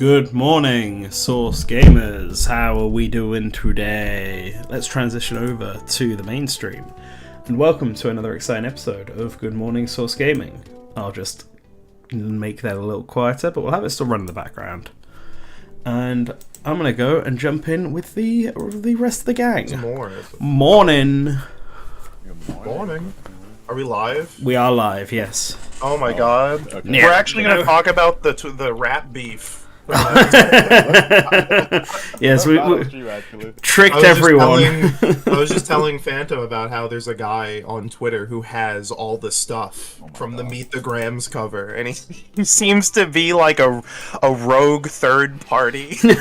Good morning, Source Gamers. How are we doing today? Let's transition over to the mainstream. And welcome to another exciting episode of Good Morning Source Gaming. I'll just make that a little quieter, but we'll have it still run in the background. And I'm going to go and jump in with the rest of the gang. Morning. Good morning. Are we live? We are live, yes. Oh my god. Okay. Yeah. We're actually going to talk about the rap beef. Yes, we tricked everyone. I was just telling Phantom about how there's a guy on Twitter who has all the stuff from the Meet the Grams cover, and he seems to be like a rogue third party. So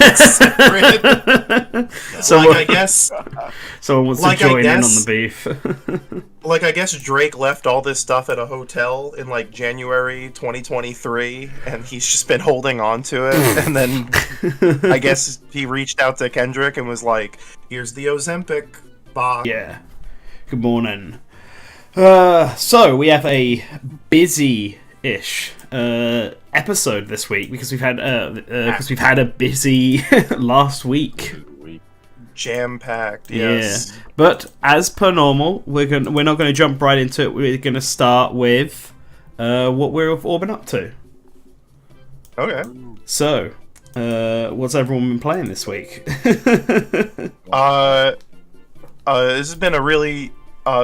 I guess someone wants to join in on the beef. I guess Drake left all this stuff at a hotel in like January 2023, and he's just been holding on to it. And then I guess he reached out to Kendrick and was like, "Here's the Ozempic box." Yeah. Good morning. So we have a busy-ish episode this week because we've had a busy last week. Jam-packed, yes. Yeah. But as per normal, we're not going to jump right into it. We're going to start with what we've all been up to. Okay. So, what's everyone been playing this week? This has been a really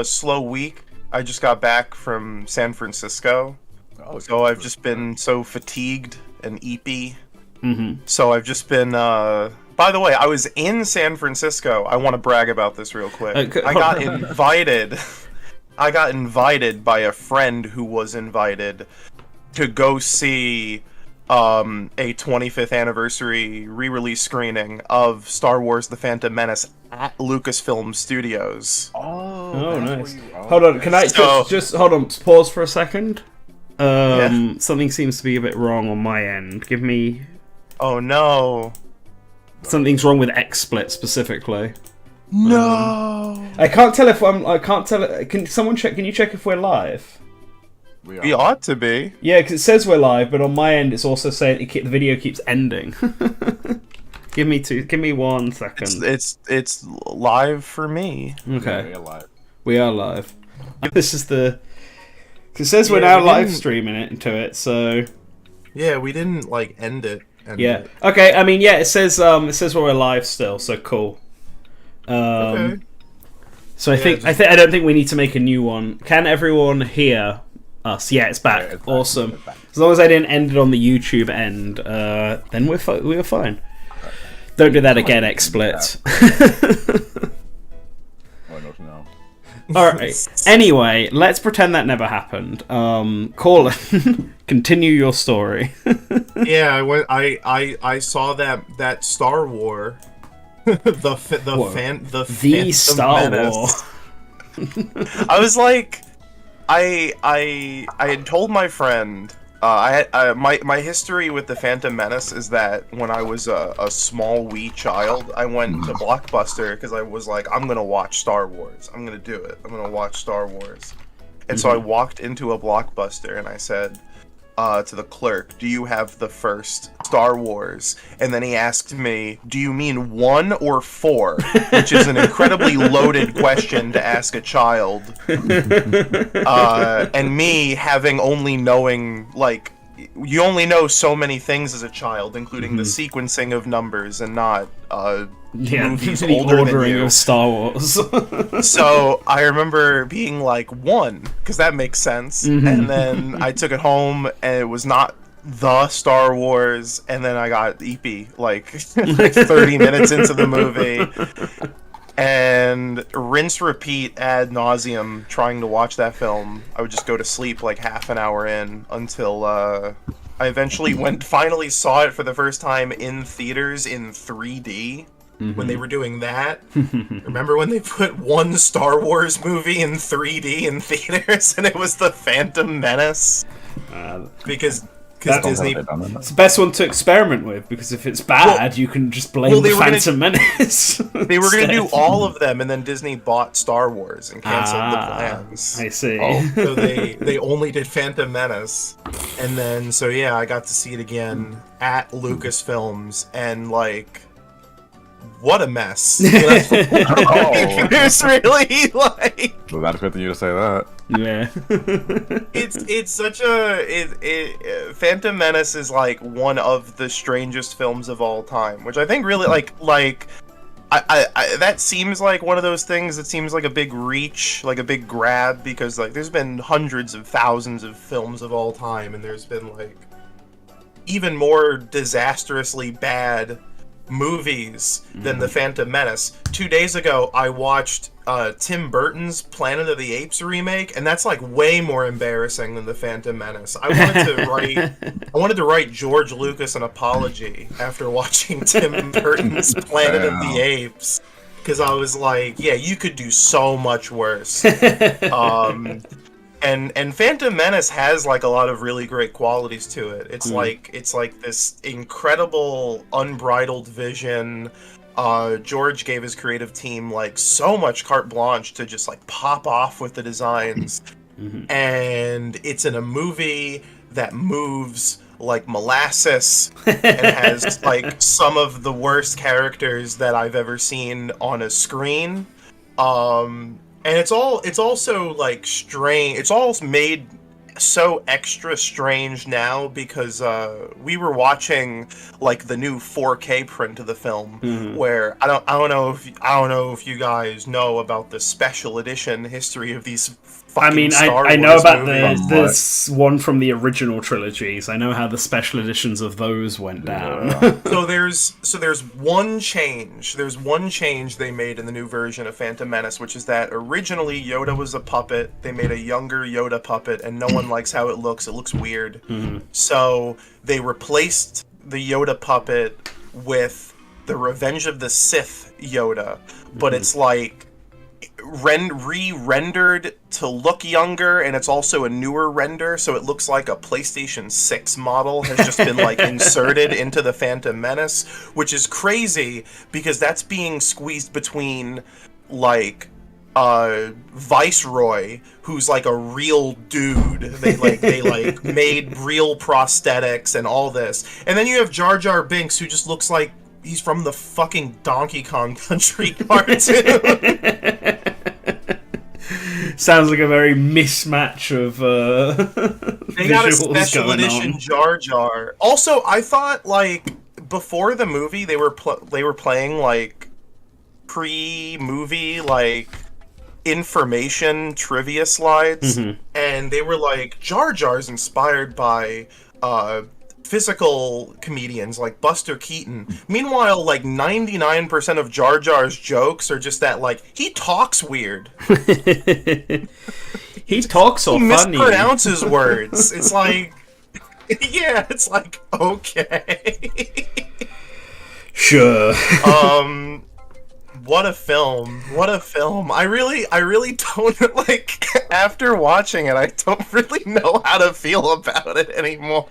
slow week. I just got back from San Francisco, so I've just been so fatigued and eepy. Mm-hmm. So I've just been. By the way, I was in San Francisco. I want to brag about this real quick. I got invited. I got invited by a friend who was invited to go see a 25th anniversary re-release screening of Star Wars: The Phantom Menace at Lucasfilm Studios. Oh, nice. Hold on, can I just hold on? Pause for a second. Something seems to be a bit wrong on my end. Give me. Oh no. Something's wrong with XSplit specifically. No. I can't tell if I can't tell. Can someone check? Can you check if we're live? We ought to be. Yeah, because it says we're live, but on my end it's also saying the video keeps ending. Give me 1 second. It's live for me. Okay. Yeah, We are live. This is the. Cause it says we're now live streaming it into it, so. Yeah, we didn't end it. Yeah. Okay. I mean, yeah. It says we're live still, so cool. Okay. So I don't think we need to make a new one. Can everyone hear us? Yeah, it's back. Yeah, it's awesome. Back. As long as I didn't end it on the YouTube end, then we're fine. Don't do that again, XSplit. Alright. Anyway, let's pretend that never happened. Colin, continue your story. Yeah, I saw that Star Wars, the Star Menace. Wars. I was like, I had told my friend. My history with the Phantom Menace is that when I was a small wee child, I went to Blockbuster because I was like, I'm gonna watch Star Wars. I'm gonna do it. I'm gonna watch Star Wars. And so I walked into a Blockbuster and I said to the clerk, "Do you have the first Star Wars?" And then he asked me, "Do you mean 1 or 4?" Which is an incredibly loaded question to ask a child. And me having only knowing, you only know so many things as a child, including the sequencing of numbers and not movies the older ordering than you. of Star Wars. So I remember being like 1, because that makes sense. And then I took it home, and it was not the Star Wars, and then I got eepy, like 30 minutes into the movie. And rinse, repeat, ad nauseum, trying to watch that film. I would just go to sleep like half an hour in until I eventually finally saw it for the first time in theaters in 3D. When they were doing that. Remember when they put one Star Wars movie in 3D in theaters and it was The Phantom Menace? Because Disney... It's the best one to experiment with, because if it's bad, you can just blame the Phantom Menace. They were going to do all of them, and then Disney bought Star Wars and canceled the plans. I see. So they only did Phantom Menace. And then, so yeah, I got to see it again at Lucasfilms, and like, what a mess. You know? It's really like. Was not expecting you to say that. Yeah. It's such a Phantom Menace is like one of the strangest films of all time, which I think really like. I that seems like one of those things that seems like a big reach, like a big grab, because like there's been hundreds of thousands of films of all time, and there's been like even more disastrously bad movies than the Phantom Menace. 2 days ago, I watched Tim Burton's Planet of the Apes remake, and that's like way more embarrassing than the Phantom Menace. I wanted to write George Lucas an apology after watching Tim Burton's Planet of the Apes, because I was like, yeah, you could do so much worse. And Phantom Menace has like a lot of really great qualities to it. It's like this incredible unbridled vision. George gave his creative team like so much carte blanche to just like pop off with the designs. And it's in a movie that moves like molasses and has like some of the worst characters that I've ever seen on a screen. And it's also like strange. It's all made so extra strange now because we were watching like the new 4K print of the film, where I don't know if you guys know about the special edition history of these. I mean, Star I know Wars about movies. this one from the original trilogies. I know how the special editions of those went down. So there's one change. There's one change they made in the new version of Phantom Menace, which is that originally Yoda was a puppet. They made a younger Yoda puppet, and no one likes how it looks. It looks weird. So they replaced the Yoda puppet with the Revenge of the Sith Yoda, but it's like re-rendered to look younger, and it's also a newer render, so it looks like a PlayStation 6 model has just been like inserted into the Phantom Menace, which is crazy because that's being squeezed between like Viceroy, who's like a real dude. They made real prosthetics and all this, and then you have Jar Jar Binks, who just looks like he's from the fucking Donkey Kong Country cartoon. Sounds like a very mismatch of they got a special edition Jar Jar. Also, I thought like before the movie they were playing like pre-movie like information trivia slides, and they were like Jar Jar's inspired by physical comedians like Buster Keaton. Meanwhile, like 99% of Jar Jar's jokes are just that like he talks weird. He talks so he funny. Mispronounces words. It's like yeah, it's like okay. Sure. What a film. What a film. I really don't like after watching it, I don't really know how to feel about it anymore.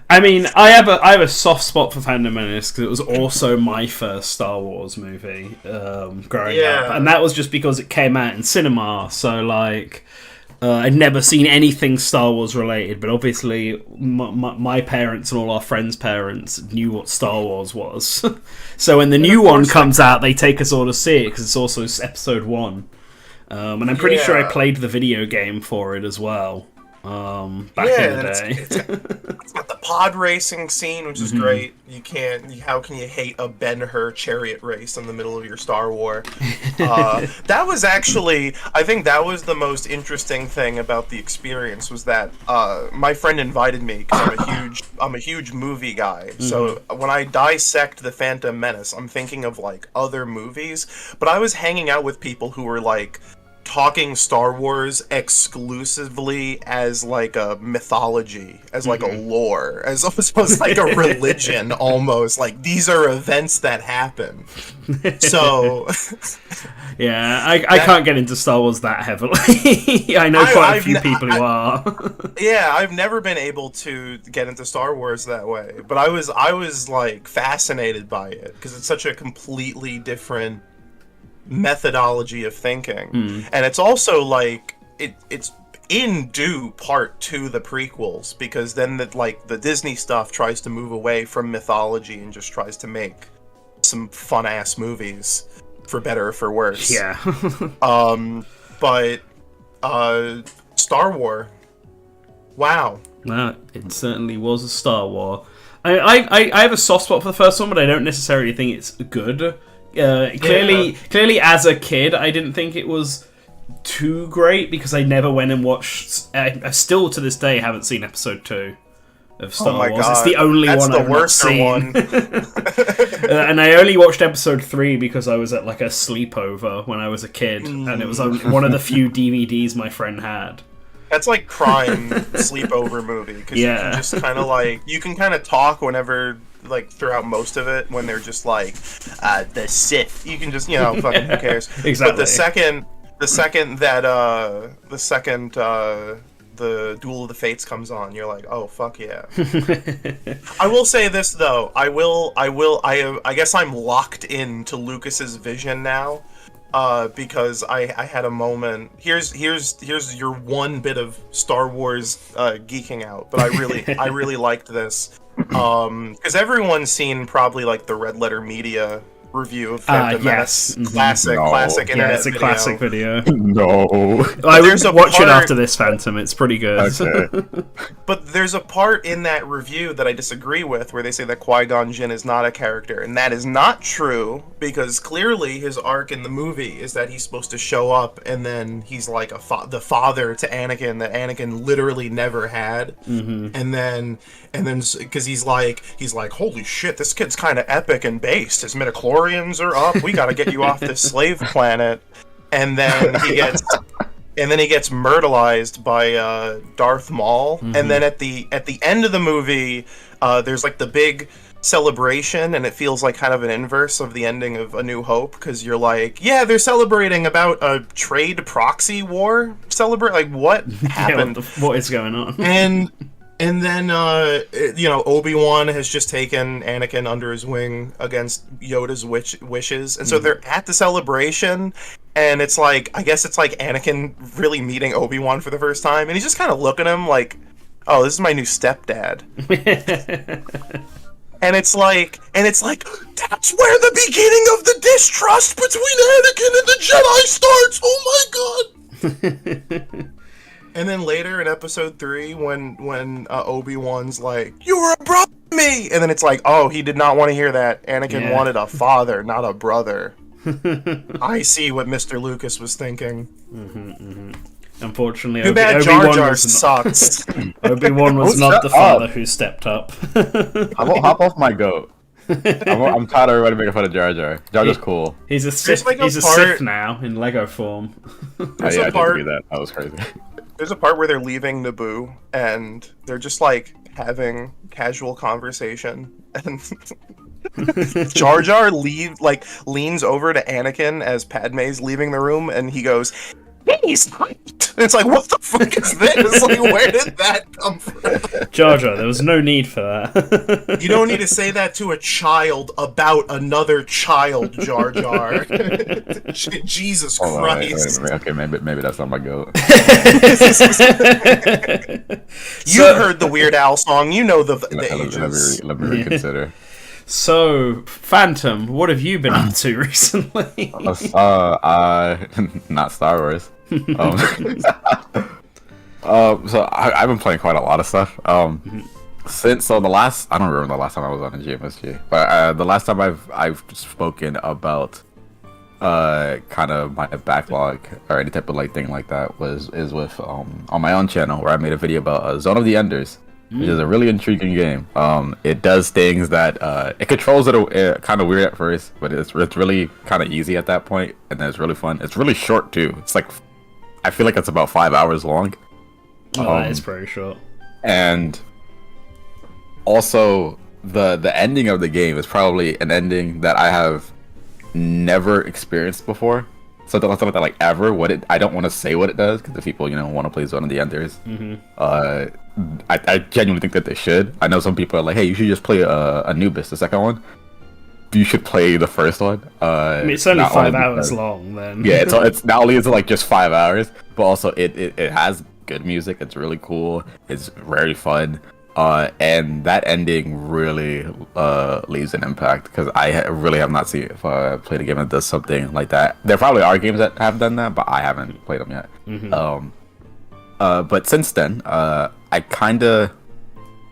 I mean, I have a soft spot for Phantom Menace because it was also my first Star Wars movie growing up, and that was just because it came out in cinema. So like, I'd never seen anything Star Wars related, but obviously my parents and all our friends' parents knew what Star Wars was. So when the new one comes out, they take us all to see it because it's also Episode 1. And I'm pretty sure I played the video game for it as well. Back in the day. It's got the pod racing scene, which is great. How can you hate a Ben-Hur chariot race in the middle of your Star War? That was actually, I think that was the most interesting thing about the experience was that my friend invited me because I'm a huge movie guy. So when I dissect the Phantom Menace, I'm thinking of like other movies, but I was hanging out with people who were like talking Star Wars exclusively as like a mythology, as like a lore, as almost like a religion almost. Like these are events that happen. So yeah, I can't get into Star Wars that heavily. I know quite a few people who are. Yeah, I've never been able to get into Star Wars that way, but I was like fascinated by it because it's such a completely different methodology of thinking, and it's also like it's in due part to the prequels, because then the Disney stuff tries to move away from mythology and just tries to make some fun ass movies, for better or for worse. Yeah. But Star Wars. Wow. No, it certainly was a Star Wars. I have a soft spot for the first one, but I don't necessarily think it's good. Clearly, as a kid, I didn't think it was too great because I never went and watched. I still to this day haven't seen episode 2 of Star Wars. God. It's the only That's one the I've not seen. And I only watched episode 3 because I was at like a sleepover when I was a kid, and it was one of the few DVDs my friend had. That's like prime sleepover movie, because you can just kind of you can kind of talk whenever, like, throughout most of it, when they're just like the Sith. You can just, fucking who cares. Exactly. But the second the Duel of the Fates comes on, you're like, oh fuck yeah. I will say this though, I guess I'm locked into Lucas's vision now. Because I had a moment. Here's your one bit of Star Wars geeking out, but I really liked this. Because everyone's seen probably like the Red Letter Media review of Phantom Menace. Classic internet it's a video. Classic video. No. I would watch it after this, Phantom. It's pretty good. Okay. But there's a part in that review that I disagree with, where they say that Qui-Gon Jinn is not a character, and that is not true, because clearly his arc in the movie is that he's supposed to show up and then he's like the father to Anakin that Anakin literally never had, and then because he's like holy shit, this kid's kind of epic and based. His midichlorians are up. We got to get you off this slave planet, and then he gets myrtleized by Darth Maul, and then at the end of the movie, there's like the big celebration, and it feels like kind of an inverse of the ending of A New Hope, because you're like, yeah, they're celebrating about a trade proxy war. Like, what happened? What is going on? And then, Obi-Wan has just taken Anakin under his wing against Yoda's wishes. And so they're at the celebration, and it's like, I guess it's like Anakin really meeting Obi-Wan for the first time. And he's just kind of looking at him like, oh, this is my new stepdad. And it's like, that's where the beginning of the distrust between Anakin and the Jedi starts. Oh my god. And then later in episode 3, when Obi-Wan's like, "You were a brother to me," and then it's like, oh, he did not want to hear that. Anakin wanted a father, not a brother. I see what Mr. Lucas was thinking. Unfortunately, too bad Jar Jar sucks. Obi-Wan was not the father who stepped up. I won't hop off my goat. I'm tired of everybody making fun of Jar Jar. Jar Jar's cool. He's a Sith. He's a Sith now in Lego form. I didn't do that. That was crazy. There's a part where they're leaving Naboo, and they're just like having casual conversation, and Jar Jar leans over to Anakin as Padme's leaving the room, and he goes, "He's hyped." It's like, what the fuck is this? Like, where did that come from? Jar Jar, there was no need for that. You don't need to say that to a child about another child, Jar Jar. Jesus Christ. Wait. Okay, maybe that's not my goat. You heard the Weird Al song. You know the ages. Let me reconsider. So, Phantom, what have you been up to recently? Not Star Wars. So I've been playing quite a lot of stuff. I don't remember the last time I was on a GMSG, but the last time I've spoken about kind of my backlog or any type of thing like that is with on my own channel, where I made a video about Zone of the Enders, which is a really intriguing game. It does things that it controls it kind of weird at first, but it's really kind of easy at that point, and then it's really fun. It's really short too. It's like, I feel like it's about 5 hours long. That is very short. And also the ending of the game is probably an ending that I have never experienced before. Something like that, like ever. I don't want to say what it does, because if people want to play Zone of the Enders, I genuinely think that they should. I know some people are like, hey, you should just play Anubis, the second one. You should play the first one. I mean, it's only 5 hours long, then. Yeah, it's not only is it like just 5 hours, but also it has good music. It's really cool. It's very fun. And that ending really leaves an impact because really have not seen if played a game that does something like that. There probably are games that have done that, but I haven't played them yet. But since then, I kind of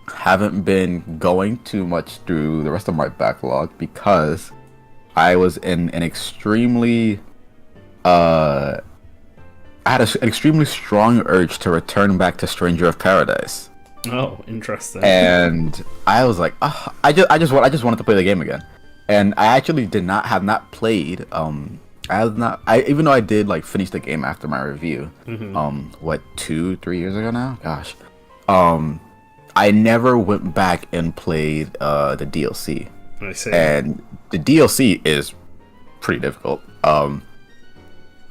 haven't been going too much through the rest of my backlog because I was in an extremely I had an extremely strong urge to return back to Stranger of Paradise. Oh, interesting. And I was like, I just wanted to play the game again. And I actually have not played. Even though I did like finish the game after my review. 2-3 years ago now? Gosh. I never went back and played the DLC. I see. And the DLC is pretty difficult.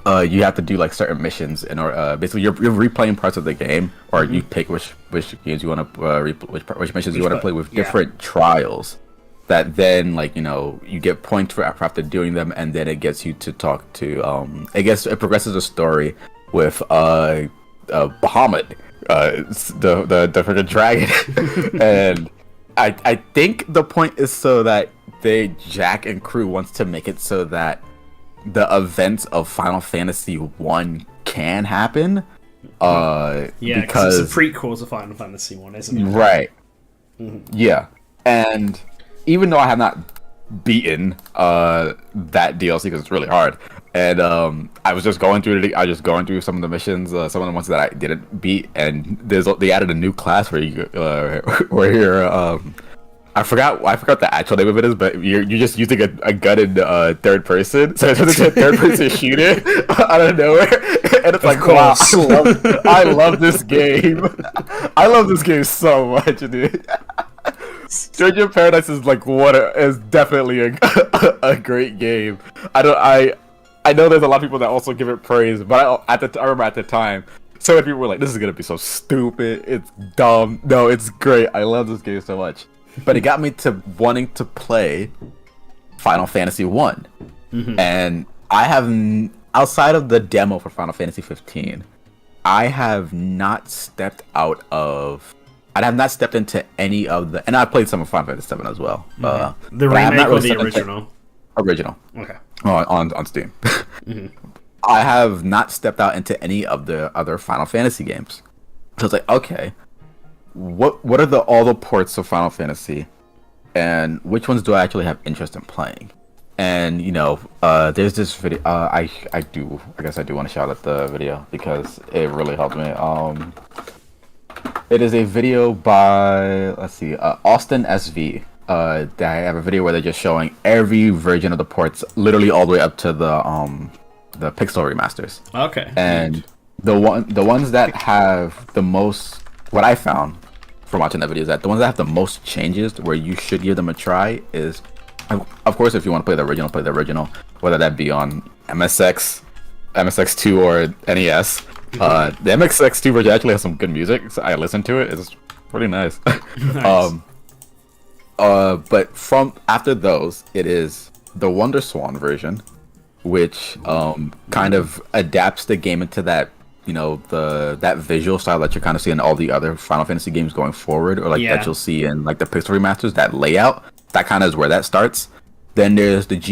You have to do like certain missions, or basically you're replaying parts of the game, or you pick which games you want to which missions you want to play with different trials. That then you get points for after doing them, and then it gets you to talk to it progresses the story with Bahamut, the freaking dragon, and I think the point is so that Jack and crew wants to make it so that the events of Final Fantasy 1 can happen. Because it's a prequel to Final Fantasy 1, isn't it? Right. Yeah. And even though I have not beaten that DLC because it's really hard, and I was just going through some of the missions, some of the ones that I didn't beat, and they added a new class where you're I forgot the actual name of it is, but you're just using a gun in third person, so it's just a third person shooter out of nowhere, and it's like, wow, I love this game. I love this game so much, dude. Stranger of Paradise is is definitely a great game. I know there's a lot of people that also give it praise, but I remember at the time, so many people were like, "This is gonna be so stupid. It's dumb." No, it's great. I love this game so much. But it got me to wanting to play Final Fantasy 1. And I have, outside of the demo for Final Fantasy 15, I have not stepped into any of the, and I played some of Final Fantasy 7 as well. The remake or the original? Original. Okay. On Steam. I have not stepped out into any of the other Final Fantasy games. So it's like, okay, what are all the ports of Final Fantasy, and which ones do I actually have interest in playing? And there's this video. I guess I do want to shout out the video because it really helped me. It is a video by Austin SV. They have a video where they're just showing every version of the ports, literally all the way up to the pixel remasters. Okay. And the ones that have the most, what I found from watching that video, is that the ones that have the most changes, where you should give them a try, is, of course, if you want to play the original, whether that be on MSX2 or NES. The MSX2 version actually has some good music, so I listened to it. It's pretty nice. Nice. But from after those, it is the Wonder Swan version, which kind of adapts the game into that, that visual style that you're kind of seeing in all the other Final Fantasy games going forward, or that you'll see in the pixel remasters. That layout, that kind of is where that starts. Then there's the the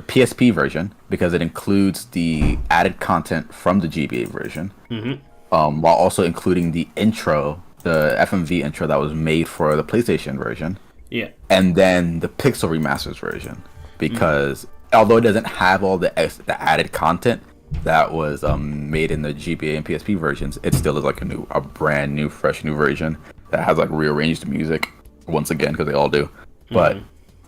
PSP version, because it includes the added content from the GBA version, while also including the intro, the FMV intro that was made for the PlayStation version. Yeah. And then the pixel remasters version, because although it doesn't have all the added content that was made in the GBA and PSP versions, it still is a brand new, fresh new version that has rearranged music once again, because they all do. But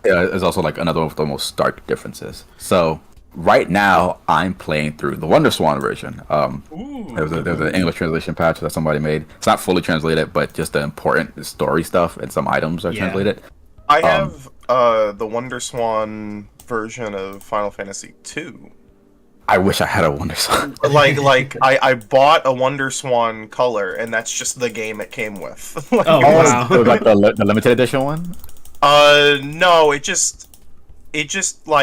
it's also another of the most stark differences. So right now I'm playing through the Wonder Swan version. There was an English translation patch that somebody made. It's not fully translated, but just the important story stuff and some items are translated. I have the Wonder Swan version of Final Fantasy 2. I wish I had a Wonder Swan. I bought a Wonder Swan color, and that's just the game it came with. Wow! So the limited edition one? No, it just they just gave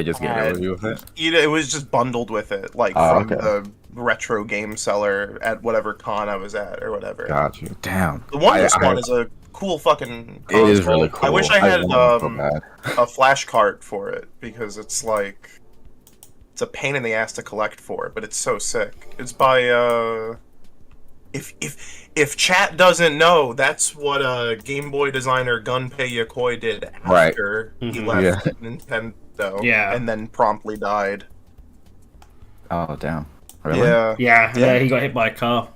it with it. It was just bundled with it, from the retro game seller at whatever con I was at or whatever. Got you. Damn. The Wonders one is a cool fucking console. It is really cool. I wish I had want it so bad. a flash cart for it, because it's like, it's a pain in the ass to collect for, but it's so sick. It's by if chat doesn't know, that's what Game Boy designer Gunpei Yokoi did after he left Nintendo, and then promptly died. Oh damn! Really? Yeah, he got hit by a car.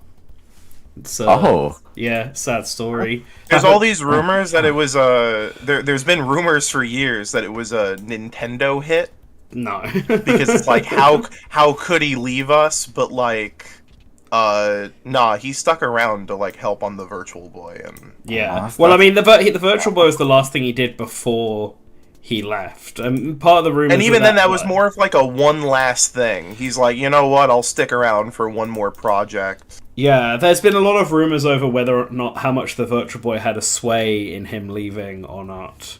So, yeah, sad story. There's all these rumors that it was there's been rumors for years that it was a Nintendo hit. No, because it's like, how could he leave us? But like, nah, he stuck around to like help on the Virtual Boy, and well, I mean, the Virtual Boy was the last thing he did before he left. Part of the rumors, and even then, that was more of like a one last thing. He's like, you know what? I'll stick around for one more project. Yeah, there's been a lot of rumors over whether or not how much the Virtual Boy had a sway in him leaving or not.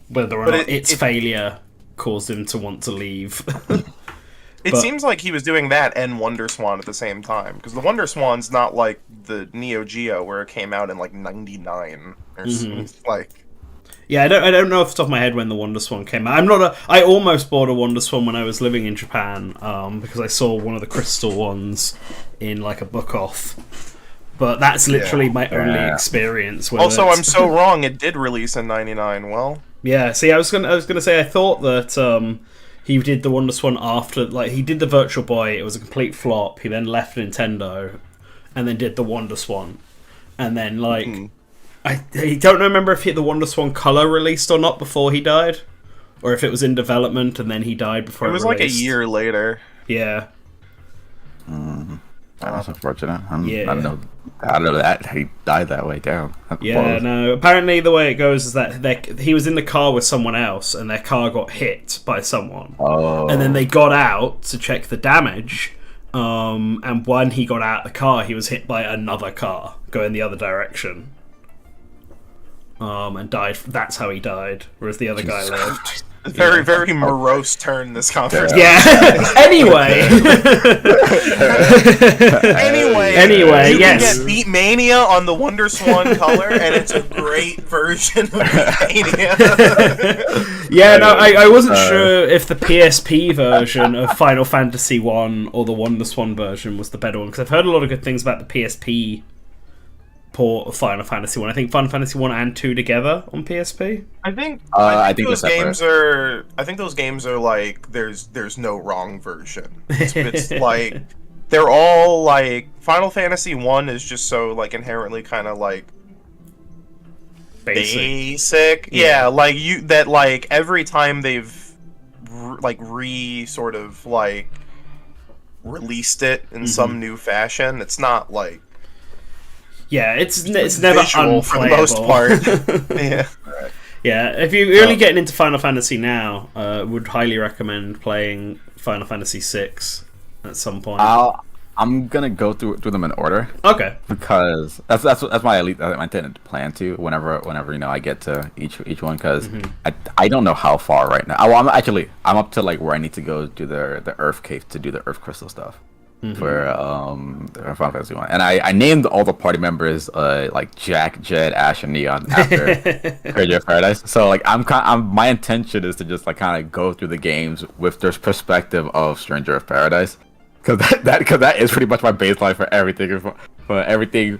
Whether or not its failure caused him to want to leave. It seems like he was doing that and Wonder Swan at the same time, because the Wonder Swan's not like the Neo Geo where it came out in like '99 or something. Like. Yeah, I don't know off the top of my head when the Wonder Swan came out. I almost bought a Wonder Swan when I was living in Japan, because I saw one of the crystal ones in like a book off. But that's literally my only experience with Also, it. I'm so wrong. It did release in '99. Well, yeah. See, I was gonna say I thought that he did the Wonder Swan after, like, he did the Virtual Boy. It was a complete flop. He then left Nintendo, and then did the Wonder Swan, and then like. I don't remember if the Wonder Swan Color released or not before he died, or if it was in development and then he died before it was like a year later. Yeah. That's unfortunate. I don't know that he died that way. Down. No. Apparently, the way it goes is that he was in the car with someone else, and their car got hit by someone. And then they got out to check the damage. And when he got out of the car, he was hit by another car going the other direction. And died. That's how he died. Whereas the other guy lived. Very, very morose turn this conversation. Yeah. Anyway, you yes. can get Beatmania on the Wonder Swan Color, and it's a great version of Beatmania. I wasn't sure if the PSP version of Final Fantasy 1 or the Wonder Swan version was the better one, because I've heard a lot of good things about the PSP port of Final Fantasy 1. I think Final Fantasy 1 and 2 together on PSP. I think those games are like there's no wrong version. It's like they're all like Final Fantasy 1 is just so like inherently kind of like basic. Yeah, like like every time they've sort of like released it in some new fashion, it's not like it's never unplayable for the most part. Yeah, if you're really getting into Final Fantasy now, would highly recommend playing Final Fantasy 6 at some point. I'm gonna go through them in order. Okay. Because that's my intended plan to whenever I get to each one, because I don't know how far right now. I'm up to like where I need to go do the Earth Cave to do the Earth Crystal stuff. For Final Fantasy 1, and I named all the party members like Jack, Jed, Ash, and Neon after Stranger of Paradise. So like my intention is to just like kind of go through the games with their perspective of Stranger of Paradise, because that is pretty much my baseline for everything for things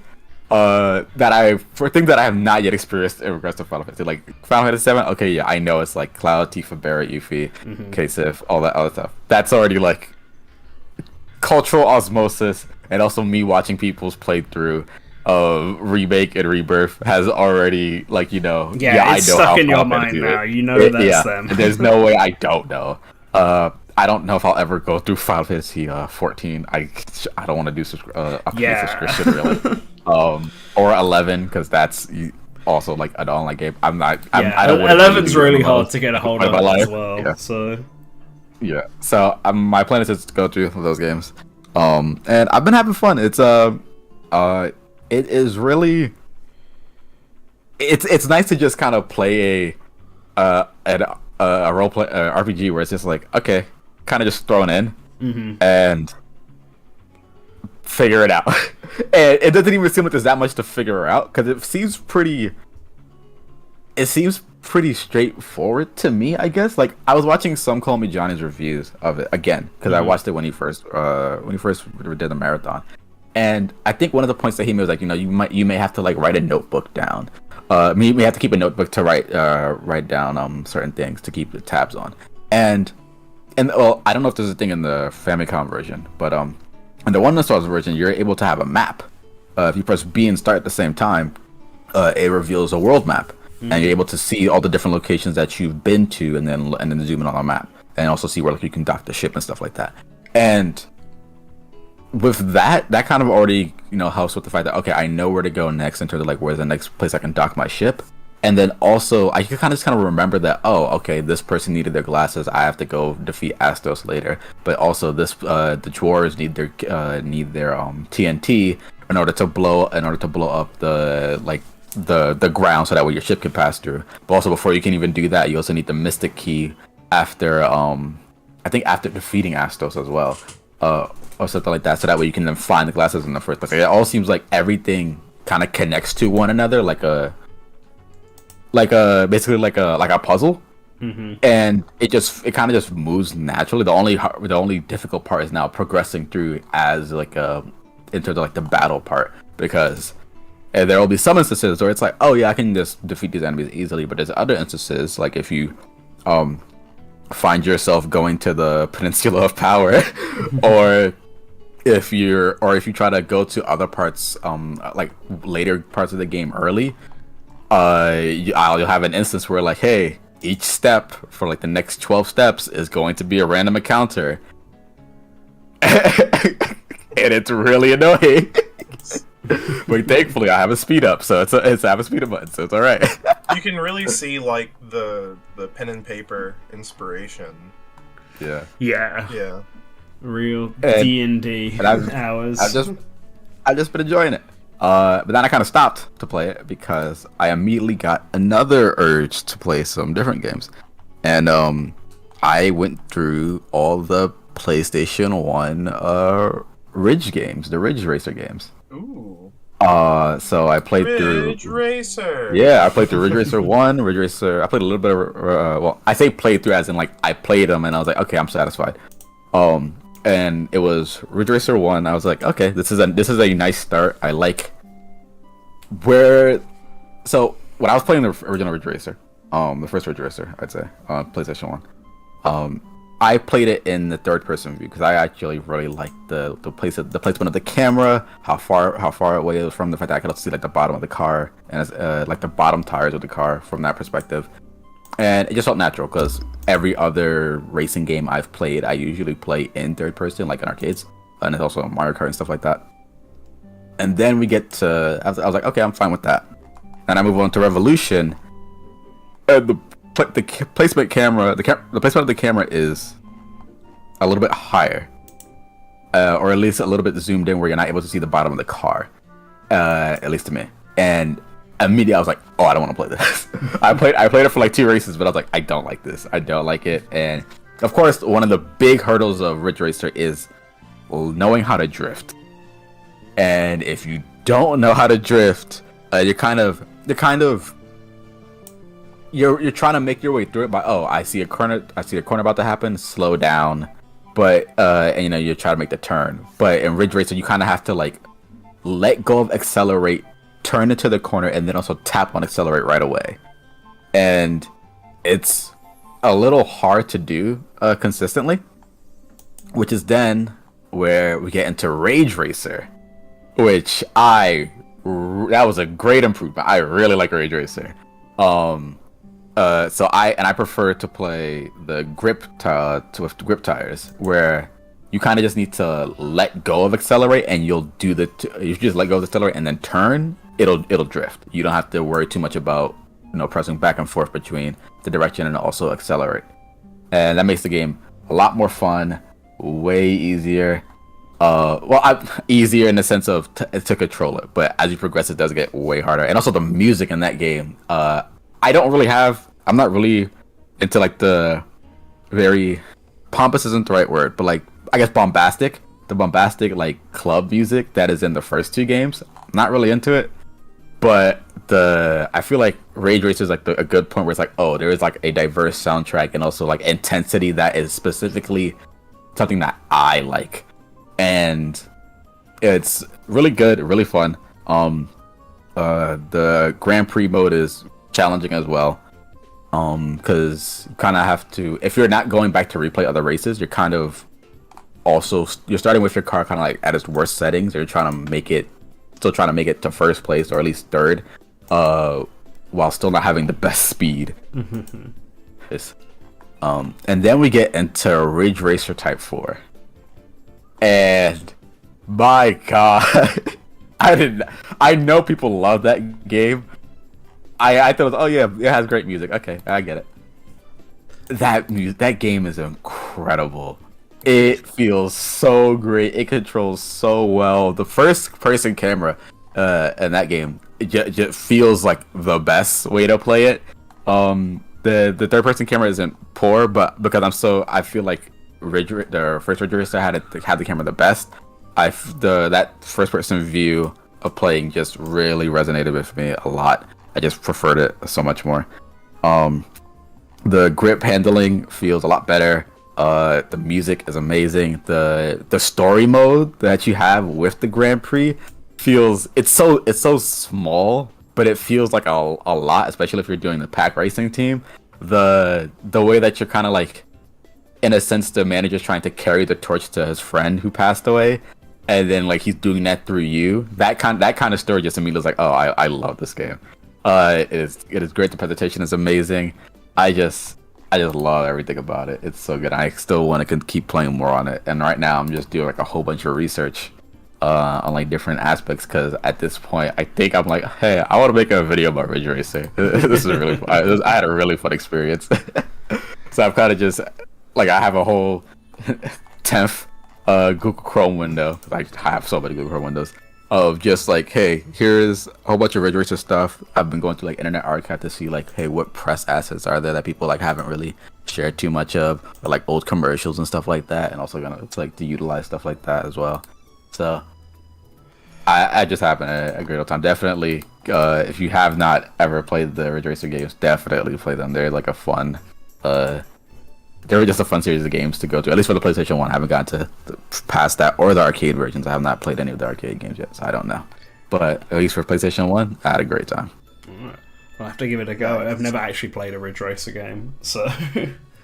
that I have not yet experienced in regards to Final Fantasy. Like Final Fantasy 7, okay, yeah, I know it's like Cloud, Tifa, Barret, Yuffie, Kasif, all that other stuff. That's already like cultural osmosis, and also me watching people's playthrough of Remake and Rebirth has already like it's I know stuck how in your mind now. You know that's them. There's no way I don't know. I don't know if I'll ever go through Final Fantasy 14. I don't want to do a paid subscription really. Or 11, because that's also like an online game. I don't. 11's really hard to get a hold of as well. Yeah. So. Yeah, so my plan is to go through those games, and I've been having fun. It's it is really, it's nice to just kind of play a role play RPG where it's just like, okay, kind of just thrown in, and figure it out. And it doesn't even seem like there's that much to figure out because it seems pretty straightforward to me, I guess. Like I was watching some Call Me Johnny's reviews of it again because I watched it when he first did the marathon. And I think one of the points that he made was like, you may have to like write a notebook down. You may have to keep a notebook to write down certain things to keep the tabs on. And well, I don't know if there's a thing in the Famicom version, but in the One Stars version, you're able to have a map. If you press B and start at the same time, it reveals a world map, and you're able to see all the different locations that you've been to, and then zoom in on the map, and also see where like you can dock the ship and stuff like that. And with that kind of already helps with the fact that okay, I know where to go next in terms of like where's the next place I can dock my ship. And then also I can kind of remember that okay, this person needed their glasses, I have to go defeat Astos later. But also the dwarves need their TNT in order to blow up the ground so that way your ship can pass through. But also before you can even do that, you also need the Mystic Key after I think after defeating Astos as well. Or something like that, so that way you can then find the glasses in the first place. Like, it all seems like everything kind of connects to one another, basically like a puzzle. And it kind of just moves naturally. The only difficult part is now progressing through as like in terms of like the battle part, because there will be some instances where it's like, oh yeah, I can just defeat these enemies easily, but there's other instances like if you find yourself going to the Peninsula of Power or if you try to go to other parts like later parts of the game early, you'll have an instance where like, hey, each step for like the next 12 steps is going to be a random encounter. And it's really annoying. But thankfully I have a speed up, so I have a speed up button, so it's alright. You can really see like the pen and paper inspiration. Yeah. Real D&D hours. I've just been enjoying it. But then I kind of stopped to play it because I immediately got another urge to play some different games. And I went through all the PlayStation 1 Ridge games, the Ridge Racer games. Ooh. So I played Ridge Racer. Yeah, I played through Ridge Racer 1, Ridge Racer. I played a little bit of well, I say played through as in like I played them and I was like, okay, I'm satisfied. And it was Ridge Racer 1. I was like, okay, this is a nice start. I like so when I was playing the original Ridge Racer, the first Ridge Racer, I'd say, on PlayStation 1, I played it in the third person view because I actually really liked the placement of the camera, how far away it was from the fact that I could also see like the bottom of the car and like the bottom tires of the car from that perspective. And it just felt natural because every other racing game I've played, I usually play in third person, like in arcades, and it's also Mario Kart and stuff like that. And then we get to, I was like, okay, I'm fine with that. And I move on to Revolution, and the placement of the camera is a little bit higher, or at least a little bit zoomed in, where you're not able to see the bottom of the car, at least to me. And immediately I was like, oh, I don't want to play this. I played it for like 2 races, but I was like, I don't like this. I don't like it. And of course, one of the big hurdles of Ridge Racer is knowing how to drift. And if you don't know how to drift, you're trying to make your way through it by, oh, I see a corner about to happen, slow down, but and you try to make the turn. But in Ridge Racer, you kind of have to like let go of accelerate, turn into the corner, and then also tap on accelerate right away. And it's a little hard to do consistently, which is then where we get into Rage Racer, which that was a great improvement. I really like Rage Racer. So I prefer to play the grip tires, where you kind of just need to let go of accelerate, and you just let go of accelerate and then turn. It'll drift. You don't have to worry too much about pressing back and forth between the direction and also accelerate, and that makes the game a lot more fun, way easier. Easier in the sense of to control it, but as you progress, it does get way harder. And also the music in that game, I'm not really into like the very pompous isn't the right word, but like I guess bombastic the bombastic like club music that is in the first two games. Not really into it, but I feel like Rage Racer is like a good point where it's like, oh, there is like a diverse soundtrack and also like intensity that is specifically something that I like, and it's really good, really fun. The Grand Prix mode is challenging as well, because you kind of have to, if you're not going back to replay other races, you're kind of you're starting with your car kind of like at its worst settings. You're trying to make it to first place or at least third, while still not having the best speed. And then we get into Ridge Racer Type 4, and my god, I know people love that game. I thought, oh yeah, it has great music. Okay, I get it. That game is incredible. It feels so great. It controls so well. The first person camera in that game, it just feels like the best way to play it. The third person camera isn't poor, but because I feel like the first Ridge Racer had the camera the best. That first person view of playing just really resonated with me a lot. I just preferred it so much more. The grip handling feels a lot better. The music is amazing. The story mode that you have with the Grand Prix it's so small, but it feels like a lot, especially if you're doing the pack racing team. The way that you're kind of like, in a sense, the manager's trying to carry the torch to his friend who passed away, and then like he's doing that through you. That kind of story just immediately was like, oh, I love this game. It is great. The presentation is amazing. I just love everything about it. It's so good. I still want to keep playing more on it. And right now I'm just doing like a whole bunch of research on like different aspects, because at this point I think I'm like, hey, I want to make a video about Ridge Racer. This is really fun. I had a really fun experience. So I'm kind of just like, I have a whole 10th Google Chrome window. I have so many Google Chrome windows of just like, hey, here's a whole bunch of Ridge Racer stuff. I've been going through like Internet Archive to see like, hey, what press assets are there that people like haven't really shared too much of, or like old commercials and stuff like that, and also gonna to utilize stuff like that as well. So I just having a great old time. Definitely, if you have not ever played the Ridge Racer games, definitely play them. They're like a fun, they were just a fun series of games to go through. At least for the PlayStation 1, I haven't gotten to past that, or the arcade versions. I have not played any of the arcade games yet, so I don't know. But at least for PlayStation 1, I had a great time. I'll have to give it a go. I've never actually played a Ridge Racer game, so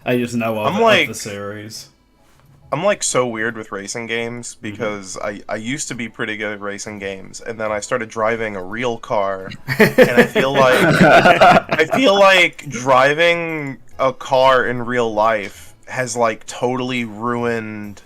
I just know of the series. I'm like so weird with racing games, because I used to be pretty good at racing games, and then I started driving a real car, and I feel like driving a car in real life has like totally ruined.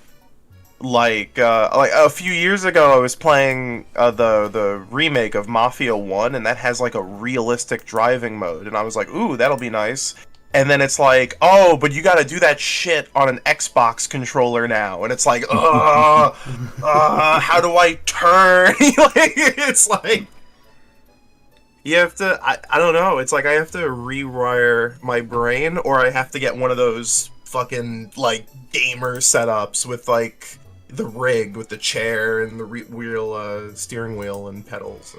Like a few years ago, I was playing the remake of Mafia 1, and that has like a realistic driving mode, and I was like, ooh, that'll be nice. And then it's like, oh, but you gotta do that shit on an Xbox controller now. And it's like, how do I turn? It's like, you have to, I don't know. It's like I have to rewire my brain, or I have to get one of those fucking, like, gamer setups with, like, the rig with the chair and the steering wheel and pedals.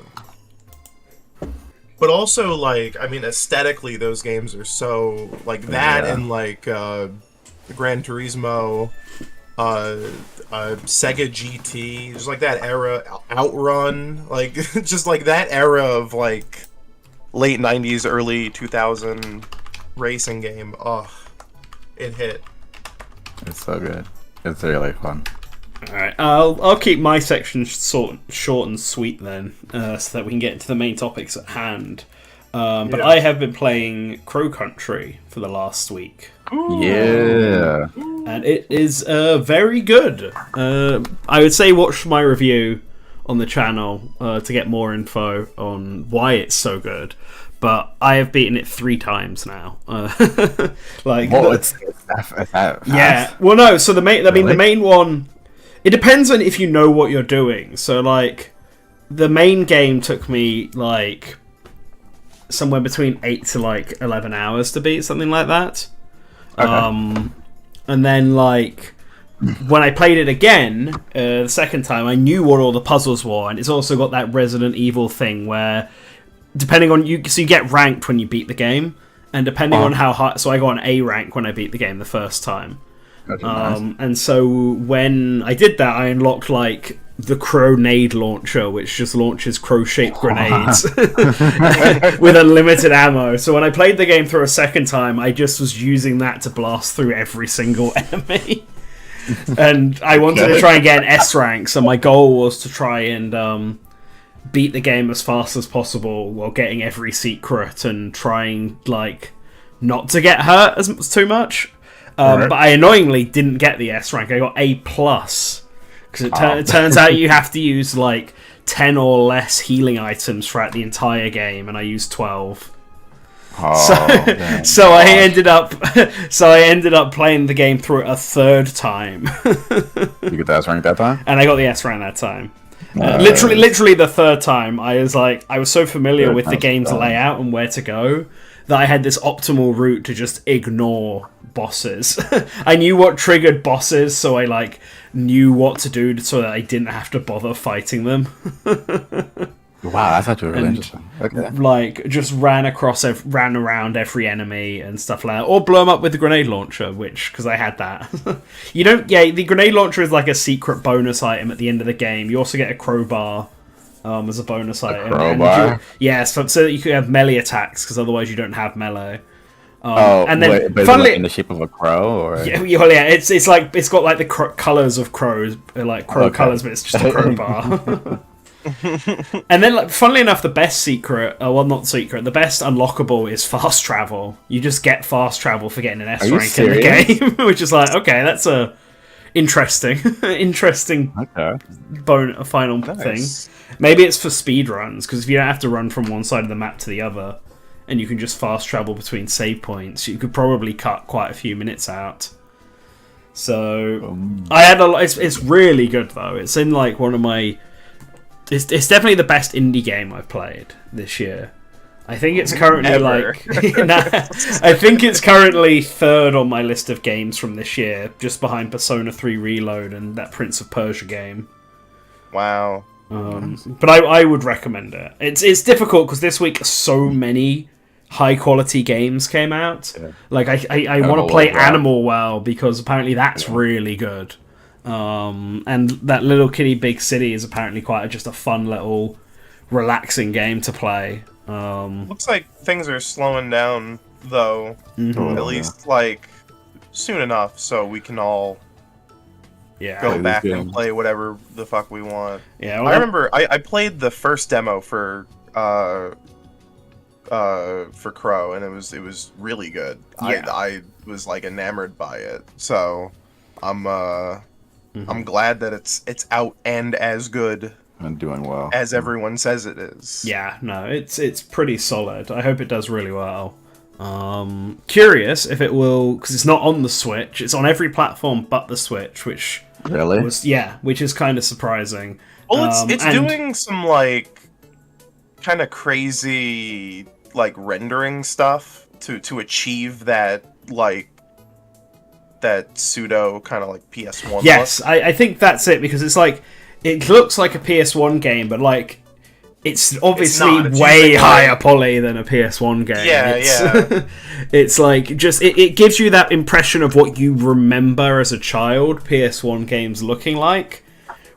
But also, like, I mean, aesthetically, those games are so, like, that and, like, Gran Turismo, Sega GT, just, like, that era, Outrun, like, just, like, that era of, like, late 90s, early 2000 racing game. Oh, it hit. It's so good. It's really fun. Alright, I'll keep my section short and sweet then, so that we can get into the main topics at hand. But I have been playing Crow Country for the last week. Ooh. Yeah. And it is very good. I would say watch my review on the channel to get more info on why it's so good. But I have beaten it 3 times now. Like, it's that yeah. Well, no. So the main one. It depends on if you know what you're doing. So, like, the main game took me, like, somewhere between 8 to, like, 11 hours to beat, something like that. Okay. And then, like, when I played it again the second time, I knew what all the puzzles were, and it's also got that Resident Evil thing where, depending on you get ranked when you beat the game, and depending on how high, so I got an A rank when I beat the game the first time. Nice. And so when I did that, I unlocked like the Crow-nade launcher, which just launches crow-shaped grenades with unlimited ammo. So when I played the game through a second time, I just was using that to blast through every single enemy. And I wanted to try and get an S rank, so my goal was to try and beat the game as fast as possible while getting every secret and trying like not to get hurt too much. But I annoyingly didn't get the S rank. I got A+. Because it turns out you have to use like 10 or less healing items throughout the entire game, and I used 12. So I ended up playing the game through it a third time. You get the S rank that time? And I got the S rank that time. Literally the third time, I was so familiar with the game's layout and where to go that I had this optimal route to just ignore bosses. I knew what triggered bosses, so I like knew what to do so that I didn't have to bother fighting them. Wow, that's actually really interesting. Okay. Like, just ran around every enemy and stuff like that, or blow them up with the grenade launcher, because I had that. The grenade launcher is like a secret bonus item at the end of the game. You also get a crowbar as a bonus item. Crowbar? So that you can have melee attacks, because otherwise you don't have melee. And then, but funnily, in the shape of a crow, or it's like it's got like the colors of crows, like crow colors, but it's just a crowbar. And then, like, funnily enough, the best secret, the best unlockable is fast travel. You just get fast travel for getting an S rank in the game, which is like, okay, that's a interesting final thing. Maybe it's for speed runs, because if you don't have to run from one side of the map to the other, and you can just fast travel between save points, you could probably cut quite a few minutes out. So I had it's really good though. It's in like one of my. It's definitely the best indie game I've played this year. I think it's currently I think it's currently third on my list of games from this year, just behind Persona 3 Reload and that Prince of Persia game. Wow. But I would recommend it. It's difficult because this week so many high quality games came out. Yeah. Like I want to play Animal Well because apparently that's really good. And that Little Kitty Big City is apparently quite just a fun little relaxing game to play. Looks like things are slowing down though, at least like soon enough, so we can all go back and play whatever the fuck we want. Yeah, well, I remember I played the first demo for Crow, and it was really good. Yeah. I was like enamored by it, so I'm glad that it's out and as good and doing well as everyone says it is. Yeah, no, it's pretty solid. I hope it does really well. Curious if it will, because it's not on the Switch. It's on every platform but the Switch, which which is kind of surprising. Well, it's doing some like kind of crazy like rendering stuff to achieve that like that pseudo kind of like PS1 yes look. I think that's it, because it's like it looks like a PS1 game, but like it's obviously way higher poly than a PS1 game. It's like just it gives you that impression of what you remember as a child PS1 games looking like,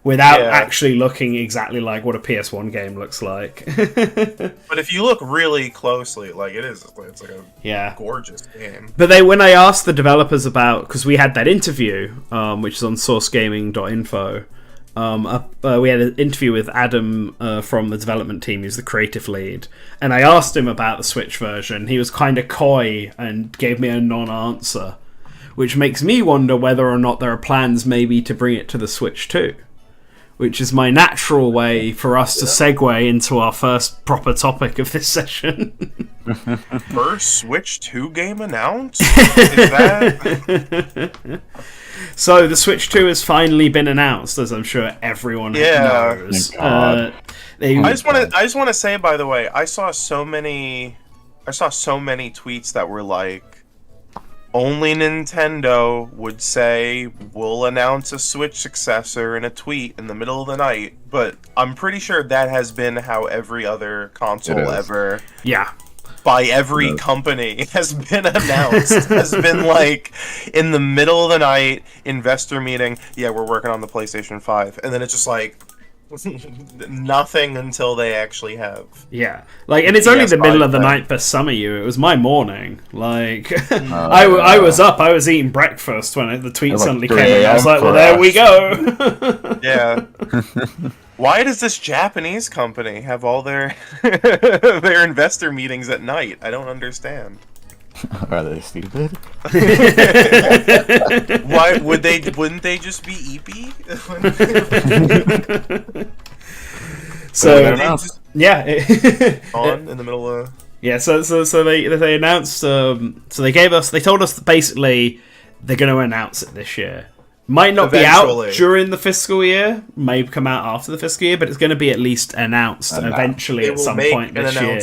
without actually looking exactly like what a PS1 game looks like. But if you look really closely, like it's like a gorgeous game. But when I asked the developers about, because we had that interview, which is on sourcegaming.info, we had an interview with Adam from the development team, who's the creative lead, and I asked him about the Switch version. He was kind of coy and gave me a non-answer, which makes me wonder whether or not there are plans maybe to bring it to the Switch too. Which is my natural way for us to segue into our first proper topic of this session. First Switch 2 game announced? Is that... So the Switch 2 has finally been announced, as I'm sure everyone knows. I just want to say, by the way, I saw so many tweets that were like, only Nintendo would say we'll announce a Switch successor in a tweet in the middle of the night, but I'm pretty sure that has been how every other console ever, Yeah. by every company, has been announced. Has been like in the middle of the night, investor meeting, yeah, we're working on the PlayStation 5, and then it's just like nothing until they actually have. Yeah, like, and it's only the middle of the night for some of you. It was my morning. Like, I was up. I was eating breakfast when the tweet suddenly came in. I was like, well, there we go. Yeah. Why does this Japanese company have all their their investor meetings at night? I don't understand. Are they stupid? Why wouldn't they just be EP? So yeah, on in the middle of so they announced so they told us that basically they're going to announce it this year. Might not be out during the fiscal year, may come out after the fiscal year, but it's going to be at least announced eventually at some point this year.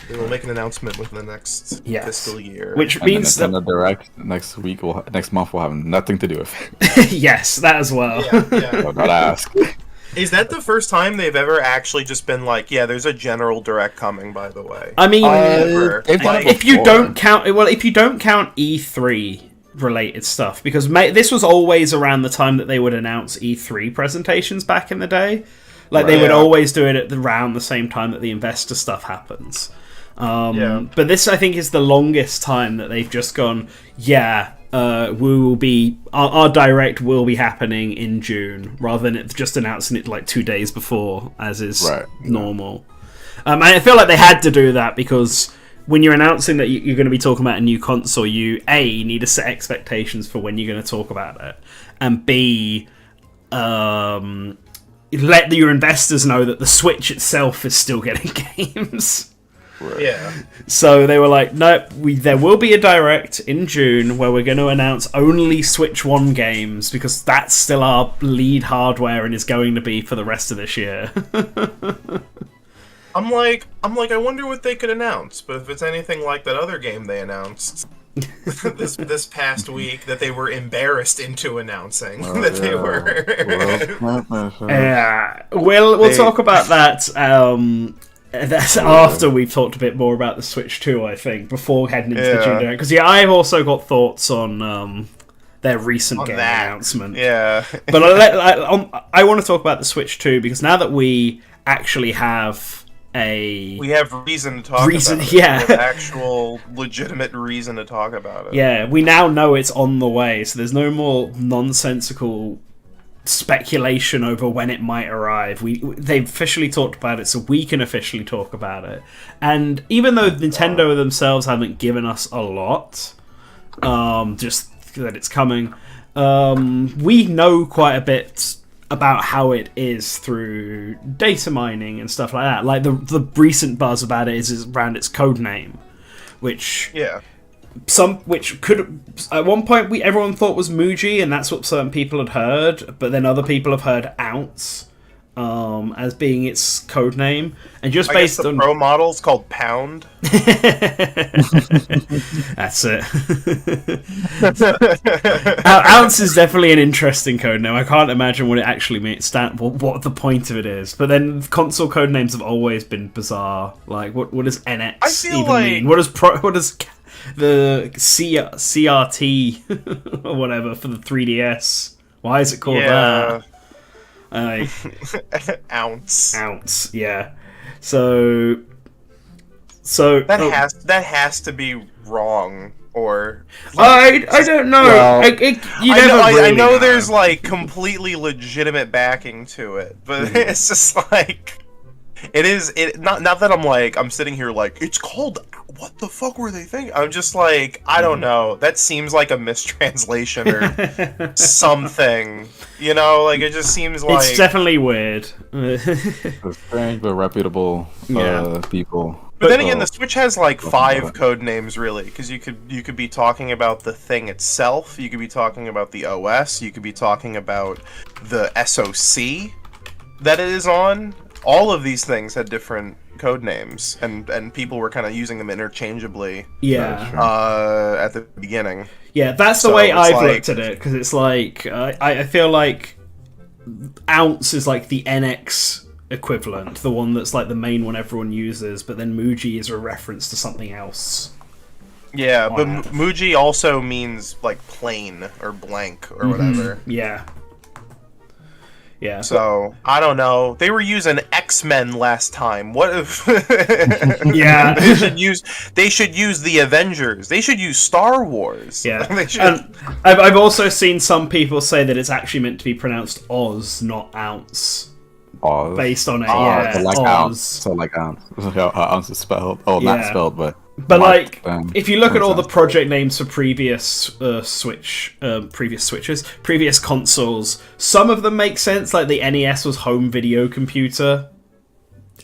They will make an announcement within the next fiscal year. Which means that the Direct next month will have nothing to do with it. Yes, that as well. Yeah. So not ask. Is that the first time they've ever actually just been like, yeah, there's a general Direct coming, by the way? I mean, if you don't count E3 related stuff, because this was always around the time that they would announce E3 presentations back in the day. Like, they would always do it at around the same time that the investor stuff happens. But this, I think, is the longest time that they've just gone, we will be, our Direct will be happening in June, rather than it just announcing it like 2 days before, as is normal. And I feel like they had to do that because when you're announcing that you're going to be talking about a new console, you A, need to set expectations for when you're going to talk about it, and B, let your investors know that the Switch itself is still getting games. Right. Yeah. So they were like, no, there will be a Direct in June where we're going to announce only Switch 1 games, because that's still our lead hardware and is going to be for the rest of this year. I'm like, I wonder what they could announce, but if it's anything like that other game they announced this past week that they were embarrassed into announcing they were. We'll talk about that. That's after we've talked a bit more about the Switch 2, I think, before heading into the June Direct. Because I've also got thoughts on their recent game announcement. Yeah, but I want to talk about the Switch 2 because now that we actually have we have reason to talk about it. Yeah, we have actual legitimate reason to talk about it. Yeah, we now know it's on the way, so there's no more nonsensical speculation over when it might arrive. They've officially talked about it, so we can officially talk about it. And even though Nintendo themselves haven't given us a lot, just that it's coming, we know quite a bit about how it is through data mining and stuff like that. Like the recent buzz about it is around its code name, which could at one point everyone thought was Muji, and that's what certain people had heard, but then other people have heard Ounce as being its code name, and just based on pro model's called Pound. That's it. Ounce is definitely an interesting code name. I can't imagine what it actually means, what the point of it is. But then console code names have always been bizarre. Like what does NX even mean? What does the CRT or whatever for the 3DS? Why is it called that? Ounce, yeah. So that has to be wrong, or I don't know. Well, I know there's like completely legitimate backing to it, but it's just like not that I'm sitting here like it's called. What the fuck were they thinking? I'm just like, I don't know. That seems like a mistranslation or something. You know, like it just seems like it's definitely weird. Strange but reputable people. But then again, the Switch has like 5 code names really, because you could be talking about the thing itself, you could be talking about the OS, you could be talking about the SoC that it is on. All of these things had different code names, and people were kind of using them interchangeably. Yeah. At the beginning. Yeah, that's the way I've looked at it, because it's like I feel like ounce is like the NX equivalent, the one that's like the main one everyone uses, but then Muji is a reference to something else. Yeah, but Muji also means like plain or blank or whatever. Yeah. Yeah. So I don't know. They were using X-Men last time. What if? Yeah. They should use the Avengers. They should use Star Wars. Yeah. They should... And I've also seen some people say that it's actually meant to be pronounced Oz, not ounce. Oz. Based on it, yeah. So like Oz. Ounce. So like ounce. How ounce is spelled. Oh, not spelled, but like, if you look at all the project names for previous previous consoles, some of them make sense. Like the NES was Home Video Computer,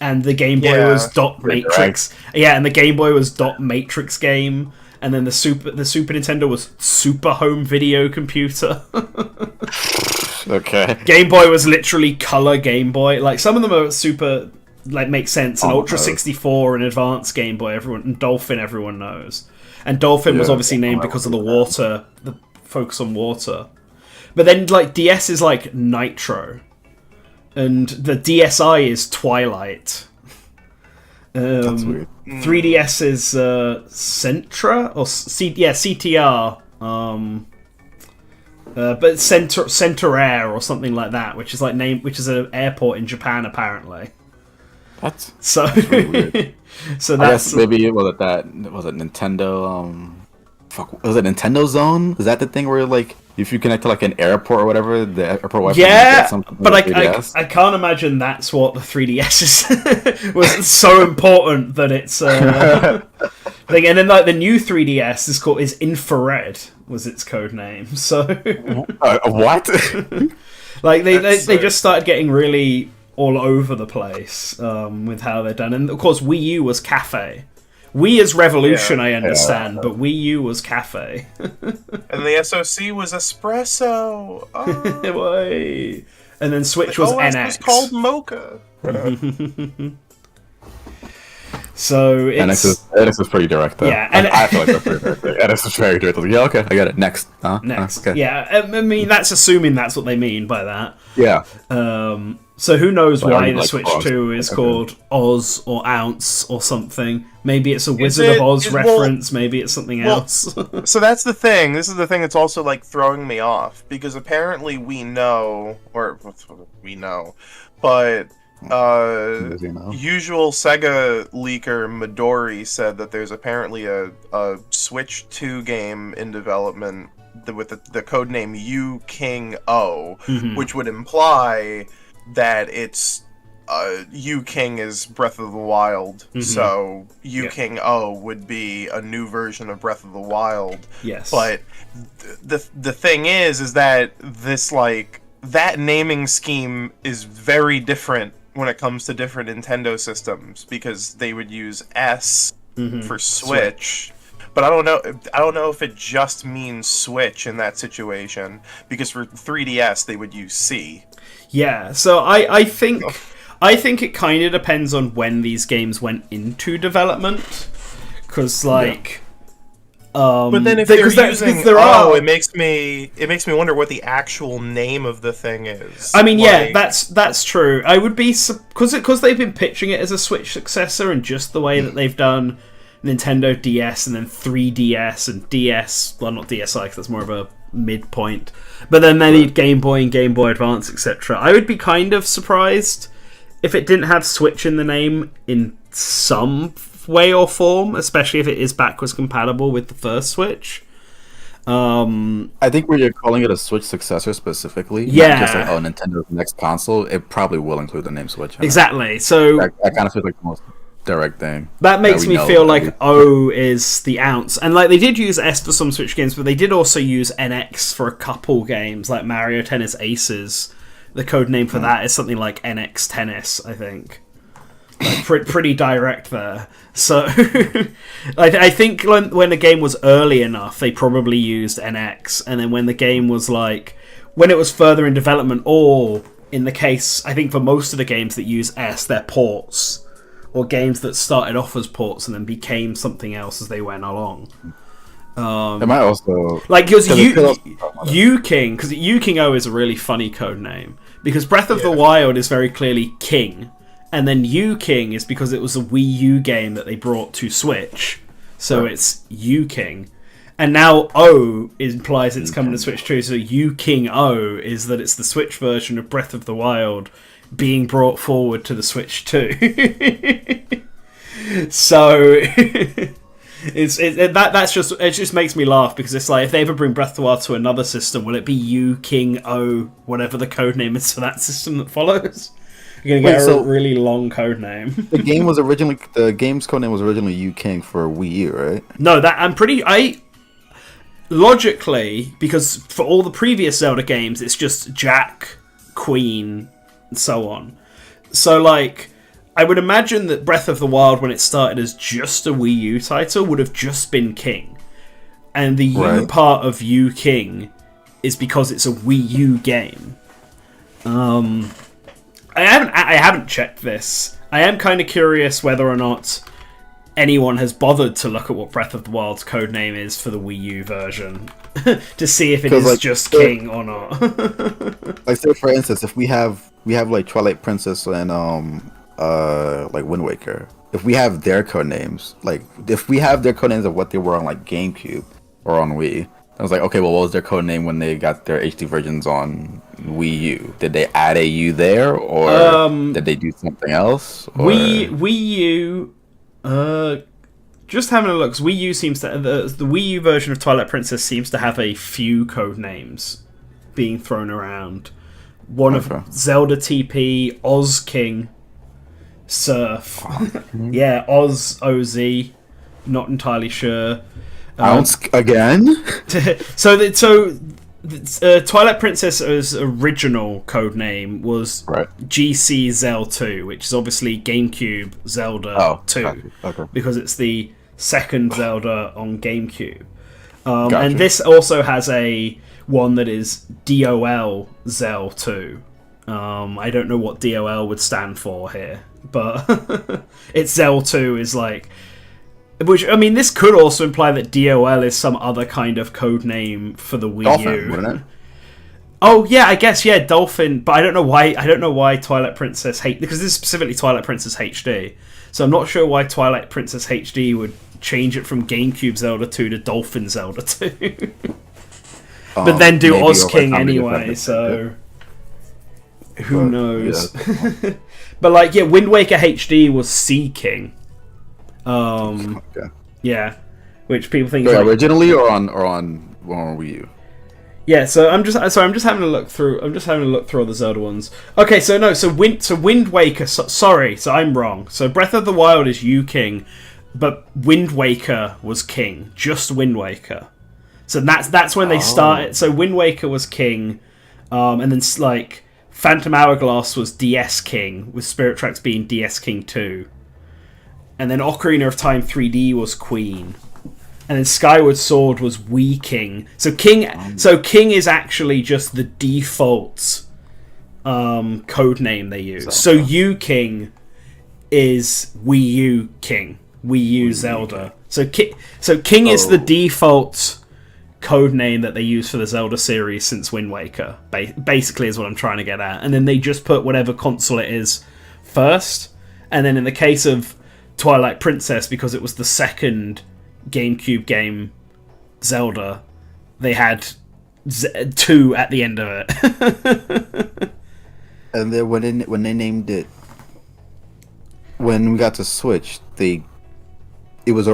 and the Game Boy was Dot Matrix. Yeah, and the Game Boy was Dot Matrix Game, and then the Super Nintendo was Super Home Video Computer. Okay. Game Boy was literally Color Game Boy. Like, some of them are super, like, make sense. And Ultra 64 and Advanced Game Boy, and Dolphin, everyone knows. And Dolphin was obviously named because of the water, the focus on water. But then, like, DS is like Nitro, and the DSi is Twilight. That's weird. 3DS is Centra or CTR. But Center Air or something like that, which is like which is an airport in Japan apparently. That's really weird. So that's, I guess maybe was it Nintendo? Was it Nintendo Zone? Is that the thing where like if you connect to like an airport or whatever, the airport Wi-Fi yeah, but I can't imagine that's what the 3DS is was so important that it's thing. And then like the new 3DS is Infrared was its code name. So what? Like they just started getting really all over the place with how they're done. And of course Wii U was Cafe. Wii is Revolution, I understand, but Wii U was Cafe. And the SoC was Espresso. Oh. And then Switch was NX. Was called Mocha. So it's... NX is pretty direct, though. Yeah, and I feel like that's pretty direct. NX is very direct. Yeah, okay, I get it. Next. Next. Okay. Yeah, I mean, that's assuming that's what they mean by that. Yeah. So who knows why the like Switch Oz. 2 is called Oz or Ounce or something. Maybe it's a Wizard of Oz reference, maybe it's something else. So that's the thing. This is the thing that's also like throwing me off, because apparently we know, but usual Sega leaker Midori said that there's apparently a Switch 2 game in development with the codename U-King-O, which would imply that it's U-King is Breath of the Wild, so U-King-O would be a new version of Breath of the Wild. Yes. But the thing is that this, like, that naming scheme is very different when it comes to different Nintendo systems, because they would use S for Switch. But I don't know if it just means Switch in that situation, because for 3DS they would use C. Yeah, so I think it kind of depends on when these games went into development, because like. But then if they're using it makes me wonder what the actual name of the thing is. I mean, like, yeah, that's true. I would be because they've been pitching it as a Switch successor, and just the way that they've done Nintendo DS and then 3DS and DS. Well, not DSi, because that's more of a midpoint. But then they need Game Boy and Game Boy Advance, etc. I would be kind of surprised if it didn't have Switch in the name in some way or form, especially if it is backwards compatible with the first Switch. I think where you're calling it a Switch successor specifically, not just like Nintendo's next console, it probably will include the name Switch. Exactly. So that kind of feels like the most direct thing. That makes me feel like O is the ounce, and like they did use S for some Switch games, but they did also use NX for a couple games, like Mario Tennis Aces. The code name for that is something like NX Tennis, I think. Like pretty direct there. So I think when the game was early enough, they probably used NX, and then when the game was like when it was further in development, or in the case I think for most of the games that use S, they're ports or games that started off as ports and then became something else as they went along. It might also like because U-King, because U-King-O is a really funny code name because Breath of the Wild is very clearly King, and then U-King is because it was a Wii U game that they brought to Switch, so it's U-King. And now O implies it's coming to Switch too, so U-King-O is that it's the Switch version of Breath of the Wild being brought forward to the Switch too. So it just makes me laugh because it's like if they ever bring Breath of the Wild to another system, will it be U-King-O, whatever the code name is for that system that follows? You're gonna get a really long code name. The game's code name was originally U-King for Wii U, right? No, logically, because for all the previous Zelda games, it's just Jack, Queen, and so on. So, like, I would imagine that Breath of the Wild, when it started as just a Wii U title, would have just been King. And the U part of U-King is because it's a Wii U game. I haven't checked this. I am kind of curious whether or not anyone has bothered to look at what Breath of the Wild's codename is for the Wii U version to see if it is just King or not. Like, say for instance, if we have like Twilight Princess and like Wind Waker, if we have their codenames, like if we have their codenames of what they were on like GameCube or on Wii, I was like, okay, well, what was their codename when they got their HD versions on Wii U? Did they add a U there, or did they do something else? Or... Wii U. Just having a look. Wii U seems to the Wii U version of Twilight Princess seems to have a few code names being thrown around. One of Zelda TP, Oz King, Surf, yeah, Oz OZ. Not entirely sure. Again. Twilight Princess's original code name was GC Zel 2, which is obviously GameCube Zelda 2, because it's the second Zelda on GameCube. And this also has a one that is DOL Zel 2. I don't know what DOL would stand for here, but it's Zel 2 is like... Which, I mean, this could also imply that DOL is some other kind of code name for the Wii U. Wouldn't it? Oh yeah, I guess Dolphin. But I don't know why Twilight Princess because this is specifically Twilight Princess HD. So I'm not sure why Twilight Princess HD would change it from GameCube Zelda 2 to Dolphin Zelda 2. But then do Oz King anyway. So who knows? Yeah. But like, Wind Waker HD was Sea King. Yeah, which people think is originally or on Wii U. Yeah, so I'm just having a look through. I'm just having a look through all the Zelda ones. Okay, so Wind Waker. Sorry, so I'm wrong. So Breath of the Wild is U-King, but Wind Waker was King. Just Wind Waker. So that's when they started. So Wind Waker was King, and then like Phantom Hourglass was DS King, with Spirit Tracks being DS King 2. And then Ocarina of Time 3D was Queen. And then Skyward Sword was Wii King. So King is actually just the default code name they use. So U-King is Wii U King. Wii U Zelda. So King is the default code name that they use for the Zelda series since Wind Waker. Basically is what I'm trying to get at. And then they just put whatever console it is first. And then in the case of Twilight Princess, because it was the second GameCube game Zelda, they had 2 at the end of it. And then when they named it, when we got to Switch, since it was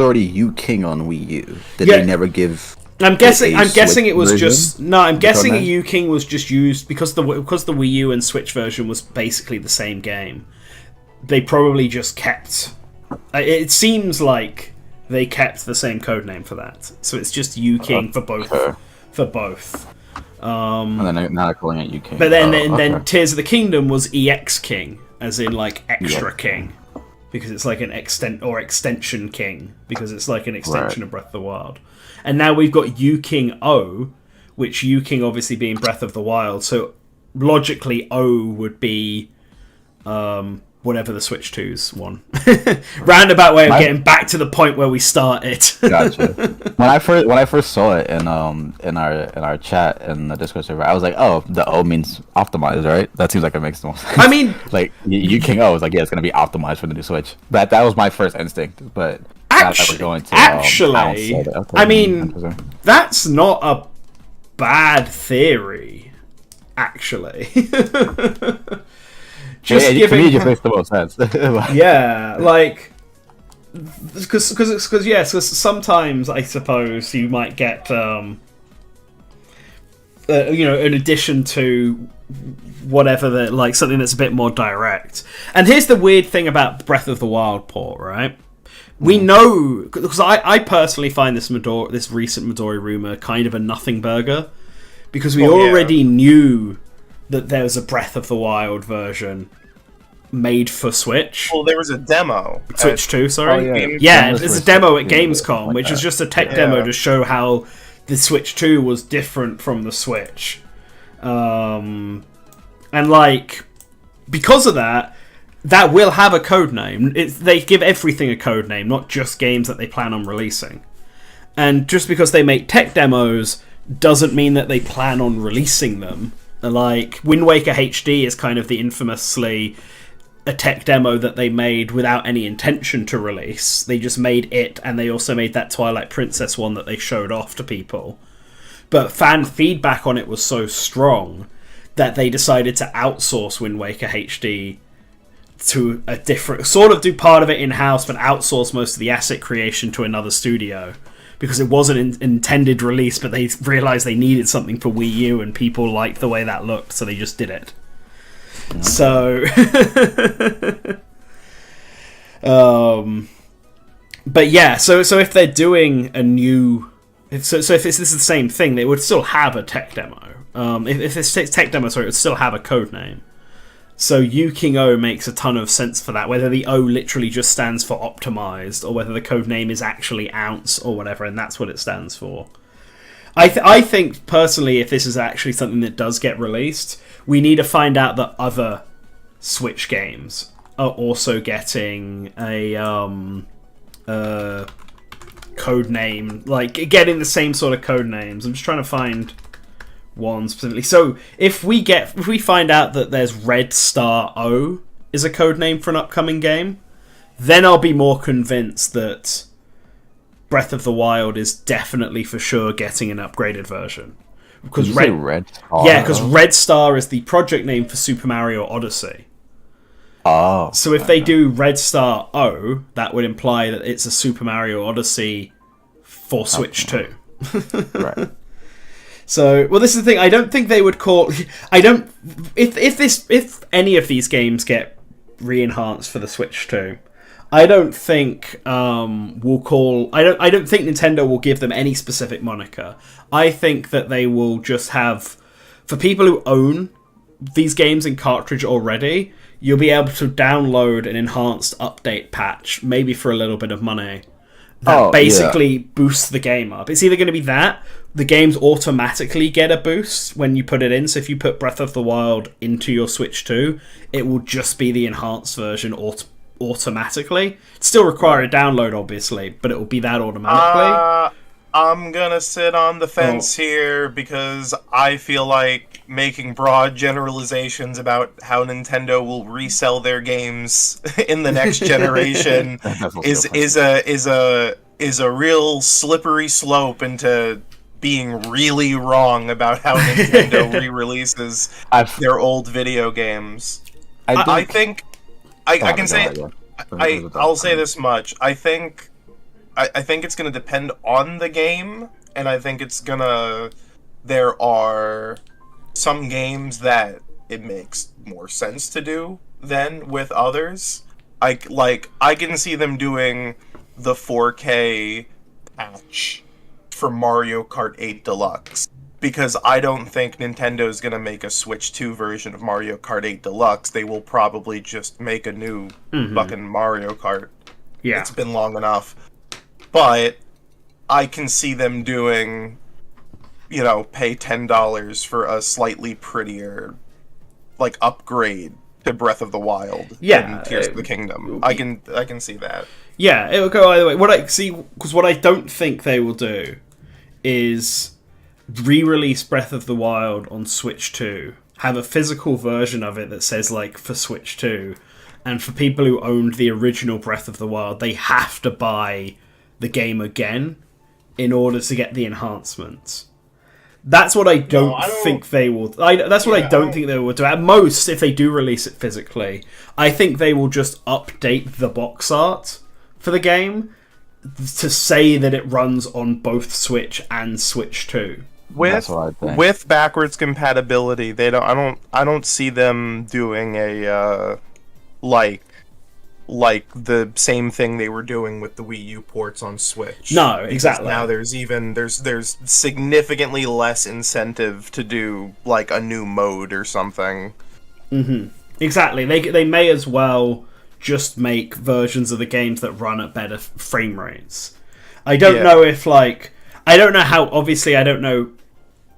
already U-King on Wii U, did they never give? I'm guessing it was just I'm guessing U-King was just used because the Wii U and Switch version was basically the same game. They probably just kept... It seems like they kept the same codename for that. So it's just U-King for both. And then now they're calling it U-King. But then Tears of the Kingdom was EX King, as in like extra King. Because it's like an extension King. Because it's like an extension of Breath of the Wild. And now we've got U-King-O, which U-King obviously being Breath of the Wild. So logically O would be... whatever the Switch 2's one. Roundabout way of getting back to the point where we started. Gotcha. When I first saw it in our chat in the Discord server, I was like, oh, the O means optimized, right? That seems like it makes the most sense. I mean, like you King O was like, yeah, it's gonna be optimized for the new Switch. That was my first instinct, but actually, I mean, that's not a bad theory. Actually. Just to me, it just makes the most sense. Yeah, like, because sometimes I suppose you might get, in addition to whatever something that's a bit more direct. And here's the weird thing about Breath of the Wild port, right? We know, because I personally find this recent Midori rumor kind of a nothing burger, because we already knew that there was a Breath of the Wild version made for Switch. Well, there was a demo. Switch 2, sorry. Oh, yeah, there's a demo at Gamescom, which is just a tech demo to show how the Switch 2 was different from the Switch. And, because of that will have a code name. They give everything a code name, not just games that they plan on releasing. And just because they make tech demos doesn't mean that they plan on releasing them. Like, Wind Waker HD is kind of the infamously a tech demo that they made without any intention to release. They just made it, and they also made that Twilight Princess one that they showed off to people. But fan feedback on it was so strong that they decided to outsource Wind Waker HD to a different... sort of do part of it in-house, but outsource most of the asset creation to another studio. Because it wasn't an intended release, but they realised they needed something for Wii U, and people liked the way that looked, so they just did it. Okay. So... but yeah, so if they're doing a new... if this is the same thing, they would still have a tech demo. If it's tech demo, sorry, it would still have a code name. So Yu King O makes a ton of sense for that, whether the O literally just stands for optimized, or whether the code name is actually ounce or whatever, and that's what it stands for. I think, personally, if this is actually something that does get released, we need to find out that other Switch games are also getting a code name, like, getting the same sort of code names. I'm just trying to find one specifically. So if we find out that there's Red Star O is a code name for an upcoming game, then I'll be more convinced that Breath of the Wild is definitely for sure getting an upgraded version. Because Red Star? Yeah, because Red Star is the project name for Super Mario Odyssey. Oh. So if they do Red Star O, that would imply that it's a Super Mario Odyssey for Switch 2. Right. So, well, this is the thing. I don't think they would call... If any of these games get re-enhanced for the Switch 2, I don't think we'll call... I don't think Nintendo will give them any specific moniker. I think that they will just have... For people who own these games in cartridge already, you'll be able to download an enhanced update patch, maybe for a little bit of money, that basically boosts the game up. It's either going to be that... The games automatically get a boost when you put it in. So if you put Breath of the Wild into your Switch 2, it will just be the enhanced version automatically. It still require a download, obviously, but it will be that automatically. I'm gonna sit on the fence here because I feel like making broad generalizations about how Nintendo will resell their games in the next generation is a real slippery slope into being really wrong about how Nintendo re-releases their old video games. I think I'll say this much. I think it's going to depend on the game, and I think there are some games that it makes more sense to do than with others. I can see them doing the 4K patch for Mario Kart 8 Deluxe, because I don't think Nintendo's gonna make a Switch 2 version of Mario Kart 8 Deluxe. They will probably just make a new fucking Mario Kart. Yeah. It's been long enough. But I can see them doing, pay $10 for a slightly prettier, upgrade to Breath of the Wild. Yeah, than Tears of the Kingdom. I can see that. Yeah, it will go either way. Because what I don't think they will do is re-release Breath of the Wild on Switch 2, have a physical version of it that says, like, for Switch 2, and for people who owned the original Breath of the Wild, they have to buy the game again in order to get the enhancements. That's what I don't think they will... I don't think they will do. At most, if they do release it physically, I think they will just update the box art for the game to say that it runs on both Switch and Switch 2. With backwards compatibility, I don't see them doing a like the same thing they were doing with the Wii U ports on Switch. No, exactly. Now there's significantly less incentive to do like a new mode or something. Mm-hmm. Exactly. They may as well just make versions of the games that run at better frame rates. I don't know if I don't know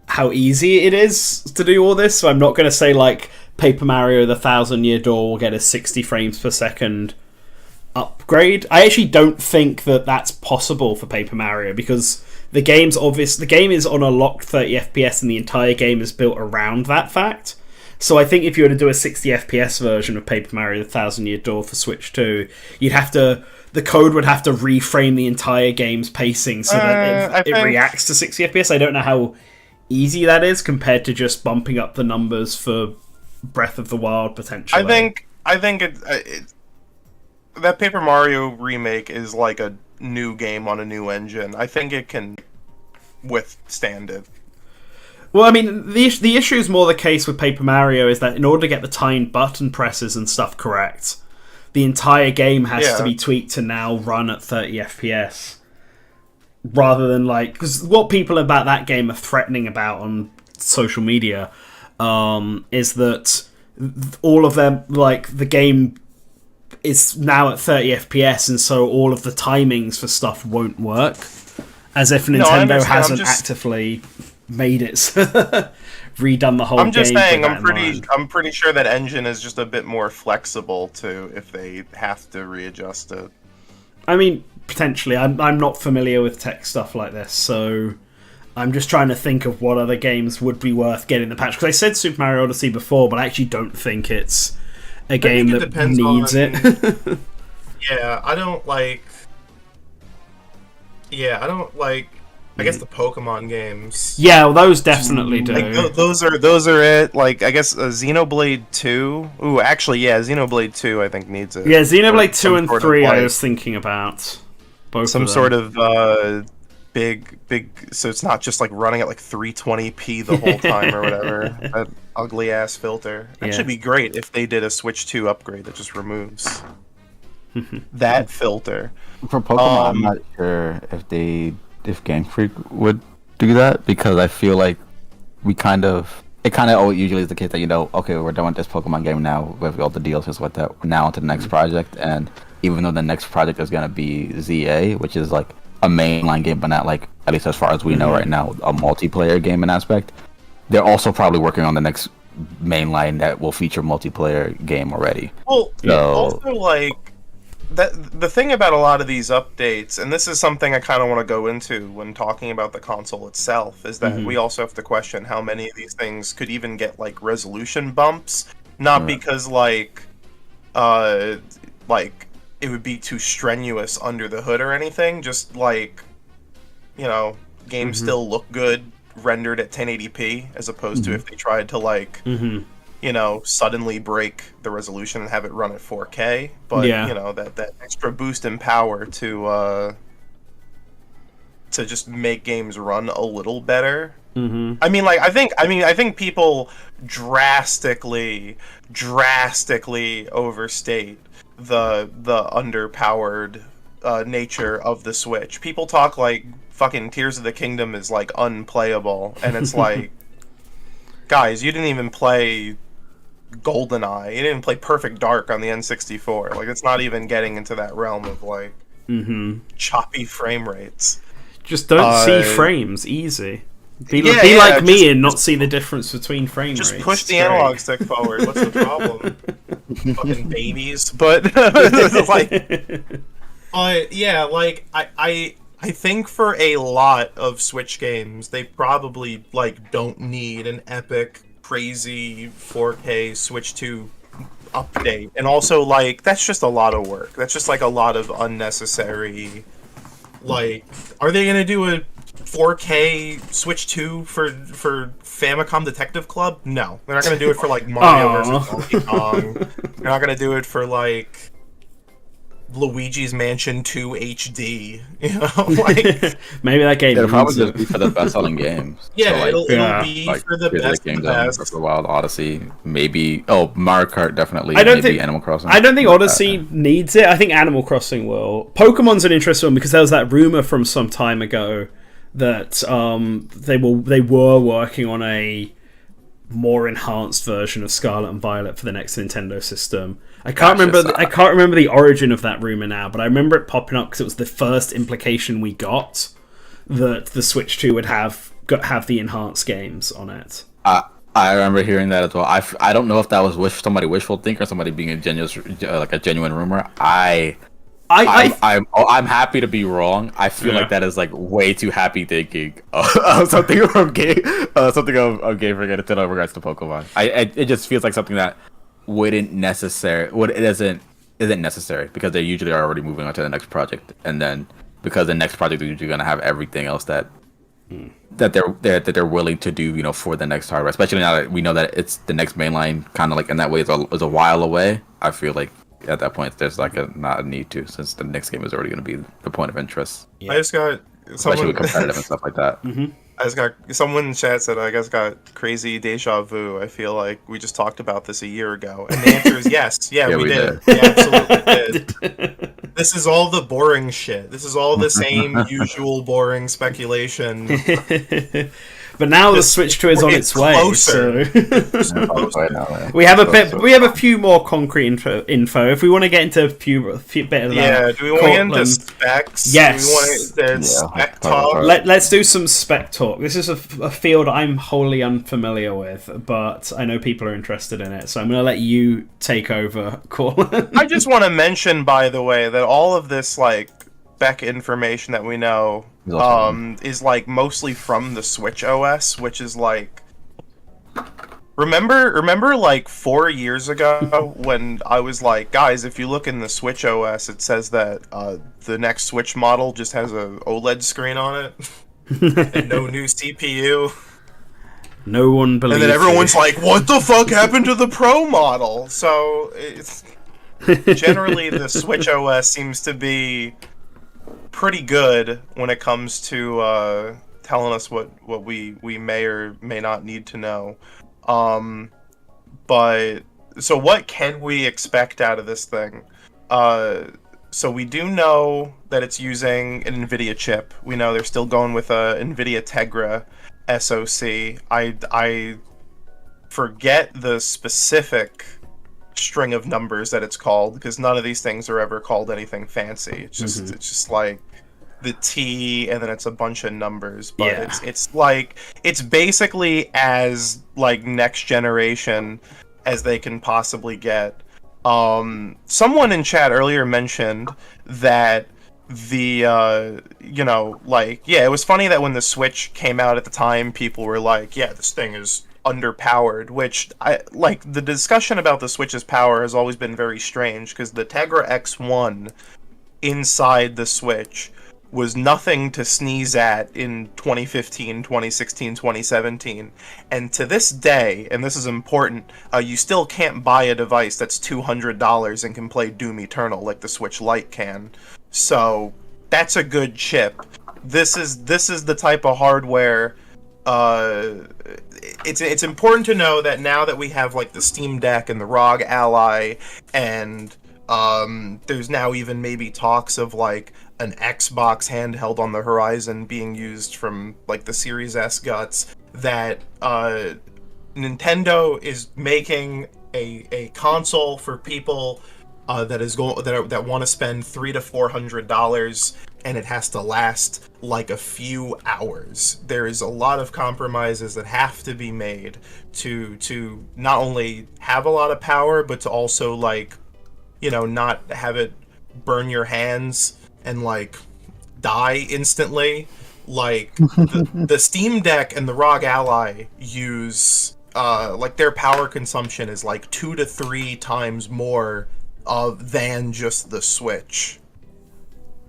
how easy it is to do all this, so I'm not going to say like Paper Mario the 1000-Year Door will get a 60 frames per second upgrade. I actually don't think that that's possible for Paper Mario because the game is on a locked 30 FPS and the entire game is built around that fact. So I think if you were to do a 60 FPS version of Paper Mario the 1000-Year Door for Switch 2, the code would have to reframe the entire game's pacing so that it reacts to 60 FPS. I don't know how easy that is compared to just bumping up the numbers for Breath of the Wild potentially. I think that Paper Mario remake is like a new game on a new engine. I think it can withstand it. Well, I mean, the issue is more the case with Paper Mario is that in order to get the timed button presses and stuff correct, the entire game has to be tweaked to now run at 30 FPS. Rather than because what people about that game are threatening about on social media is that all of them, the game is now at 30 FPS, and so all of the timings for stuff won't work. As if Nintendo hasn't actively made it redone the whole game. I'm just saying, I'm pretty sure that engine is just a bit more flexible too if they have to readjust it. I mean, potentially. I'm not familiar with tech stuff like this, so I'm just trying to think of what other games would be worth getting the patch. Because I said Super Mario Odyssey before, but I actually don't think it's a game that needs it. Yeah, I don't like... I guess the Pokemon games. Yeah, well, those definitely do. Those are it. I guess Xenoblade 2. Ooh, actually, yeah, Xenoblade 2 I think needs it. Yeah, Xenoblade 2 and 3 I was thinking about. Both some of them. Sort of big, so it's not just running at 320p the whole time or whatever. That ugly ass filter. That should be great if they did a Switch 2 upgrade that just removes that filter. For Pokemon, I'm not sure if Game Freak would do that, because I feel like it kind of usually is the case that okay, we're done with this Pokemon game now with all the DLCs with that, now into the next project, and even though the next project is gonna be ZA, which is a mainline game, but not at least as far as we know right now, a multiplayer game in aspect, they're also probably working on the next mainline that will feature multiplayer game already. Well, also the thing about a lot of these updates, and this is something I kind of want to go into when talking about the console itself, is that we also have to question how many of these things could even get resolution bumps, not because it would be too strenuous under the hood or anything, just games still look good rendered at 1080p as opposed to if they tried to suddenly break the resolution and have it run at 4K. But that extra boost in power to just make games run a little better. I mean, I think people drastically overstate the underpowered nature of the Switch. People talk fucking Tears of the Kingdom is unplayable, and it's guys, you didn't even play GoldenEye. You didn't even play Perfect Dark on the N64. It's not even getting into that realm of choppy frame rates. Just don't see frames. Easy. Be Yeah, like me and not see the difference between frame rates. Just push the It's great. analog stick forward. What's the problem? Fucking babies. But like, yeah, like I think for a lot of Switch games, they probably like don't need an epic, crazy 4K Switch 2 update. And also, like, that's just a lot of work. That's just like a lot of unnecessary. Like, are they gonna do a 4K Switch 2 for Famicom Detective Club? No, they're not gonna do it for like Mario versus Donkey Kong. They're not gonna do it for like Luigi's Mansion 2 HD. You know, like maybe that game. It'll probably just be for the best-selling games. yeah, So, like, it'll be like for the best of the Breath of best. the Wild, Odyssey, maybe. Oh, Mario Kart definitely. I don't maybe think Animal Crossing. I don't think Odyssey needs it. I think Animal Crossing will. Pokemon's an interesting one because there was that rumor from some time ago that they were working on a more enhanced version of Scarlet and Violet for the next Nintendo system. I can't remember the origin of that rumor now, but I remember it popping up because it was the first implication we got that the Switch 2 would have the enhanced games on it. I remember hearing that as well. I don't know if that was somebody wishful thinking or somebody being a genuine rumor. I'm happy to be wrong. I feel like that is like way too happy thinking of something from game, something of game for Nintendo in regards to Pokemon. It just feels like something that isn't necessary because they usually are already moving on to the next project, and then because the next project is usually going to have everything else that they're willing to do, you know, for the next hardware. Especially now that we know that it's the next mainline, kind of like in that way is a while away. I feel like at that point there's like not a need to, since the next game is already going to be the point of interest. Yeah. I just got especially with competitive and stuff like that. Mm-hmm. I just got someone in chat said I guess got crazy deja vu. I feel like we just talked about this a year ago, and the answer is yes. Yeah, we did. Yeah, absolutely did. This is all the boring shit. This is all the same usual boring speculation. But now the Switch 2 is on its way, closer. So we have a few more concrete info. If we want to get into a few bit of that. Yeah, do we want to get into specs? Yes. Do we want to spec talk? Let's do some spec talk. This is a field I'm wholly unfamiliar with, but I know people are interested in it, so I'm going to let you take over, Colin. I just want to mention, by the way, that all of this like spec information that we know is like mostly from the Switch OS, which is like remember like 4 years ago when I was like, guys, if you look in the Switch OS, it says that the next Switch model just has a OLED screen on it and no new CPU. No one believes. And then everyone's like, what the fuck happened to the Pro model? So it's generally the Switch OS seems to be pretty good when it comes to telling us what we may or may not need to know. But so what can we expect out of this thing? So we do know that it's using an NVIDIA chip. We know they're still going with a NVIDIA Tegra SoC. I forget the specific string of numbers that it's called, because none of these things are ever called anything fancy. It's just like the T and then it's a bunch of numbers, but it's like it's basically as like next generation as they can possibly get. Someone in chat earlier mentioned that the it was funny that when the Switch came out at the time, people were like, yeah, this thing is underpowered, which I like. The discussion about the Switch's power has always been very strange, because the Tegra X1 inside the Switch was nothing to sneeze at in 2015, 2016, 2017. And to this day, and this is important, you still can't buy a device that's $200 and can play Doom Eternal like the Switch Lite can. So that's a good chip. This is the type of hardware. It's important to know that now that we have like the Steam Deck and the ROG Ally, and there's now even maybe talks of like an Xbox handheld on the horizon being used from like the Series S guts, that Nintendo is making a console for people that want to spend $300 to $400, and it has to last like a few hours. There is a lot of compromises that have to be made to not only have a lot of power, but to also, like, you know, not have it burn your hands and like die instantly. Like the Steam Deck and the ROG Ally use like their power consumption is like 2 to 3 times more than just the Switch.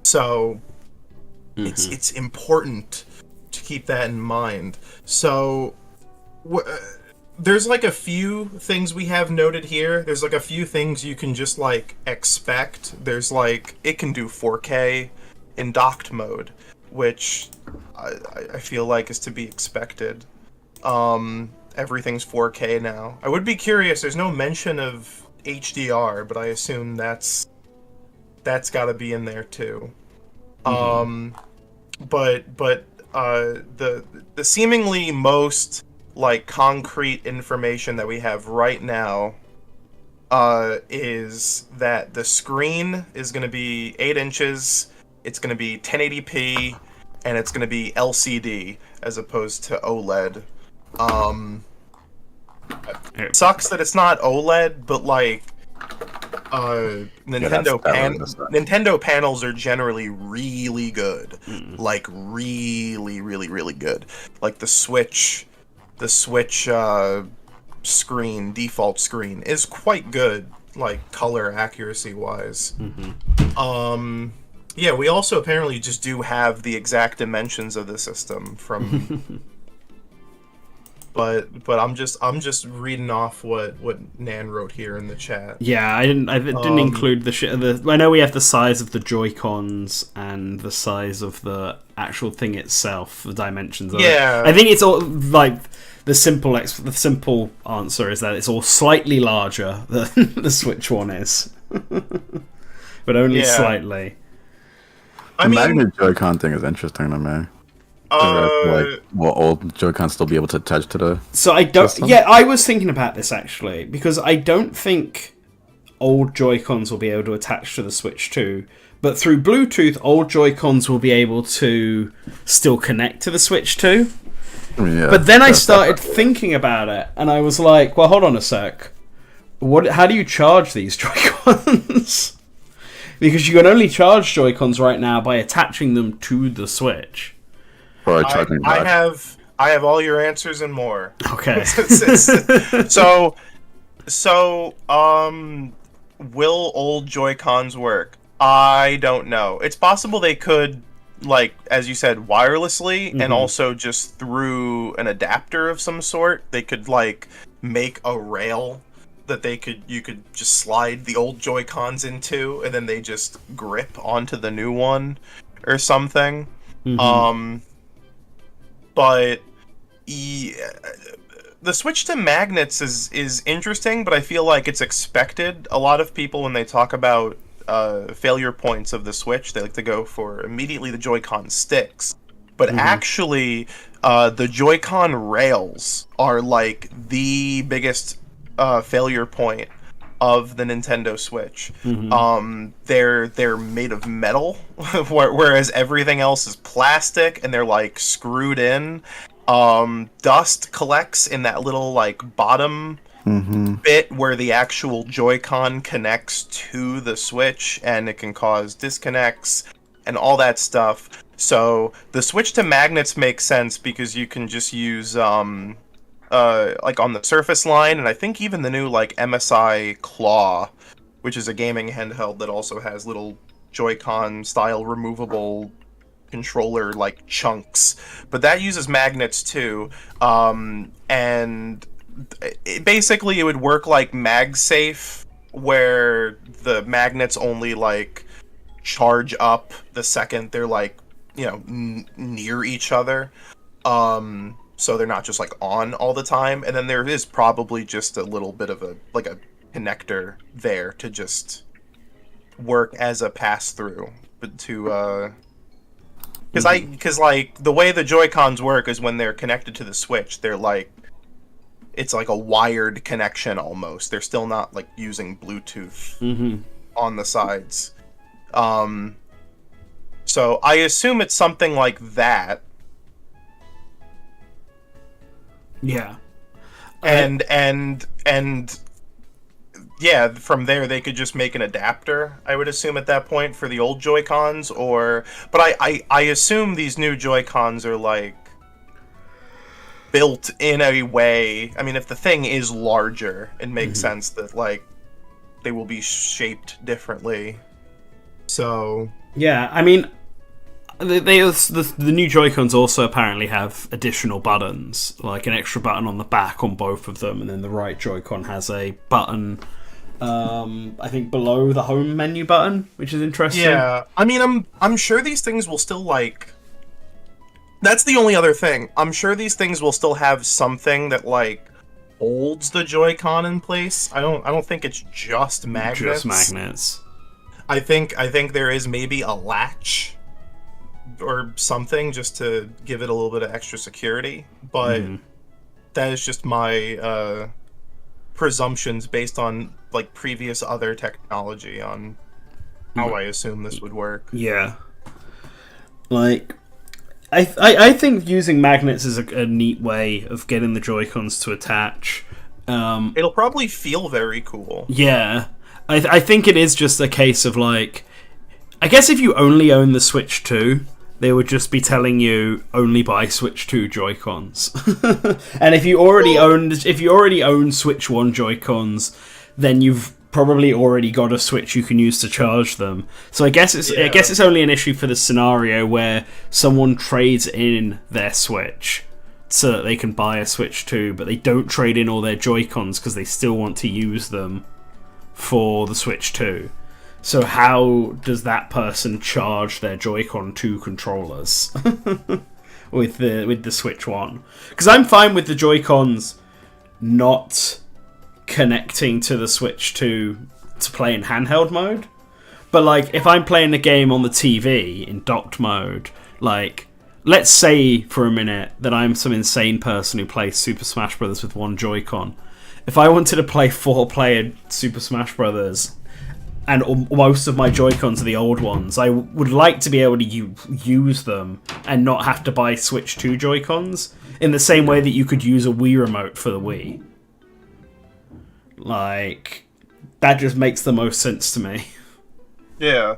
So it's important to keep that in mind. So there's like a few things we have noted here. There's like a few things you can just like expect. There's like, it can do 4K in docked mode, which I feel like is to be expected. Everything's 4K now. I would be curious, there's no mention of HDR, but I assume that's gotta be in there too. But the seemingly most like concrete information that we have right now is that the screen is going to be 8 inches, it's going to be 1080p, and it's going to be LCD as opposed to OLED. It sucks that it's not OLED, but like Nintendo panels are generally really good. Like really, really, really good. Like the Switch screen, default screen, is quite good, like color accuracy wise. Yeah, we also apparently just do have the exact dimensions of the system from but I'm just reading off what Nan wrote here in the chat. Yeah, I didn't include the I know we have the size of the Joy-Cons and the size of the actual thing itself, the dimensions of it. I think it's all like the simple answer is that it's all slightly larger than the Switch one is. But only slightly. The magnet Joy-Con thing is interesting to me. Like, will old Joy-Con still be able to attach to the system? Yeah, I was thinking about this actually, because I don't think old Joy-Cons will be able to attach to the Switch 2, but through Bluetooth, old Joy-Cons will be able to still connect to the Switch 2. Yeah, but then I started thinking about it, and I was like, well, hold on a sec. How do you charge these Joy-Cons? Because you can only charge Joy-Cons right now by attaching them to the Switch. I have all your answers and more. Okay. So, will old Joy-Cons work? I don't know. It's possible they could, like, as you said, wirelessly, and also just through an adapter of some sort. They could, like, make a rail that you could just slide the old Joy-Cons into, and then they just grip onto the new one or something. But the switch to magnets is interesting, but I feel like it's expected. A lot of people, when they talk about failure points of the Switch, they like to go for immediately the Joy-Con sticks. But actually, the Joy-Con rails are like the biggest failure point of the Nintendo Switch. They're made of metal, whereas everything else is plastic, and they're like screwed in. Dust collects in that little like bottom bit where the actual Joy-Con connects to the Switch, and it can cause disconnects and all that stuff. So the switch to magnets makes sense because you can just use like on the Surface line, and I think even the new like MSI Claw, which is a gaming handheld that also has little Joy-Con style removable controller like chunks, but that uses magnets too. And basically it would work like MagSafe, where the magnets only like charge up the second they're like, you know, near each other. So they're not just like on all the time, and then there is probably just a little bit of a connector there to just work as a pass through, but to because like the way the Joy-Cons work is when they're connected to the Switch, they're like, it's like a wired connection almost. They're still not like using Bluetooth. on the sides. So I assume it's something like that. Yeah. And yeah, from there they could just make an adapter, I would assume at that point, for the old Joy-Cons, but I assume these new Joy-Cons are like built in a way. I mean, if the thing is larger, it makes sense that like they will be shaped differently. So yeah, I mean, the new Joy-Cons also apparently have additional buttons, like an extra button on the back on both of them, and then the right Joy-Con has a button, I think below the home menu button, which is interesting. yeah, I mean, I'm sure these things will still like. That's the only other thing. I'm sure these things will still have something that like holds the Joy-Con in place. I don't think it's just magnets. Just magnets. I think there is maybe a latch or something just to give it a little bit of extra security, but that is just my presumptions based on like previous other technology on how I assume this would work. Yeah, like I think using magnets is a neat way of getting the Joy-Cons to attach. It'll probably feel very cool. Yeah, I think it is just a case of like, I guess if you only own the Switch 2, they would just be telling you only buy Switch 2 Joy-Cons. And if you already own Switch 1 Joy-Cons, then you've probably already got a Switch you can use to charge them. So I guess it's only an issue for the scenario where someone trades in their Switch so that they can buy a Switch 2, but they don't trade in all their Joy-Cons because they still want to use them for the Switch 2. So how does that person charge their Joy-Con 2 controllers with the Switch 1? Because I'm fine with the Joy-Cons not connecting to the Switch 2 to play in handheld mode. But like, if I'm playing a game on the TV in docked mode, like, let's say for a minute that I'm some insane person who plays Super Smash Bros. With one Joy-Con. If I wanted to play 4-player Super Smash Bros., and most of my Joy-Cons are the old ones, I would like to be able to use them and not have to buy Switch 2 Joy-Cons, in the same way that you could use a Wii remote for the Wii. Like, that just makes the most sense to me. Yeah.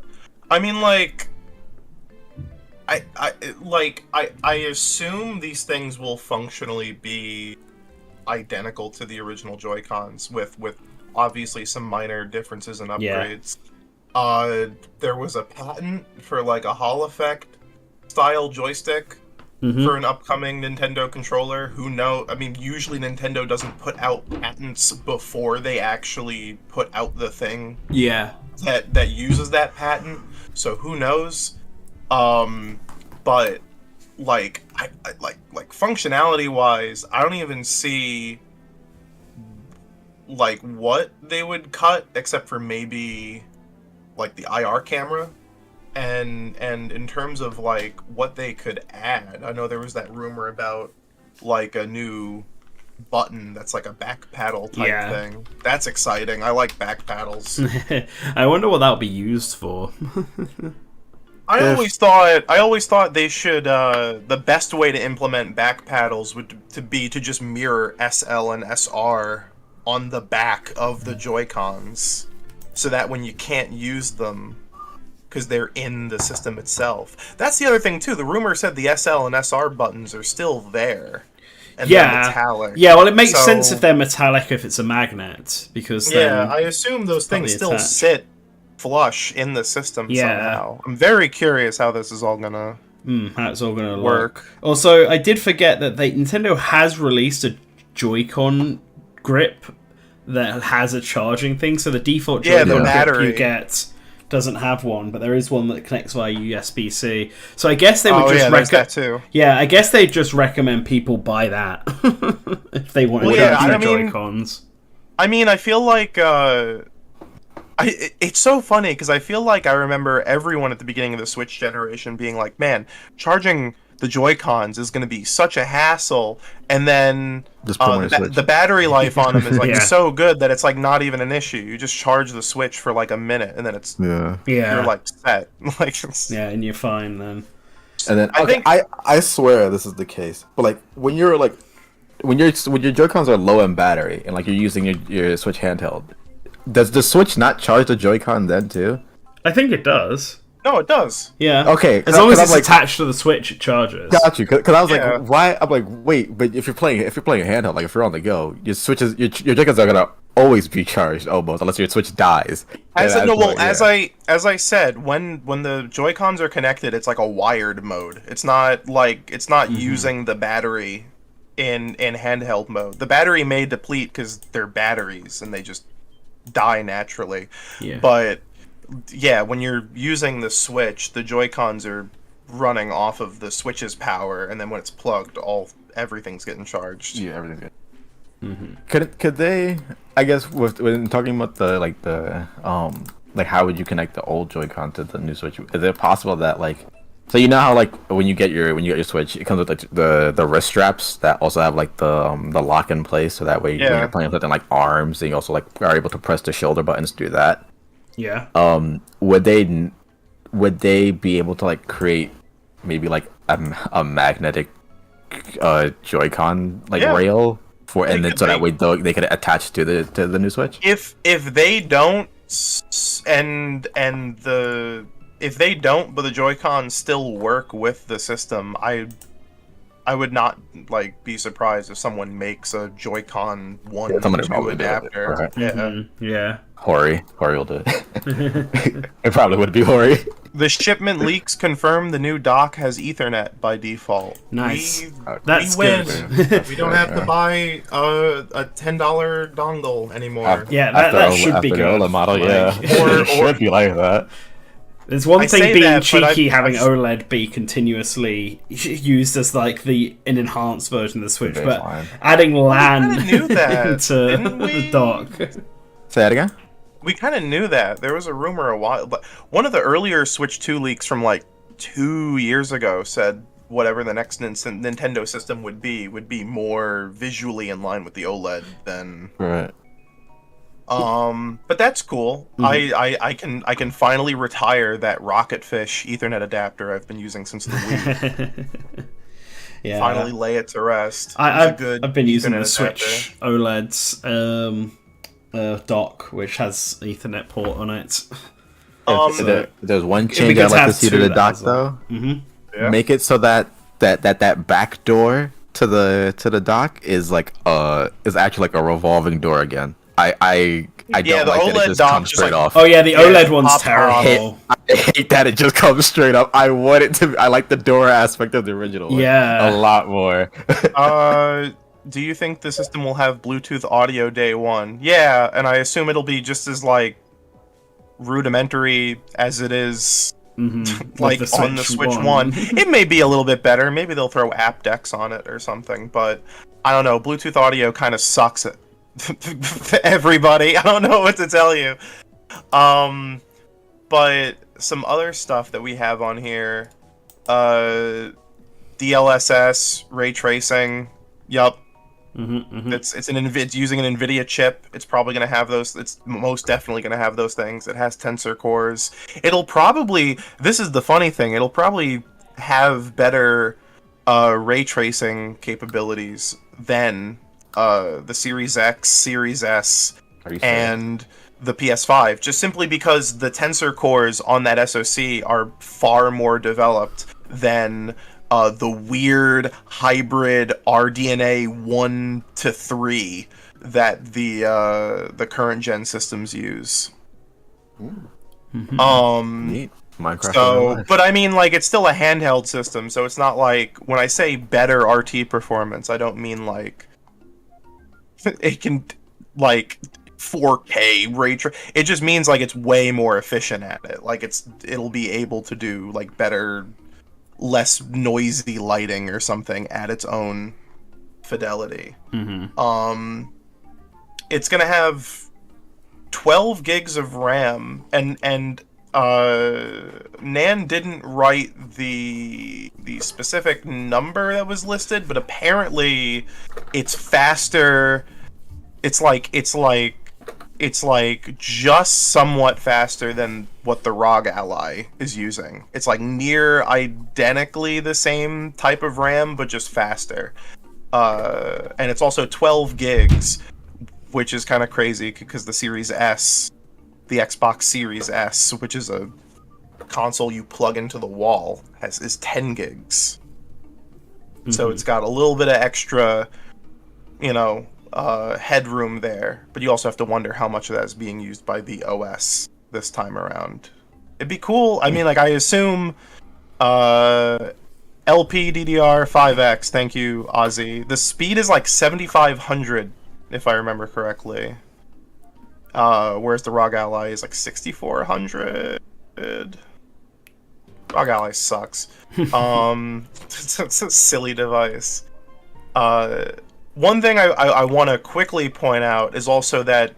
I mean, like, I assume these things will functionally be identical to the original Joy-Cons with obviously some minor differences and upgrades. Yeah. There was a patent for like a Hall Effect style joystick for an upcoming Nintendo controller. Who knows? I mean, usually Nintendo doesn't put out patents before they actually put out the thing. Yeah. That uses that patent. So who knows? But like I like functionality wise, I don't even see like what they would cut, except for maybe like the IR camera, and in terms of like what they could add, I know there was that rumor about like a new button that's like a back paddle type thing. That's exciting. I like back paddles. I wonder what that would be used for. I always thought they should the best way to implement back paddles would be to just mirror SL and SR on the back of the Joy-Cons, so that when you can't use them because they're in the system itself. That's the other thing too. The rumor said the SL and SR buttons are still there. And they're metallic. Yeah, well, it makes sense if they're metallic if it's a magnet, because I assume those things still sit flush in the system somehow. I'm very curious how this is all gonna how it's all gonna work. Also, I did forget that Nintendo has released a Joy-Con grip that has a charging thing, so the default Joy-Con grip you get doesn't have one, but there is one that connects via USB-C. So I guess they would I guess they just recommend people buy that if they want to charge their Joy-Cons. I mean, I feel like it's so funny because I feel like I remember everyone at the beginning of the Switch generation being like, "Man, charging the Joy-Cons is going to be such a hassle, and then Just put 'em on your Switch. the battery life on them is like Yeah. so good that it's like not even an issue. You just charge the Switch for like a minute, and then it's Yeah. you're like set. Like Yeah, and you're fine then. And then I okay, think- I swear this is the case. But like when your Joy-Cons are low in battery and like you're using your Switch handheld, does the Switch not charge the Joy-Con then too? I think it does. no, it does. Yeah. Okay, As long as 'cause it's I'm like- attached to the Switch, it charges. Got you, because I was Yeah. like, why? I'm like, wait, but if you're playing a handheld, like if you're on the go, your Switches, your Joy-Cons are gonna always be charged almost, unless your Switch dies. As And no, I'm well, like, as yeah. I said, when the Joy-Cons are connected, it's like a wired mode. It's not using the battery in handheld mode. The battery may deplete because they're batteries and they just die naturally. Yeah. But yeah, when you're using the Switch, the Joy-Cons are running off of the Switch's power, and then when it's plugged, everything's getting charged. Yeah, everything's good. Could they? I guess when talking about the like how would you connect the old Joy-Con to the new Switch? Is it possible that like, so you know how like when you get your Switch, it comes with like the wrist straps that also have like the lock in place, so that way when Yeah. you're playing with something like ARMS, then you also like are able to press the shoulder buttons to do that. Yeah. Would they be able to like create maybe like a magnetic Joy-Con like Yeah. rail for, and then could so that make- way they could attach to the new Switch? If they don't, if they don't, but the Joy-Cons still work with the system, I would not like be surprised if someone makes a Joy-Con 1 Yeah, somebody 2 probably do it, adapter. right. Yeah. Mm, yeah. Hori will do it. It probably would be Hori. The shipment leaks confirm the new dock has Ethernet by default. Nice. We, That's we win. good. We don't have to buy a $10 dongle anymore. Yeah, that should be the good. OLED model, Like, yeah. Or- It should be like that. There's one I thing say being that, but cheeky, having I've- OLED be continuously used as like an enhanced version of the Switch, but Baseline. adding LAN kinda knew that, into didn't we? the dock. Say that again. We kind of knew that. There was a rumor a while, but one of the earlier Switch 2 leaks from like 2 years ago said whatever the next Nintendo system would be more visually in line with the OLED than. Right. But that's cool. I can finally retire that Rocketfish Ethernet adapter I've been using since the Wii. Yeah, Finally lay it to rest. It's a I've good been using the Ethernet Switch OLED's dock, which has Ethernet port on it. There's one be change good I'd to like to have see to two the that dock as well. though. Yeah. Make it so that back door to the dock is like is actually like a revolving door again. I Yeah, don't the like that it OLED just dock comes just, straight like- off. Oh yeah, the Yeah, OLED one's pop off. terrible. I hate that it just comes straight up. I want it to. I like the door aspect of the original one Yeah. a lot more. Do you think the system will have Bluetooth audio day one? Yeah, and I assume it'll be just as like rudimentary as it is like With the on the Switch Switch 1. One. It may be a little bit better. Maybe they'll throw app decks on it or something. But I don't know. Bluetooth audio kind of sucks at everybody. I don't know what to tell you. But some other stuff that we have on here, DLSS, ray tracing. Yup. It's using an NVIDIA chip. It's probably going to have those. It's most definitely going to have those things. It has tensor cores. It'll probably. This is the funny thing. It'll probably have better ray tracing capabilities than the Series X, Series S, Are you serious? and the PS5. Just simply because the tensor cores on that SoC are far more developed than the weird hybrid RDNA 1 to 3 that the current gen systems use. Neat. Minecraft. So, but I mean, like, it's still a handheld system, so it's not like, when I say better RT performance, I don't mean like it can like 4K ray it just means like it's way more efficient at it. Like it'll be able to do like better, less noisy lighting or something at its own fidelity. It's gonna have 12 gigs of RAM and Nan didn't write the specific number that was listed, but apparently it's faster. It's like just somewhat faster than what the ROG Ally is using. It's like near identically the same type of RAM, but just faster. And it's also 12 gigs, which is kind of crazy because the Series S, the Xbox Series S, which is a console you plug into the wall, is 10 gigs. Mm-hmm. So it's got a little bit of extra, headroom there, but you also have to wonder how much of that is being used by the OS this time around. It'd be cool. I mean, like, I assume LPDDR5X, thank you, Ozzy. The speed is like 7,500, if I remember correctly. Whereas the ROG Ally is like 6,400. ROG Ally sucks. It's a silly device. One thing I want to quickly point out is also that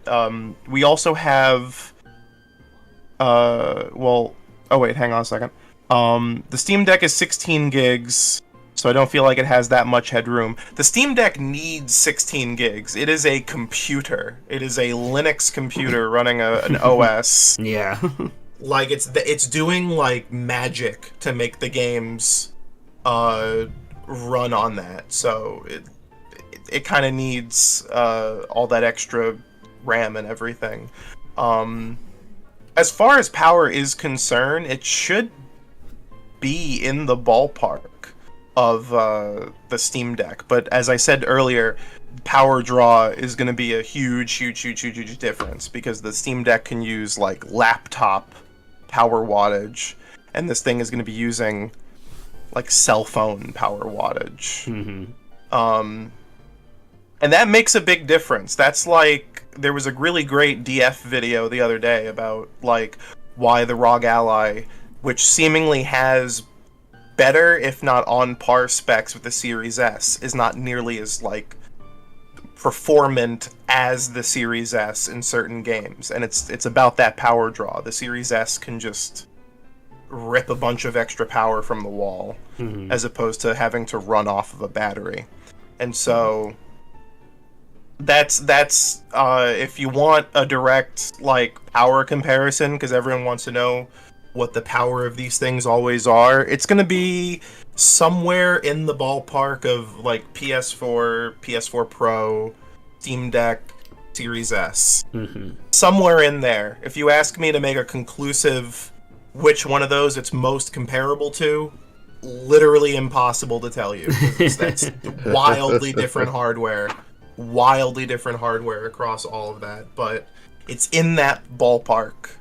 we also have... oh wait, hang on a second. The Steam Deck is 16 gigs, so I don't feel like it has that much headroom. The Steam Deck needs 16 gigs. It is a computer. It is a Linux computer running an OS. Yeah. Like, it's doing, like, magic to make the games run on that, so it kind of needs all that extra RAM and everything. As far as power is concerned, it should be in the ballpark of the Steam Deck. But as I said earlier, power draw is going to be a huge difference, because the Steam Deck can use, like, laptop power wattage, and this thing is going to be using, like, cell phone power wattage. Mm-hmm. And that makes a big difference. That's like, there was a really great DF video the other day about, like, why the ROG Ally, which seemingly has better, if not on par specs with the Series S, is not nearly as, like, performant as the Series S in certain games. And it's about that power draw. The Series S can just rip a bunch of extra power from the wall, mm-hmm. as opposed to having to run off of a battery. And so... That's if you want a direct, like, power comparison, because everyone wants to know what the power of these things always are, it's going to be somewhere in the ballpark of, like, PS4, PS4 Pro, Steam Deck, Series S. Mm-hmm. Somewhere in there. If you ask me to make a conclusive which one of those it's most comparable to, literally impossible to tell you. That's wildly different hardware. Wildly different hardware across all of that, but it's in that ballpark.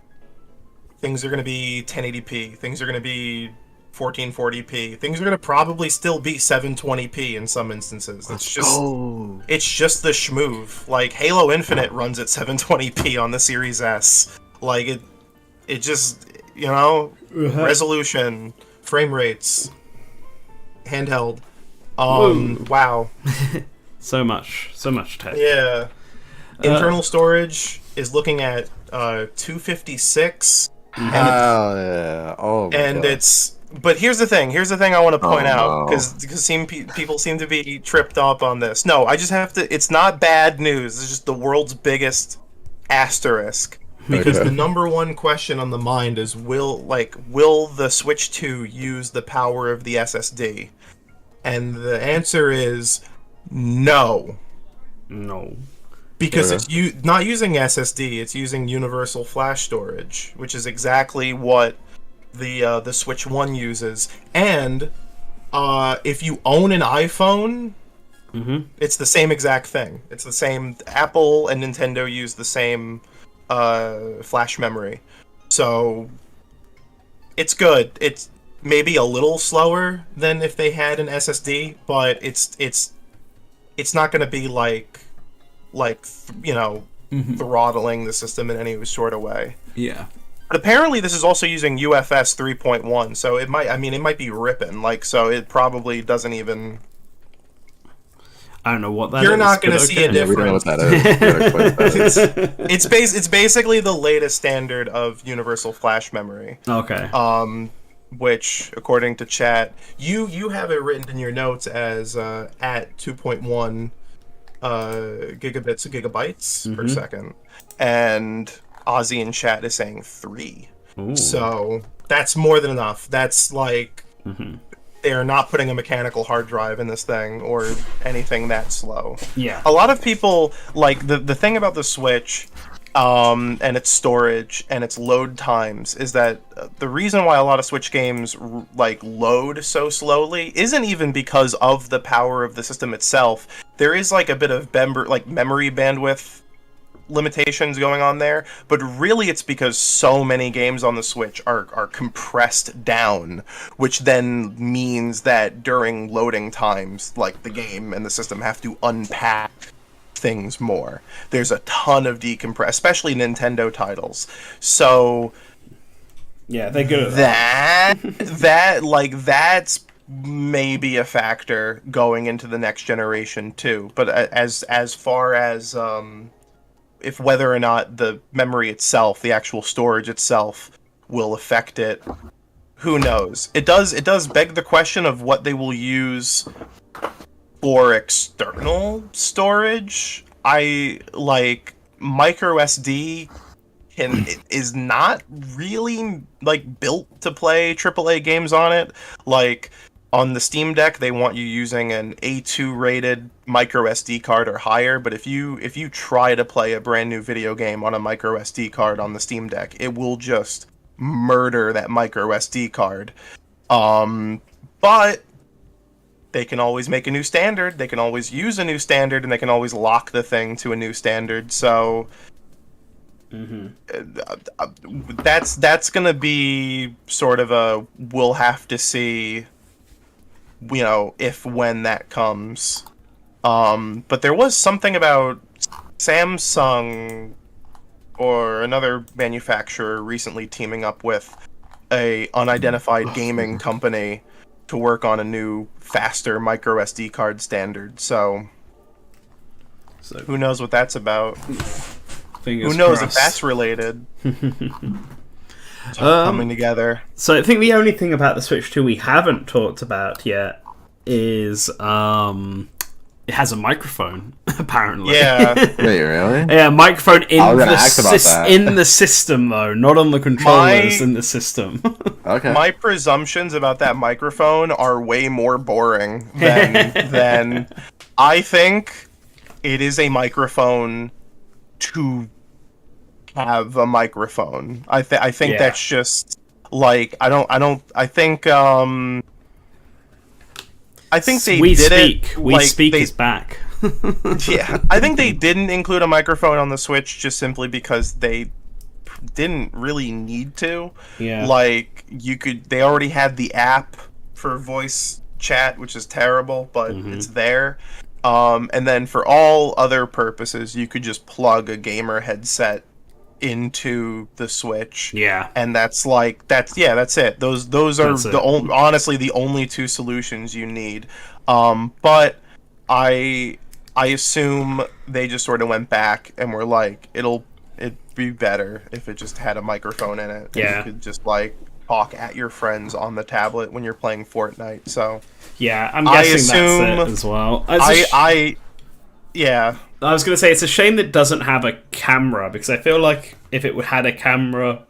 Things are going to be 1080p, things are going to be 1440p, things are going to probably still be 720p in some instances. It's just the schmoove. Like, Halo Infinite runs at 720p on the Series S. Like, it just, resolution, frame rates, handheld. Wow. So much tech. Yeah. Internal storage is looking at 256. And it's... But here's the thing I want to point out, because people seem to be tripped up on this. No, I just have to... It's not bad news. It's just the world's biggest asterisk. Because the number one question on the mind is, will the Switch 2 use the power of the SSD? And the answer is... No. Because it's not using SSD, it's using universal flash storage, which is exactly what the Switch 1 uses. And if you own an iPhone, mm-hmm. it's the same exact thing. It's the same. Apple and Nintendo use the same flash memory. So it's good. It's maybe a little slower than if they had an SSD, but it's not going to be mm-hmm. throttling the system in any sort of way. Yeah. But apparently this is also using UFS 3.1, so it might be ripping, so it probably doesn't even... I don't know what that You're is. not going to but see a okay. Yeah, we don't know what difference. that is. We gotta explain what that is. It's basically the latest standard of universal flash memory. Okay. Which, according to chat, you have it written in your notes as at 2.1 gigabits or gigabytes per second, and Ozzy in chat is saying 3. Ooh. So that's more than enough. That's like they're not putting a mechanical hard drive in this thing or anything that slow. Yeah. A lot of people like the thing about the Switch and its storage and its load times is that the reason why a lot of Switch games like load so slowly isn't even because of the power of the system itself. There is like a bit of memory bandwidth limitations going on there, but really it's because so many games on the Switch are compressed down, which then means that during loading times, like, the game and the system have to unpack things more. There's a ton of decompress, especially Nintendo titles. So Yeah, they're good at that's maybe a factor going into the next generation too. But as far as if whether or not the memory itself, the actual storage itself, will affect it, who knows? It does beg the question of what they will use for external storage. I like micro SD is not really like built to play AAA games on it. Like on the Steam Deck, they want you using an A2 rated micro SD card or higher, but if you try to play a brand new video game on a micro SD card on the Steam Deck, it will just murder that micro SD card. But they can always make a new standard, they can always use a new standard, and they can always lock the thing to a new standard. So that's gonna be sort of a we'll have to see, you know, when that comes. But there was something about Samsung or another manufacturer recently teaming up with a unidentified gaming company to work on a new, faster micro SD card standard. So who knows what that's about? Fingers Who knows crossed. if that's related? It's all coming together. So I think the only thing about the Switch 2 we haven't talked about yet is it has a microphone, apparently. Yeah. Wait, really? Yeah, microphone in I was gonna ask about that. in the system though, not on the controllers in the system. Okay. My presumptions about that microphone are way more boring than I think it is a microphone to have a microphone. I think that's just like I think they We did speak. it. We like, speak they, is back. yeah, I think they didn't include a microphone on the Switch just simply because they didn't really need to. Yeah. Like they already had the app for voice chat, which is terrible, but it's there. And then for all other purposes, you could just plug a gamer headset into the Switch. Yeah. And that's it. Those are honestly the only two solutions you need. But I assume they just sort of went back and were like, it'd be better if it just had a microphone in it. Yeah. And you could just like talk at your friends on the tablet when you're playing Fortnite. So Yeah, I'm guessing that's it as well. Yeah. I was going to say, it's a shame that it doesn't have a camera, because I feel like if it had a camera,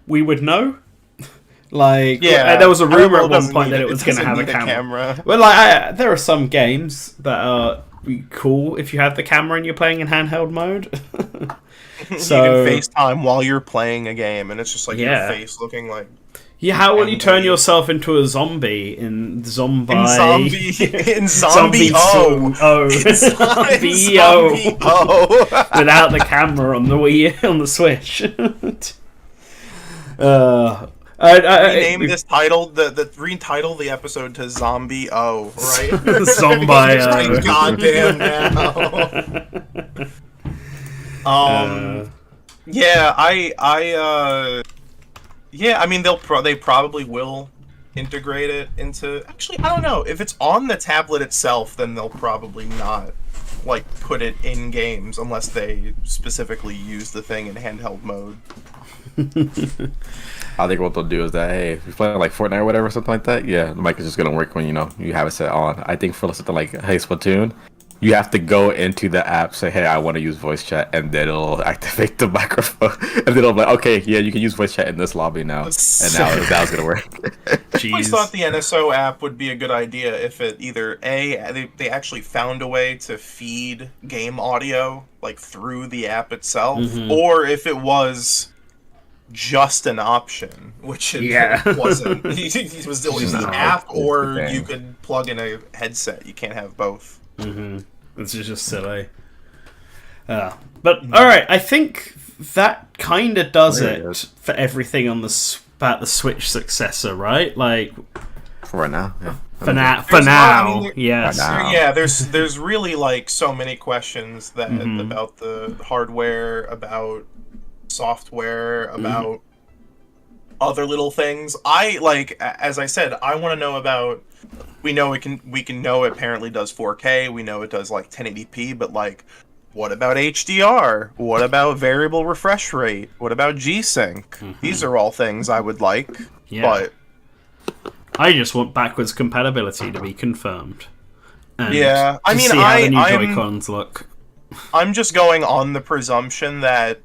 we would know. Like, there was a rumor at one point that it was going to have a camera. Well, like, there are some games that are cool if you have the camera and you're playing in handheld mode. So, you can FaceTime while you're playing a game, and it's just like your face looking like... Yeah, how will you turn yourself into a zombie in Zombi-O? In Zombi-O! Zombi-O! Without the camera on the Wii, on the Switch. Retitle the episode to Zombie-O, right? Zombi-O. Goddamn now. Yeah, I mean they probably will integrate it into... Actually, I don't know. If it's on the tablet itself, then they'll probably not, like, put it in games unless they specifically use the thing in handheld mode. I think what they'll do is that, hey, if you're playing like Fortnite or whatever, something like that, yeah, the mic is just gonna work when you have it set on. I think for something like Hey Splatoon, you have to go into the app, say, hey, I want to use voice chat, and then it'll activate the microphone, and then it'll be like, okay, yeah, you can use voice chat in this lobby now, and now it's gonna work. I always thought the NSO app would be a good idea if it either they actually found a way to feed game audio like through the app itself, or if it was just an option, which it wasn't. It was always the app, or you could plug in a headset. You can't have both. This is just silly. But alright, I think that kind of does it for everything on about the Switch successor, right? Like, for now, yeah. For now, yes. Yeah, there's really like so many questions that about the hardware, about software, about other little things. As I said, I want to know about. We can know it apparently does 4K. We know it does like 1080p, but like, what about HDR? What about variable refresh rate? What about G-Sync? These are all things I would like. Yeah. But I just want backwards compatibility to be confirmed. And yeah, I mean, see how the new Joy-Cons look. I'm just going on the presumption that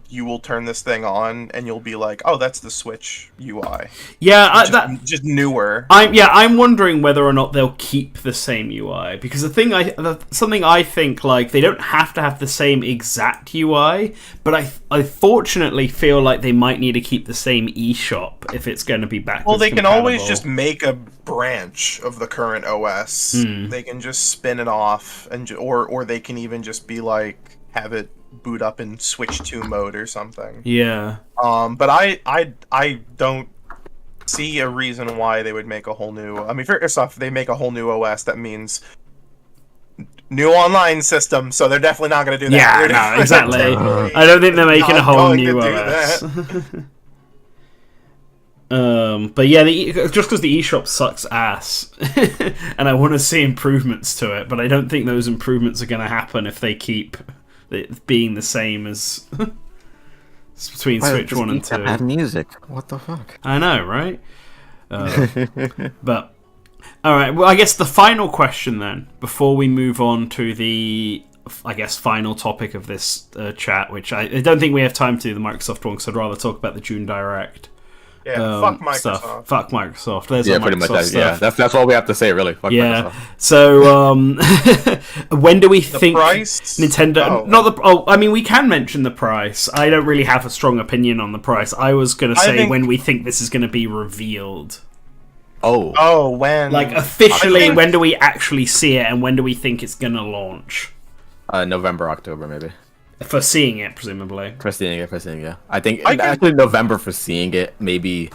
you will turn this thing on and you'll be like, oh, that's the Switch UI. Yeah, just newer. I'm wondering whether or not they'll keep the same UI, because something I think, like, they don't have to have the same exact UI, but I fortunately feel like they might need to keep the same eShop if it's going to be backwards Well, they can compatible. always just make a branch of the current OS. They can just spin it off, or they can even just be like, have it boot up in Switch 2 mode or something. Yeah. But I don't see a reason why they would make a whole new... I mean, first off, they make a whole new OS, that means new online system, so they're definitely not going to do that. Yeah, no, exactly. I don't think they're making a whole new OS. But yeah, just because the eShop sucks ass, and I want to see improvements to it, but I don't think those improvements are going to happen if they keep it being the same as between Switch 1 and 2. Add music. What the fuck? I know, right? But alright, well, I guess the final question then, before we move on to the, I guess, final topic of this chat, which I don't think we have time to do the Microsoft one, because I'd rather talk about the June Direct. Yeah, fuck Microsoft. Stuff. Fuck Microsoft. There's pretty much that. Yeah, that's all we have to say, really. Fuck Microsoft. So, when do we think price? Nintendo? I mean, we can mention the price. I don't really have a strong opinion on the price. I was going to say when we think this is going to be revealed. Oh, when? Like, officially, when do we actually see it, and when do we think it's going to launch? November, October, maybe. For seeing it, presumably. For seeing it, yeah. I think actually November for seeing it, maybe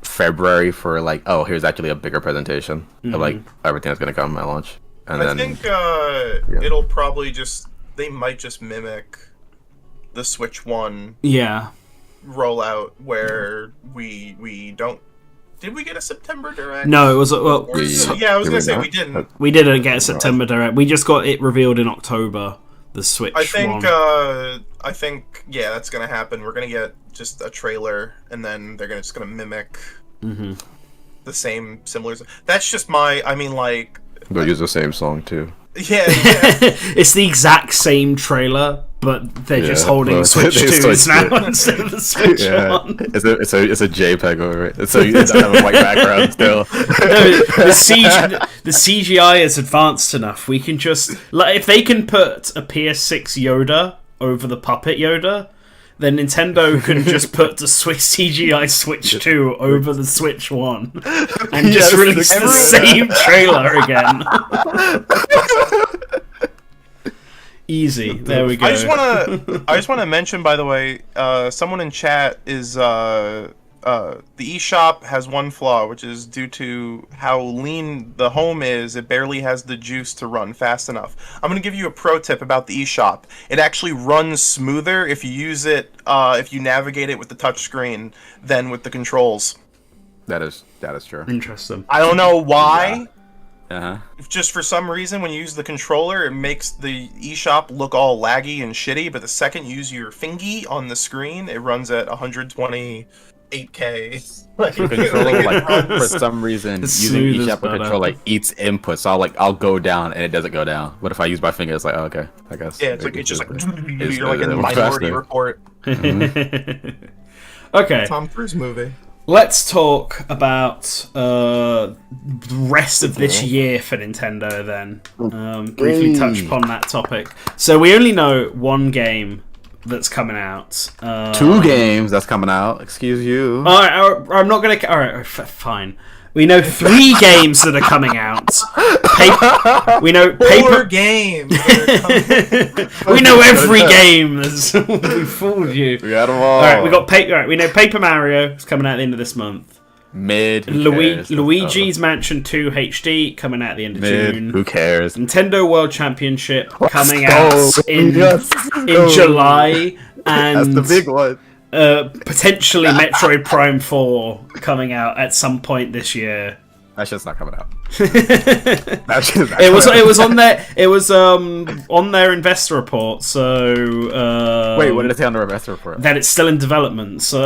February for like, oh, here's actually a bigger presentation of like everything that's gonna come at launch. And I think it'll probably they might just mimic the Switch 1 rollout where we don't. Did we get a September Direct? No, it was I was gonna say we didn't. We didn't get a September Direct. We just got it revealed in October. The Switch. I think that's gonna happen. We're gonna get just a trailer, and then they're just gonna mimic the similar. That's just they'll use the same song too. Yeah. It's the exact same trailer, but they're just holding Switch 2s now instead of the Switch 1. It's a JPEG over it. So it doesn't have a white background still. The CGI is advanced enough. We can just... if they can put a PS6 Yoda over the puppet Yoda, then Nintendo can just put the CGI Switch 2 over the Switch 1 and just release the same trailer again. Easy. There we go. I just wanna mention, by the way, someone in chat is the eShop has one flaw, which is due to how lean the home is. It barely has the juice to run fast enough. I'm gonna give you a pro tip about the eShop. It actually runs smoother if you use it, if you navigate it with the touch screen than with the controls. That is true. Interesting. I don't know why. Uh-huh. Just for some reason, when you use the controller, it makes the eShop look all laggy and shitty. But the second you use your fingy on the screen, it runs at 128K. The controller, like, for some reason, It's using smooth as eShop with butter. control like eats input. So I'll go down and it doesn't go down. But if I use my finger, it's like, oh, okay, I guess. Yeah, it's just like It's you're like in the more Minority faster. Report. Okay. Tom Cruise movie. Let's talk about the rest of this year for Nintendo then. Briefly touch upon that topic. So we only know one game that's coming out. 2 games that's coming out. Excuse you. Alright, I'm not gonna... Alright, fine. We know 3 games that are coming out. We know 4 paper... games. We know every game. We fooled you. We got them all. Alright, we got we know Paper Mario is coming out at the end of this month. Mid. Who cares? Luigi's Mansion 2 HD coming out at the end of Mid. June. Who cares? Nintendo World Championship coming go. out in July, That's and the big one. potentially Metroid Prime 4 coming out at some point this year. That shit's not coming out. That shit's not It was coming out. it was on their investor report. So Wait, what did it say on the investor report? that it's still in development. So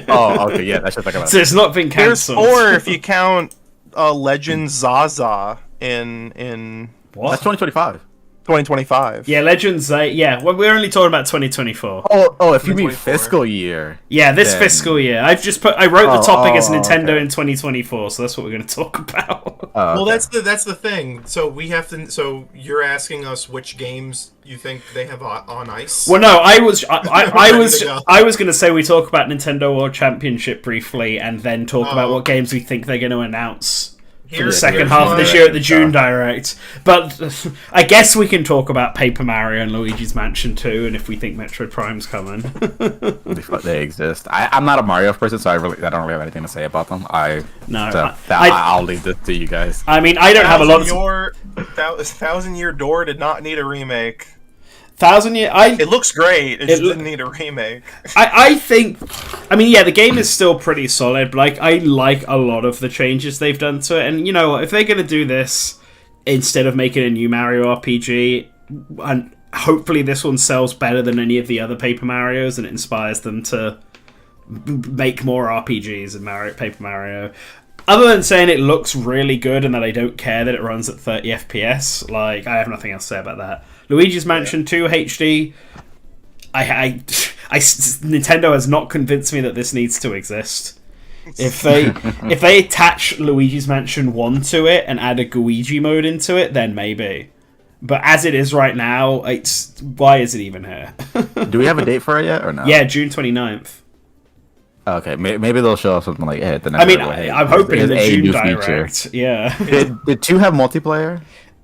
Oh, okay, yeah, that shit's not coming out. so it's not been There's cancelled. 4 if you count Legend Zaza in What? That's 2025. 2025. Yeah, Legends. Well, we're only talking about 2024. Oh, if you mean 2024. fiscal year. Yeah, this Then- fiscal year. I wrote the Oh, topic as oh, Nintendo okay. in 2024. So that's what we're going to talk about. Well, Okay. that's the thing. So we have to. So you're asking us which games you think they have on ice. Well, no, I was Ready to go. going to say we talk about Nintendo World Championship briefly, and then talk about what games we think they're going to announce for the Here's- second here's half of this my- year at the June Direct. But I guess we can talk about Paper Mario and Luigi's Mansion 2, and if we think Metroid Prime's coming. They exist. I'm not a Mario person, so I don't really have anything to say about them. I'll leave this to you guys. I mean, I don't have a lot of... Thousand Year Door did not need a remake. Thousand Year... It looks great. It just lo- didn't need a remake. I think, I mean, yeah, the game is still pretty solid. But, like, I like a lot of the changes they've done to it, and you know, if they're gonna do this instead of making a new Mario RPG, and hopefully this one sells better than any of the other Paper Marios, and it inspires them to make more RPGs in Paper Mario. Other than saying it looks really good and that I don't care that it runs at 30 FPS, like, I have nothing else to say about that. Luigi's Mansion 2 HD, Nintendo has not convinced me that this needs to exist. If they attach Luigi's Mansion 1 to it and add a Guigi mode into it, then maybe. But as it is right now, why is it even here? Do we have a date for it yet, or no? Yeah, June 29th. Okay, maybe they'll show us something like, hey, the next I mean, level, hey, I'm hoping in here's the a June new Direct. feature. Yeah. Did 2 have multiplayer?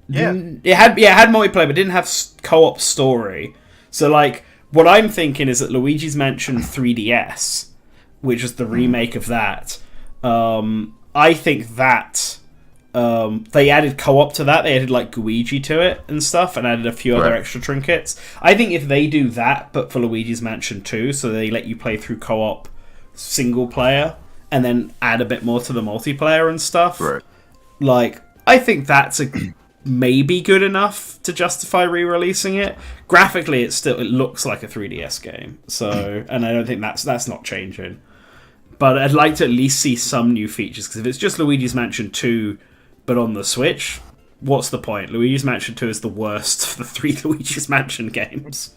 Yeah. It had multiplayer, but it didn't have co-op story. So, like, what I'm thinking is that Luigi's Mansion 3DS, which is the remake of that, I think that they added co-op to that. They added, like, Guigi to it and stuff, and added a few other Right. extra trinkets. I think if they do that, but for Luigi's Mansion 2, so they let you play through co-op single player, and then add a bit more to the multiplayer and stuff, Right. like, I think that's maybe good enough to justify re-releasing it. Graphically, it looks like a 3DS game, so, and I don't think that's not changing. But I'd like to at least see some new features, because if it's just Luigi's Mansion 2 but on the Switch, what's the point? Luigi's Mansion 2 is the worst of the 3 Luigi's Mansion games.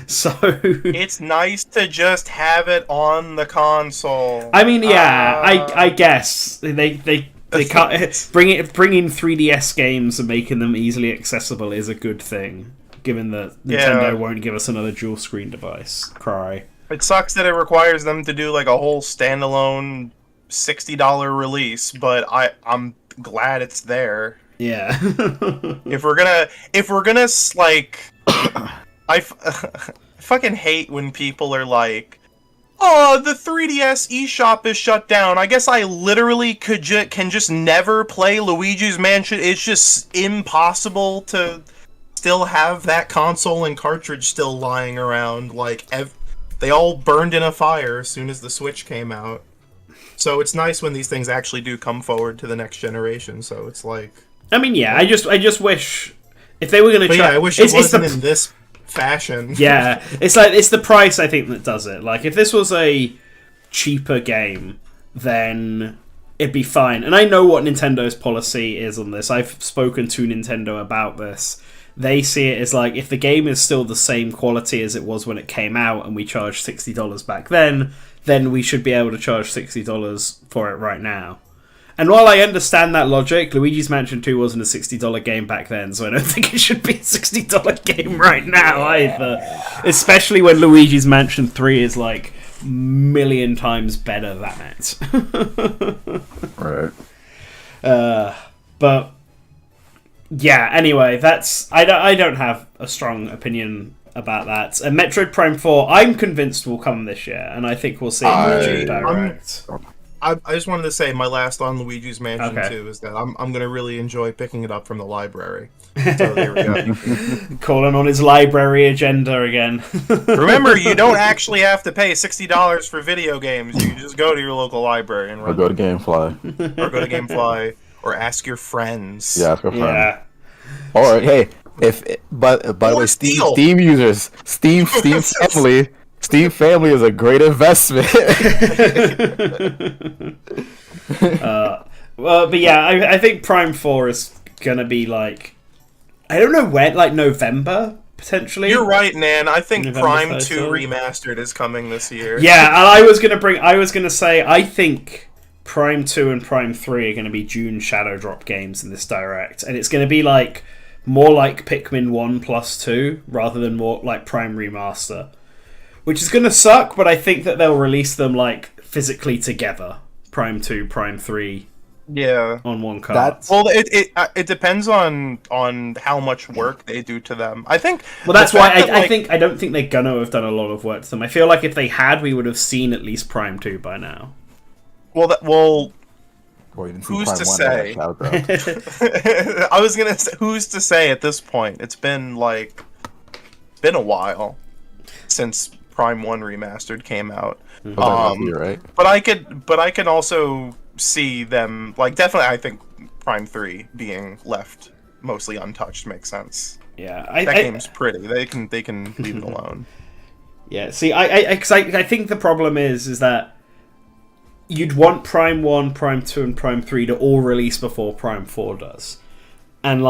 So It's nice to just have it on the console. I mean, yeah, I guess they can't bringing 3DS games and making them easily accessible is a good thing, given that Nintendo won't give us another dual screen device. Cry. It sucks that it requires them to do like a whole standalone $60 release, but I'm glad it's there. Yeah. If we're gonna like, I fucking hate when people are like, "Oh, the 3DS eShop is shut down. I guess I literally can just never play Luigi's Mansion. It's just impossible to still have that console and cartridge still lying around. Like, they all burned in a fire as soon as the Switch came out." So it's nice when these things actually do come forward to the next generation. So it's like, I mean, yeah, I just wish if they were going to try. yeah, I wish it wasn't in this fashion. Yeah, it's the price I think that does it. Like if this was a cheaper game, then it'd be fine. And I know what Nintendo's policy is on this. I've spoken to Nintendo about this. They see it as like if the game is still the same quality as it was when it came out, and we charged $60 back then we should be able to charge $60 for it right now. And while I understand that logic, Luigi's Mansion 2 wasn't a $60 game back then, so I don't think it should be a $60 game right now either. Especially when Luigi's Mansion 3 is like a million times better than it. Right. But yeah, anyway, that's I don't have a strong opinion about that. And Metroid Prime 4, I'm convinced will come this year, and I think we'll see it in the Direct. I just wanted to say my last on Luigi's Mansion 2 is that I'm going to really enjoy picking it up from the library. So there we go. Calling on his library agenda again. Remember, you don't actually have to pay $60 for video games. You can just go to your local library and Or go to GameFly. Or go to GameFly. Or ask your friends. Yeah, ask your friends. Yeah. Or hey, by the way, Steam users, Steam family is a great investment. But yeah, I think Prime 4 is gonna be like, I don't know when, like November potentially. You're right, Nan. I think November Prime 1st, 2 Remastered is coming this year. Yeah, and I was gonna say I think Prime 2 and Prime 3 are gonna be June Shadow Drop games in this Direct, and it's gonna be like more like Pikmin 1 plus 2 rather than more like Prime Remaster. Which is going to suck, but I think that they'll release them like physically together. Prime 2, Prime 3 Yeah. on one card. Well, it depends on how much work they do to them. I think. Well, that's why I don't think they're gonna have done a lot of work to them. I feel like if they had, we would have seen at least Prime 2 by now. Well, Who's to say? I was gonna say, who's to say at this point? It's been a while since Prime 1 Remastered came out. Right. But I can also see them definitely. I think Prime 3 being left mostly untouched makes sense. Yeah, that game's pretty. They can leave it alone. Yeah. See, I think the problem is that you'd want Prime 1, Prime 2, and Prime 3 to all release before Prime 4 does. And,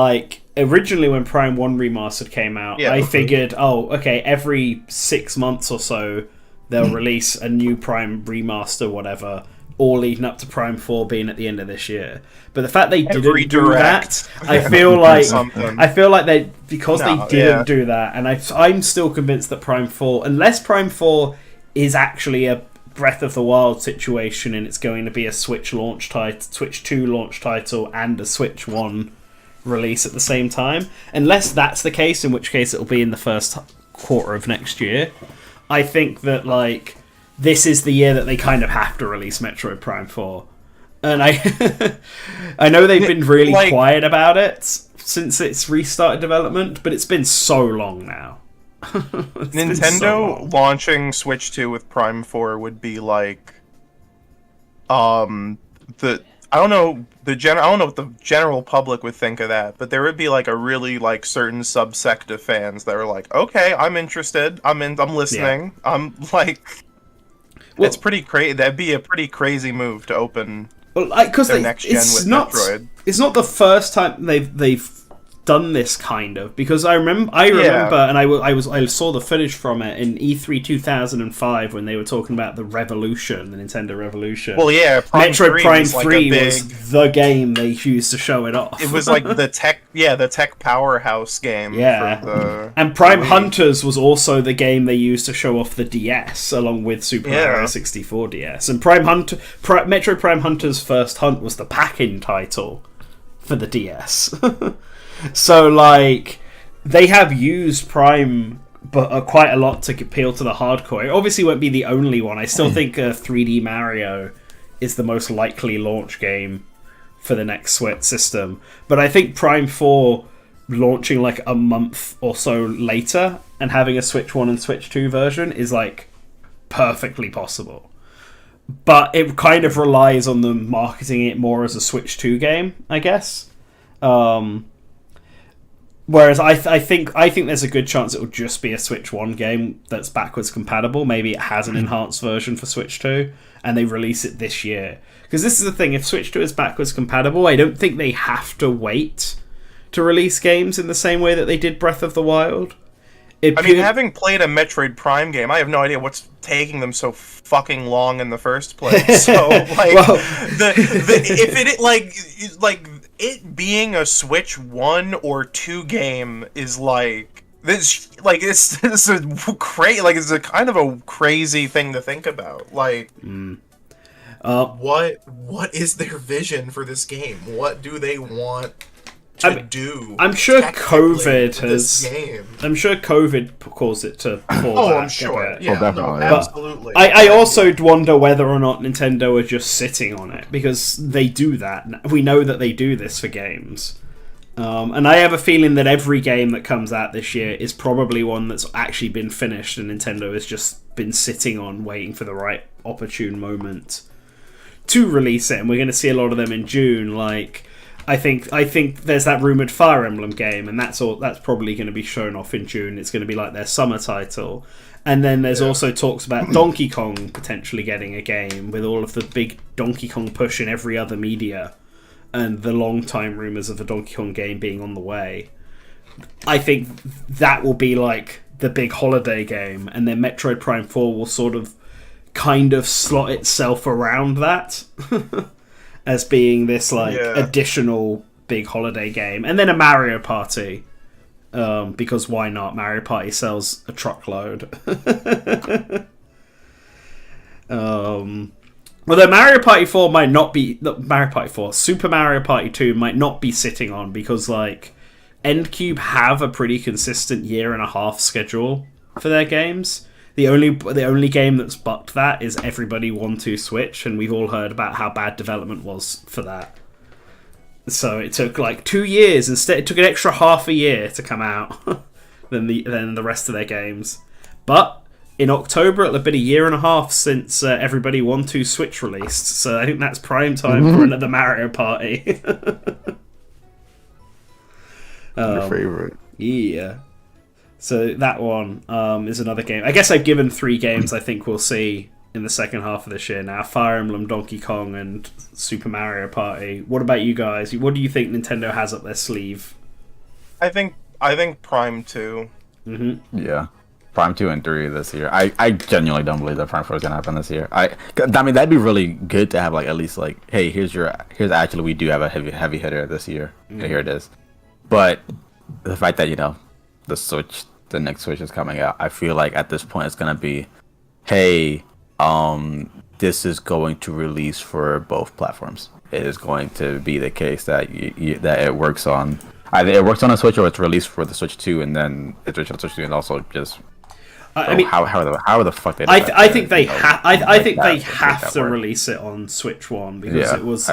originally when Prime 1 Remastered came out, I figured, every 6 months or so, they'll release a new Prime Remaster, whatever, all leading up to Prime 4 being at the end of this year. But the fact they didn't do that, I feel like they didn't do that, and I'm still convinced that Prime 4, unless Prime 4 is actually a Breath of the Wild situation and it's going to be a Switch 2 launch title and a Switch 1 release at the same time, unless that's the case, in which case it'll be in the first quarter of next year, I think that this is the year that they kind of have to release Metroid Prime 4. And I know they've been really quiet about it since it's restarted development, but it's been so long now. Nintendo launching Switch 2 with Prime 4 would be I don't know what the general public would think of that, but there would be a really certain subsect of fans that are okay, I'm interested, I'm listening. Yeah. I'm it's pretty crazy. That'd be a pretty crazy move to open their next gen with Metroid. It's not the first time they've done this kind of, because I remember and I saw the footage from it in E3 2005 when they were talking about the Revolution, the Nintendo Revolution. Well, yeah, Metroid Prime 3 was the game they used to show it off. It was the tech powerhouse game. Yeah, and Prime Hunters was also the game they used to show off the DS along with Super Mario 64 DS. And Metroid Prime Hunters First Hunt was the pack-in title for the DS. So, they have used Prime but quite a lot to appeal to the hardcore. It obviously won't be the only one. I still think 3D Mario is the most likely launch game for the next Switch system. But I think Prime 4 launching a month or so later and having a Switch 1 and Switch 2 version is perfectly possible. but it kind of relies on them marketing it more as a Switch 2 game, I guess. Whereas I think there's a good chance it will just be a Switch 1 game that's backwards compatible. Maybe it has an enhanced version for Switch 2, and they release it this year. Because this is the thing, if Switch 2 is backwards compatible, I don't think they have to wait to release games in the same way that they did Breath of the Wild. Having played a Metroid Prime game, I have no idea what's taking them so fucking long in the first place. So, like, if it being a Switch 1 or 2 game is like this, like it's a kind of a crazy thing to think about. Like, what is their vision for this game? What do they want to do? I'm sure COVID caused it to fall back. I'm sure. Yeah, definitely. Absolutely. I also wonder whether or not Nintendo are just sitting on it, because they do that. We know that they do this for games. And I have a feeling that every game that comes out this year is probably one that's actually been finished and Nintendo has just been sitting on, waiting for the right opportune moment to release it. And we're going to see a lot of them in June, like... I think there's that rumored Fire Emblem game, and that's probably going to be shown off in June. It's going to be like their summer title, and then there's also talks about Donkey Kong potentially getting a game with all of the big Donkey Kong push in every other media, and the long time rumors of a Donkey Kong game being on the way. I think that will be like the big holiday game, and then Metroid Prime 4 will sort of kind of slot itself around that. As being this additional big holiday game, and then a Mario Party, because why not? Mario Party sells a truckload. Although Mario Party 4 might not be Mario Party 4, Super Mario Party 2 might not be sitting on, because like Endcube have a pretty consistent 1.5-year schedule for their games. The only game that's bucked that is Everybody 1-2 Switch, and we've all heard about how bad development was for that. So it took like 2 years instead. It took an extra half a year to come out than the rest of their games. But in October, it'll have been 1.5 years since Everybody 1-2 Switch released. So I think that's prime time for another Mario Party. Your favorite? Yeah. So that one is another game. I guess I've given 3 games I think we'll see in the second half of this year now. Fire Emblem, Donkey Kong, and Super Mario Party. What about you guys? What do you think Nintendo has up their sleeve? I think Prime 2. Mm-hmm. Yeah. Prime 2 and 3 this year. I genuinely don't believe that Prime 4 is going to happen this year. I mean, that'd be really good to have, like, at least, like, hey, here's actually, we do have a heavy hitter this year. Mm-hmm. Here it is. But the fact that, the next Switch is coming out, I feel like at this point it's going to be, hey, this is going to release for both platforms. It is going to be the case that that it works on, either it works on a Switch or it's released for the Switch 2, and then it's released on the Switch 2 and also just... I mean, how the fuck they? I think they have to release it on Switch 1 because it was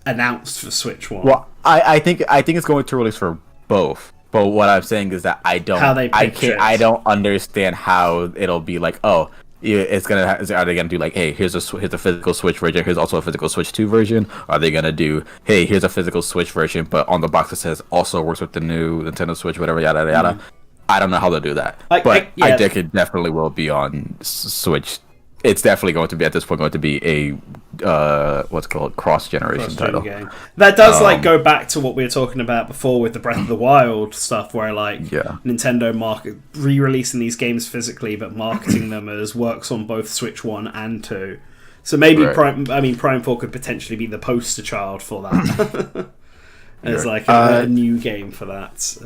announced for Switch 1. Well, I think it's going to release for both. But what I'm saying is that I don't understand how it'll be like, oh, it's gonna. Are they gonna do like, hey, here's a physical Switch version, here's also a physical Switch 2 version? Are they gonna do, hey, here's a physical Switch version, but on the box it says also works with the new Nintendo Switch, whatever, yada yada yada. I don't know how they'll do that, I think it definitely will be on Switch. It's definitely going to be, at this point, going to be a what's called cross-generation title. Game. That does go back to what we were talking about before with the Breath of the Wild stuff, where Nintendo re-releasing these games physically, but marketing them as works on both Switch 1 and 2. So maybe Prime 4 could potentially be the poster child for that. As a new game for that.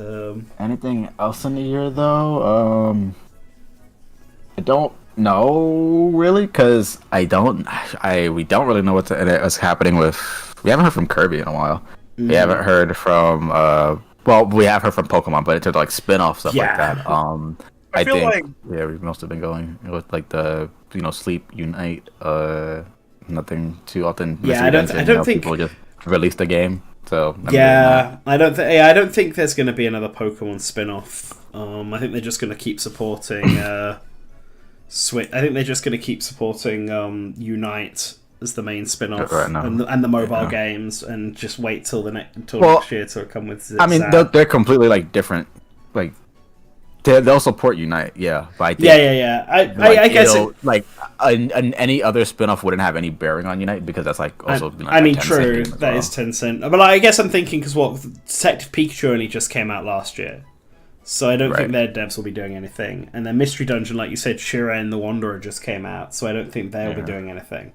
Anything else in the year though? I don't know really, because we don't really know what's happening with. We haven't heard from Kirby in a while. We haven't heard from we have heard from Pokemon, but it's like spin-off stuff like that. I feel think we've mostly been going with like the Sleep Unite. Nothing too often. Yeah, I don't think people just released the game. So I don't think there's going to be another Pokemon spin-off. I think they're just going to keep supporting switch. I think they're just going to keep supporting Unite as the main spin-off right now. and the mobile games, and just wait till next year to come with Zip I mean, Zap. they're completely like different. Like they'll support Unite, yeah. But I think, yeah. I guess any other spin-off wouldn't have any bearing on Unite because that's like also. True. That is Tencent, but I guess I'm thinking because Detective Pikachu only just came out last year. So I don't think their devs will be doing anything. And then Mystery Dungeon, like you said, Shiren the Wanderer just came out, so I don't think they'll be doing anything.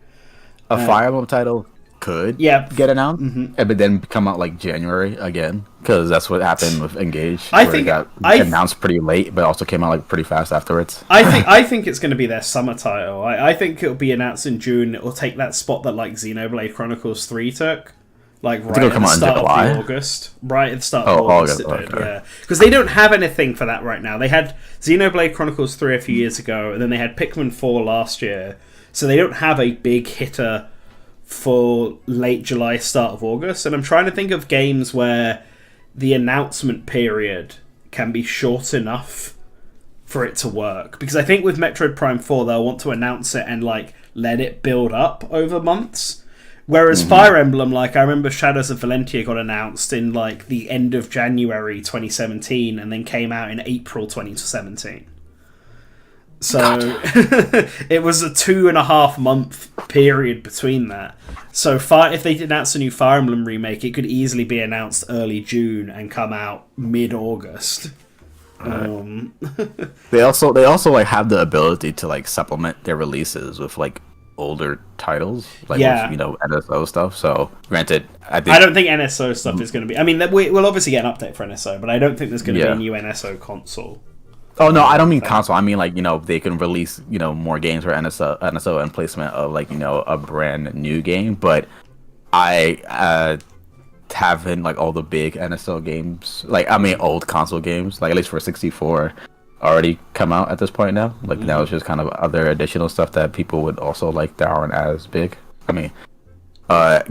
A Fire Emblem title could get announced, but then come out like January again, because that's what happened with Engage. I think it got announced pretty late, but also came out like pretty fast afterwards. I think it's going to be their summer title. I think it'll be announced in June. It'll take that spot that like Xenoblade Chronicles 3 took. Like right at the start of August. Right at the start of August it did, yeah. Because they don't have anything for that right now. They had Xenoblade Chronicles 3 a few years ago, and then they had Pikmin 4 last year. So they don't have a big hitter for late July, start of August. And I'm trying to think of games where the announcement period can be short enough for it to work. Because I think with Metroid Prime 4, they'll want to announce it and like let it build up over months. Whereas Fire Emblem, like I remember Shadows of Valentia got announced in like the end of January 2017 and then came out in April 2017. So it was a 2.5 month period between that. So if they did announce a new Fire Emblem remake, it could easily be announced early June and come out mid-August. They also like have the ability to like supplement their releases with like older titles, like with, NSO stuff. So granted, I don't think NSO stuff is going to be. I mean, we'll obviously get an update for NSO, but I don't think there's going to be a new NSO console. Oh no, I don't mean console. I mean like they can release more games for NSO and placement of like a brand new game. But I haven't like all the big NSO games. Like I mean old console games, like at least for 64. Already come out at this point now. Like now it's just kind of other additional stuff that people would also like that aren't as big. I mean,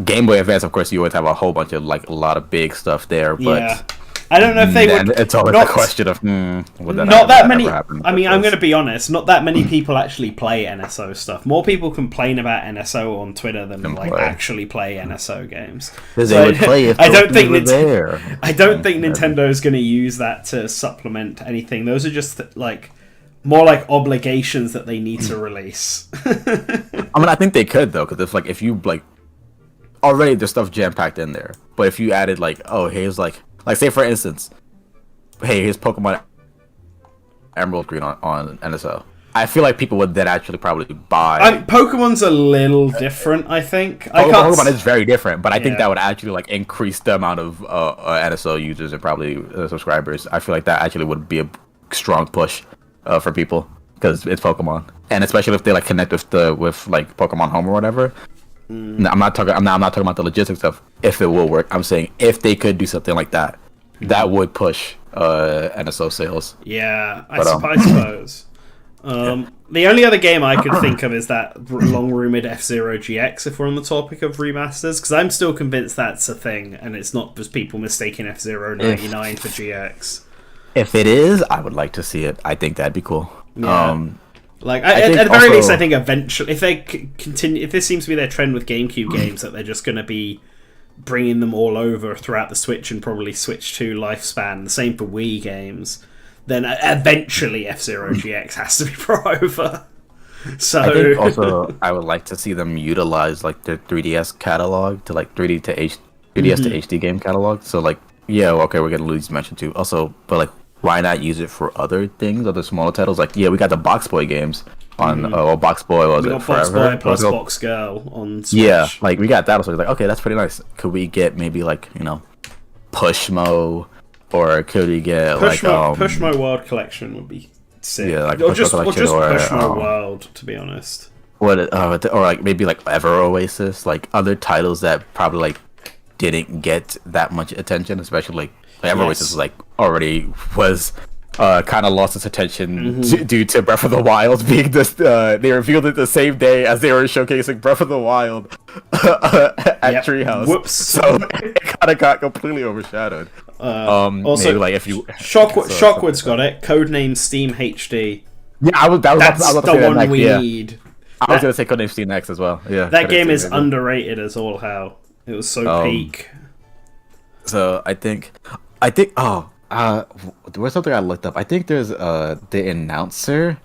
Game Boy Advance, of course, you always have a whole bunch of like a lot of big stuff there, but I don't know if they would. It's always a question of would that not that many. I mean, I'm going to be honest. Not that many people actually play NSO stuff. More people complain about NSO on Twitter than actually play NSO games. Because they would play if I don't think there. I don't think Nintendo is going to use that to supplement anything. Those are just like more like obligations that they need to release. I mean, I think they could though, because if you like already there's stuff jam packed in there, but if you added like here's like say for instance, here's Pokemon Emerald Green on NSO. I feel like people would then actually probably buy. Pokemon's a little different, I think. Pokemon is very different, but I think that would actually like increase the amount of NSO users and probably subscribers. I feel like that actually would be a strong push for people because it's Pokemon, and especially if they like connect with like Pokemon Home or whatever. No, I'm not talking about the logistics stuff. If it will work, I'm saying if they could do something like that, that would push NSO sales. Yeah, I suppose. The only other game I could think of is that long-rumored F-Zero GX, if we're on the topic of remasters, because I'm still convinced that's a thing, and it's not just people mistaking F-Zero 99 for GX. If it is, I would like to see it. I think that'd be cool. Yeah. At the very least, I think eventually, if they continue, if this seems to be their trend with GameCube games, that they're just going to be bringing them all over throughout the Switch and probably Switch 2 lifespan, the same for Wii games, then eventually F-Zero GX has to be brought over. So I think also I would like to see them utilize like their 3DS catalog to like 3DS to HD game catalog. So like, we're gonna lose Dimension 2 also, but like, why not use it for other things, other smaller titles? Like, we got the Box Boy games on. Box Boy was it Box forever? Boy plus Box Girl on Switch. Yeah, like we got that. So like, okay, that's pretty nice. Could we get maybe like Pushmo, or could we get Pushmo World Collection would be sick. Yeah, like or just Pushmo World, to be honest. Or like maybe like Ever Oasis, like other titles that probably like didn't get that much attention, especially like Ever Oasis was kind of lost its attention due to Breath of the Wild being this. They revealed it the same day as they were showcasing Breath of the Wild at Treehouse. Whoops! So it kind of got completely overshadowed. Also, maybe like if you Shockwood's got it. Codename Steam HD. Yeah, I was That's about to the say that one next, we yeah. need. I was gonna say Codename Steam next as well. Yeah, That Codename game Steam is next. underrated as all hell. It was so peak. So I think, there was something I looked up. I think there's the announcer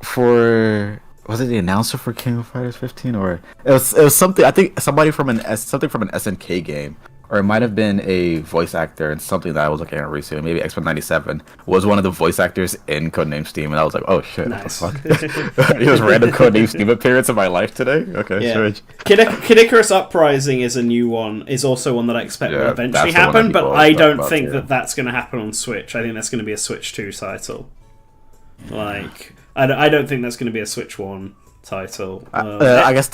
for, was it the announcer for King of Fighters 15, or it was something, I think somebody from something from an SNK game, or it might have been a voice actor and something that I was looking at recently. Maybe X-Men 97 was one of the voice actors in Codename Steam, and I was like, oh shit, Nice. what the fuck? It was random Codename Steam appearance in my life today. Okay, Yeah. strange. Kid Icarus Uprising is a new one. Is also one that I expect will eventually that's the one happen, that but people I talk don't about, think yeah. that that's going to happen on Switch. I think that's going to be a Switch 2 title. Like, I don't think that's going to be a Switch 1 title. I guess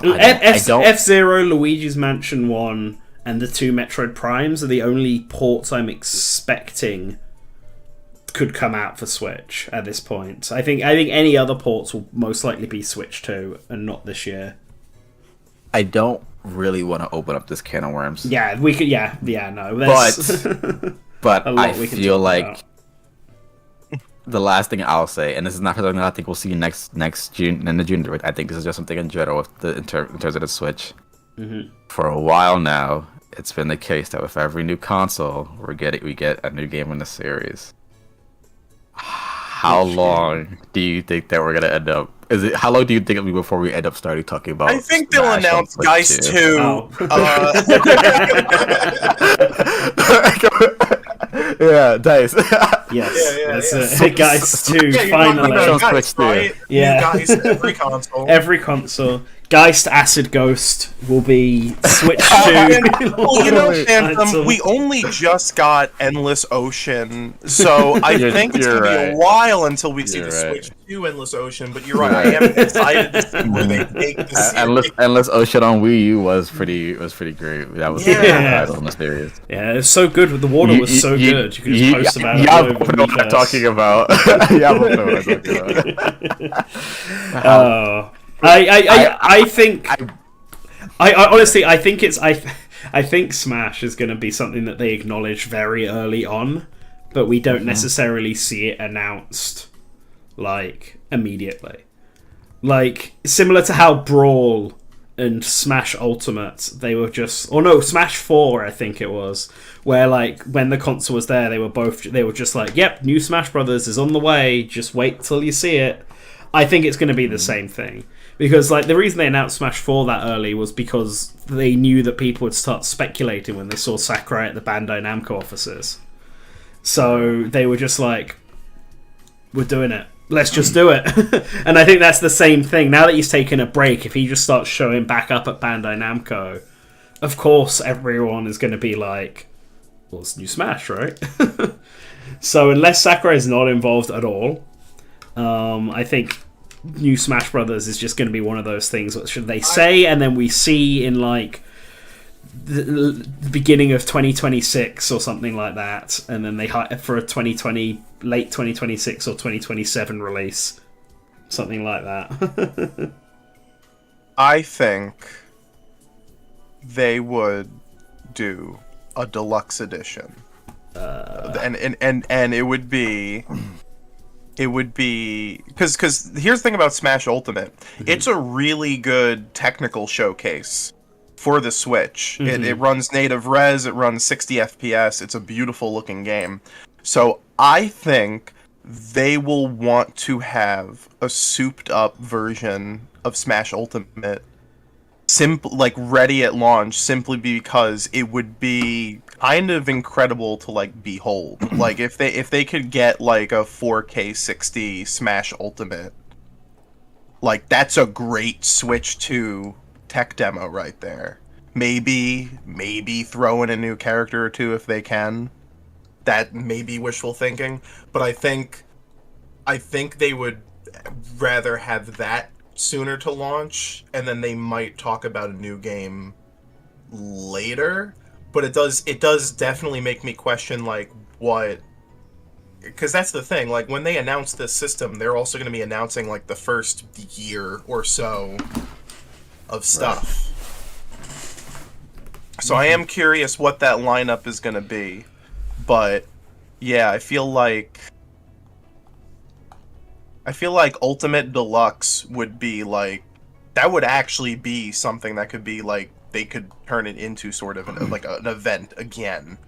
F-Zero, Luigi's Mansion 1, and the 2 Metroid Primes are the only ports I'm expecting could come out for Switch at this point. I think any other ports will most likely be Switch 2 and not this year. I don't really want to open up this can of worms. Yeah, we could. Yeah, no. But a lot I we can feel talk like about. the last thing I'll say, and this is not something that I think we'll see next June in the June direct. I think this is just something in general with in terms of the Switch. Mm-hmm. For a while now, it's been the case that with every new console, we get a new game in the series. How long do you think that we're gonna end up? How long do you think it'll be before we end up starting talking about? I think they'll Smash on announce Switch Geist 2. 2? Yeah, Dice. Yes, Yeah, that's it. Guys, 2 finally. Smash on Geist, Switch 2. right? Yeah. Geist, every console. Every console. Geist Acid Ghost will be Switch 2. Well, you know, Phantom, Title. we only just got Endless Ocean, so I think it's going to be a while until we see the Switch 2 Endless Ocean, but you're right, I am excited to see where they take this series. Endless Ocean on Wii U was pretty great. That was the title in the series. Yeah, it's so good. The water was so good. You could just post about it. Yeah, all I over know what I'm Miiverse. talking about. Yeah, I know what I'm talking about. Oh. I think I honestly I think it's I think Smash is going to be something that they acknowledge very early on, but we don't necessarily see it announced like immediately. Like similar to how Brawl and Smash Ultimate, they were just, or no, Smash 4 I think it was, where like when the console was there, they were just like, yep, new Smash Brothers is on the way, just wait till you see it. I think it's going to be the same thing. Because like the reason they announced Smash 4 that early was because they knew that people would start speculating when they saw Sakurai at the Bandai Namco offices. So they were just like, we're doing it. Let's just do it. And I think that's the same thing. Now that he's taken a break, if he just starts showing back up at Bandai Namco, of course everyone is going to be like, well, it's new Smash, right? So unless Sakurai is not involved at all, I think new Smash Brothers is just going to be one of those things what should they say, and then we see in like the beginning of 2026 or something like that, and then they for a 2020 late 2026 or 2027 release, something like that. I think they would do a deluxe edition, and it would be because here's the thing about Smash Ultimate, it's a really good technical showcase for the Switch. It runs native res, it runs 60 FPS, it's a beautiful looking game. So I think they will want to have a souped up version of Smash Ultimate like ready at launch, simply because it would be kind of incredible to like behold. Like if they could get like a 4K 60 Smash Ultimate, like that's a great Switch 2 tech demo right there. Maybe throw in a new character or two if they can. That may be wishful thinking, but I think they would rather have that sooner to launch, and then they might talk about a new game later. But it does definitely make me question like what, because that's the thing, like when they announce this system, they're also going to be announcing like the first year or so of stuff. Right. So I am curious what that lineup is going to be. But yeah, I feel like I feel like Ultimate Deluxe would be like that would actually be something that could be like they could turn it into sort of an event again.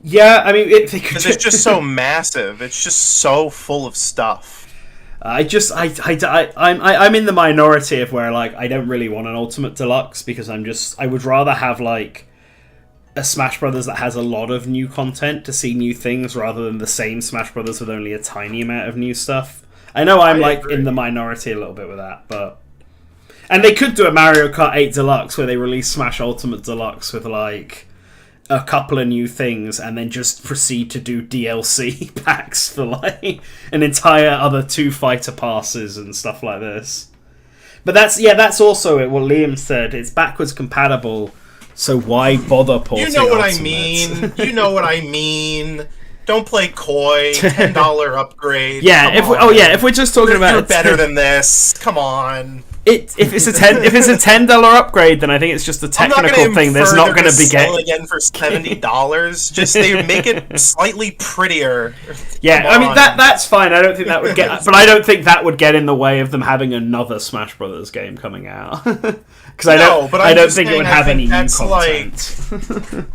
Yeah, I mean, because it's just so massive. It's just so full of stuff. I'm in the minority of where like I don't really want an Ultimate Deluxe because I would rather have like a Smash Brothers that has a lot of new content to see new things rather than the same Smash Brothers with only a tiny amount of new stuff. I know I'm in the minority a little bit with that, and they could do a Mario Kart 8 Deluxe where they release Smash Ultimate Deluxe with like a couple of new things and then just proceed to do DLC packs for like an entire other 2 fighter passes and stuff like this. But that's also it. What Liam said, it's backwards compatible, so why bother porting? You know what Ultimate? I mean. You know what I mean. Don't play coy. $10 upgrade. Yeah. If we're just talking about you're better than this. Come on. If it's a $10 upgrade, then I think it's just a technical thing. There's not going to be again for $70. Just they make it slightly prettier. Yeah, I mean that's fine. I don't think that would get, but I don't think that would get in the way of them having another Smash Brothers game coming out. Because I don't think it would have any new content.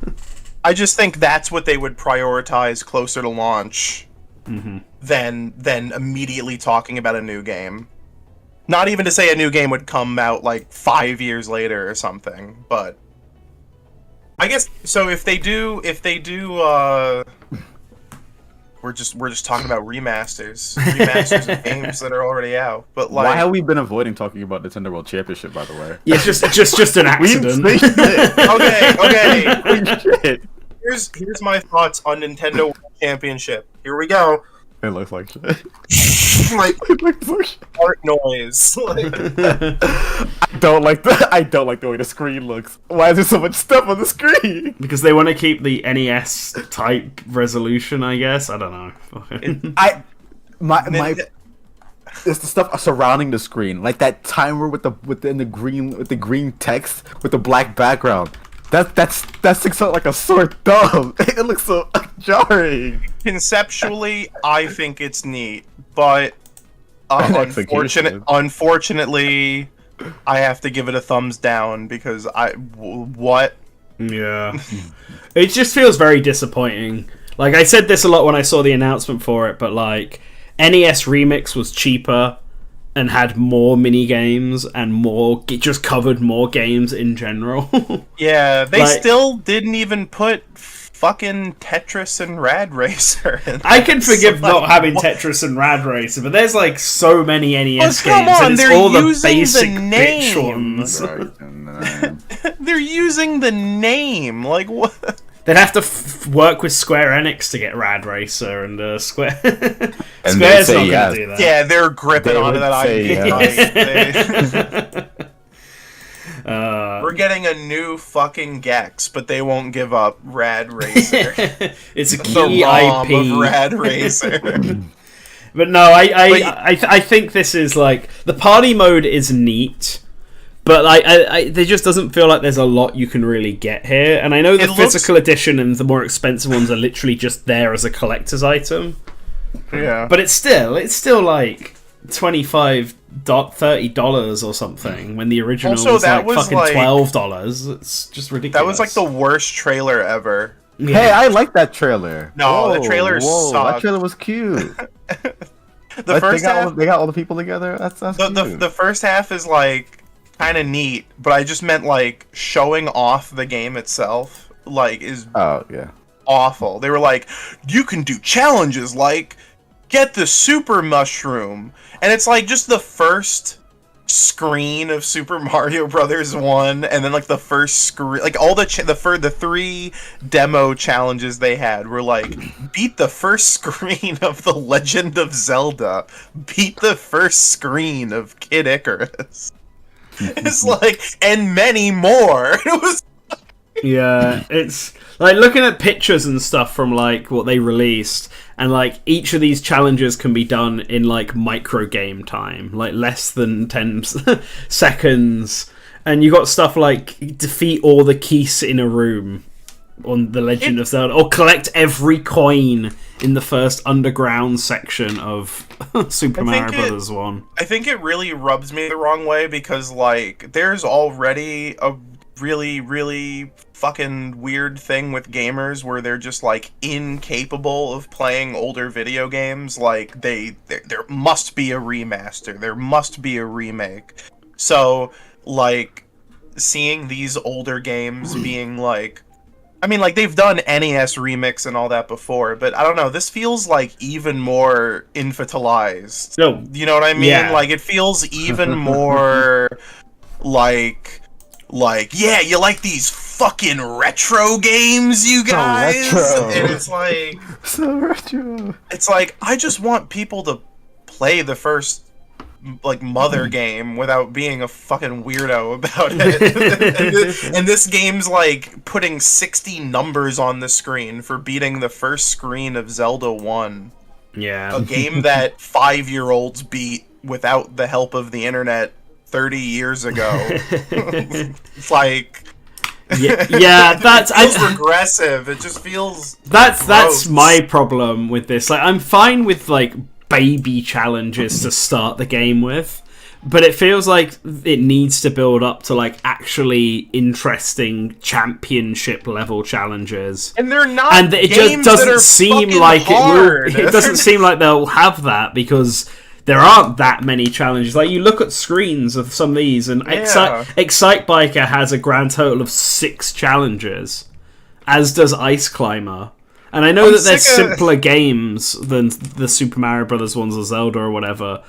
I just think that's what they would prioritize closer to launch than immediately talking about a new game. Not even to say a new game would come out like 5 years later or something, but I guess so. If they do, we're just talking about remasters of games that are already out. But like, why have we been avoiding talking about Nintendo World Championship? By the way, yeah, just an accident. Okay. Here's my thoughts on Nintendo World Championship. Here we go. It looks like shit. Like fart noise. I don't like the way the screen looks. Why is there so much stuff on the screen? Because they want to keep the NES type resolution, I guess. I don't know. It's the stuff surrounding the screen, like that timer with the green text with the black background. That sticks out like a sore thumb. It looks so jarring. Conceptually, I think it's neat, but unfortunately, I have to give it a thumbs down because what? Yeah, it just feels very disappointing. Like I said this a lot when I saw the announcement for it, but like NES Remix was cheaper and had more mini games and it just covered more games in general. Yeah, they still didn't even put fucking Tetris and Rad Racer in I can forgive not having Tetris and Rad Racer, but there's like so many NES games and it's they're all the using basic the bitch names. ones. They're using the name. Like what? They'd have to work with Square Enix to get Rad Racer and Square. And Square's not going to do that. Yeah, they're gripping onto that IP. We're getting a new fucking Gex, but they won't give up Rad Racer. It's a key the ROM IP of Rad Racer. But no, I think this is like the party mode is neat. But there just doesn't feel like there's a lot you can really get here. And I know the physical edition and the more expensive ones are literally just there as a collector's item. Yeah. But it's still like $25, $30 or something when the original was like fucking $12. It's just ridiculous. That was like the worst trailer ever. Yeah. Hey, I like that trailer. No, the trailer sucked. That trailer was cute. The first half, they got all the people together. That's cute. The first half is like kind of neat, but I just meant like showing off the game itself is awful. They were like, you can do challenges like get the super mushroom, and it's like just the first screen of Super Mario Brothers 1, and then like the first screen, like all the 3 demo challenges they had were like beat the first screen of The Legend of Zelda, beat the first screen of Kid Icarus. It's like, and many more. It was. Yeah, it's like looking at pictures and stuff from like what they released, and like each of these challenges can be done in like micro game time, like less than 10 seconds, and you got stuff like defeat all the keys in a room on The Legend of Zelda, or collect every coin in the first underground section of Super Mario Brothers 1. I think it really rubs me the wrong way because, like, there's already a really, really fucking weird thing with gamers where they're just, like, incapable of playing older video games. Like, there must be a remaster. There must be a remake. So, like, seeing these older games being, like... I mean, like, they've done NES Remix and all that before, but I don't know, this feels, like, even more infantilized. No. You know what I mean? Yeah. Like, it feels even more, like, yeah, you like these fucking retro games, you guys? retro. And it's like... So retro. It's like, I just want people to play the first... like Mother game without being a fucking weirdo about it. And this game's like putting 60 numbers on the screen for beating the first screen of Zelda 1. Yeah. A game that 5-year-olds beat without the help of the internet 30 years ago. It's like... Yeah, that's... It feels regressive. It just feels... That's gross. my problem with this. Like, I'm fine with, like, baby challenges to start the game with, but it feels like it needs to build up to, like, actually interesting championship level challenges, and they're not, and it just doesn't seem like it doesn't seem like they'll have that because there aren't that many challenges. Like, you look at screens of some of these, and Excite Biker has a grand total of 6 challenges, as does Ice Climber. And I know that they're simpler games than the Super Mario Brothers ones or Zelda or whatever.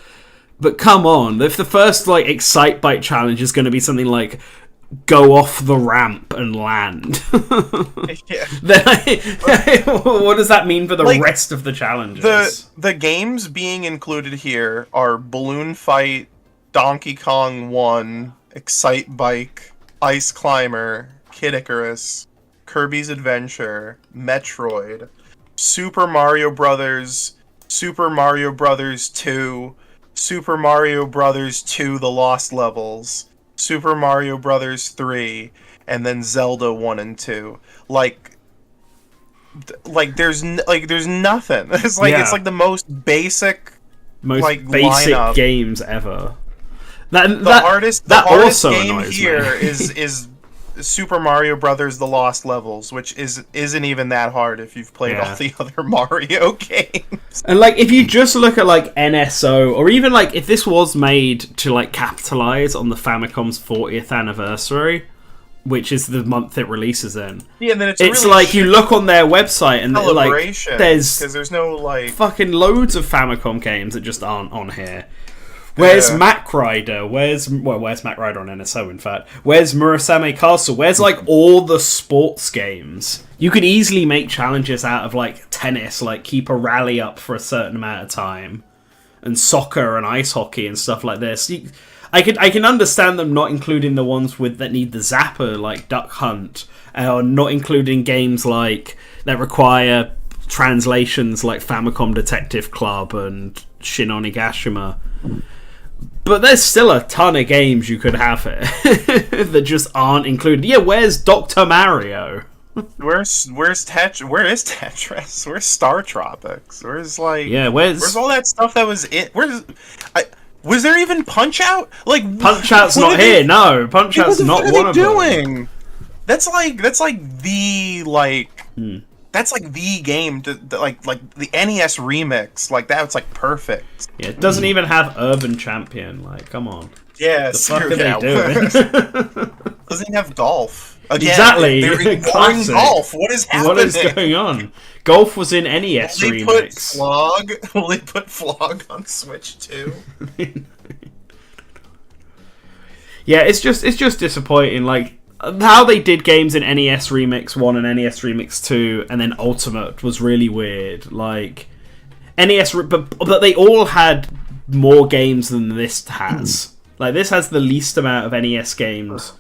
But come on, if the first, like, Excite Bike challenge is going to be something like go off the ramp and land, then what does that mean for the rest of the challenges? The games being included here are Balloon Fight, Donkey Kong 1, Excite Bike, Ice Climber, Kid Icarus, Kirby's Adventure, Metroid, Super Mario Brothers, Super Mario Brothers 2, Super Mario Brothers 2 The Lost Levels, Super Mario Brothers 3, and then Zelda 1 and 2. Like there's nothing. It's like the most basic lineup. Games ever. The hardest game annoys here me. is Super Mario Brothers The Lost Levels, which isn't even that hard if you've played all the other Mario games. And, like, if you just look at, like, NSO, or even, like, if this was made to, like, capitalize on the Famicom's 40th anniversary, which is the month it releases in. Yeah, and then it's really like you look on their website and, like, there's no, like... fucking loads of Famicom games that just aren't on here. Where's Mac Rider? Where's Mac Rider on NSO, in fact? Where's Murasame Castle? Where's, like, all the sports games? You could easily make challenges out of, like, tennis, like, keep a rally up for a certain amount of time, and soccer and ice hockey and stuff like this. I can understand them not including the ones that need the zapper, like Duck Hunt, or not including games like that require translations like Famicom Detective Club and Shin Onigashima. But there's still a ton of games you could have here that just aren't included. Yeah, where's Dr. Mario? Where's Tetris? Where's Star Tropics? Where's where's all that stuff that was in? Was there even Punch Out? Like, Punch Out's not here. No, Punch Out's not one of them. What are they doing? That's like the That's like the game, like the NES remix, like that's like perfect. Yeah, it doesn't even have Urban Champion. Like, come on. Yeah, the fuck are they doing? Doesn't even have golf. Again, exactly. They're ignoring golf. What is happening? What is going on? Golf was in NES remix. Will they put Flog on Switch too? Yeah, it's just disappointing. Like, how they did games in NES Remix 1 and NES Remix 2 and then Ultimate was really weird. Like, but they all had more games than this has. Like, this has the least amount of NES games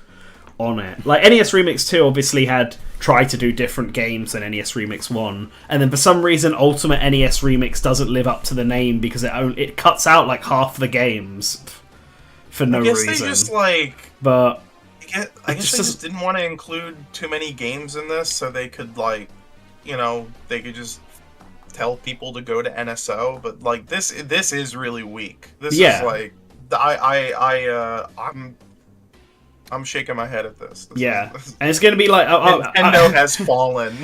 on it. Like, NES Remix 2 obviously had tried to do different games than NES Remix 1, and then for some reason Ultimate NES Remix doesn't live up to the name because it cuts out like half the games for no reason. They just like... But... guess they just didn't want to include too many games in this, so they could they could just tell people to go to NSO. But like this is really weak. This is like I'm shaking my head at this. And it's going to be like... Nintendo has fallen.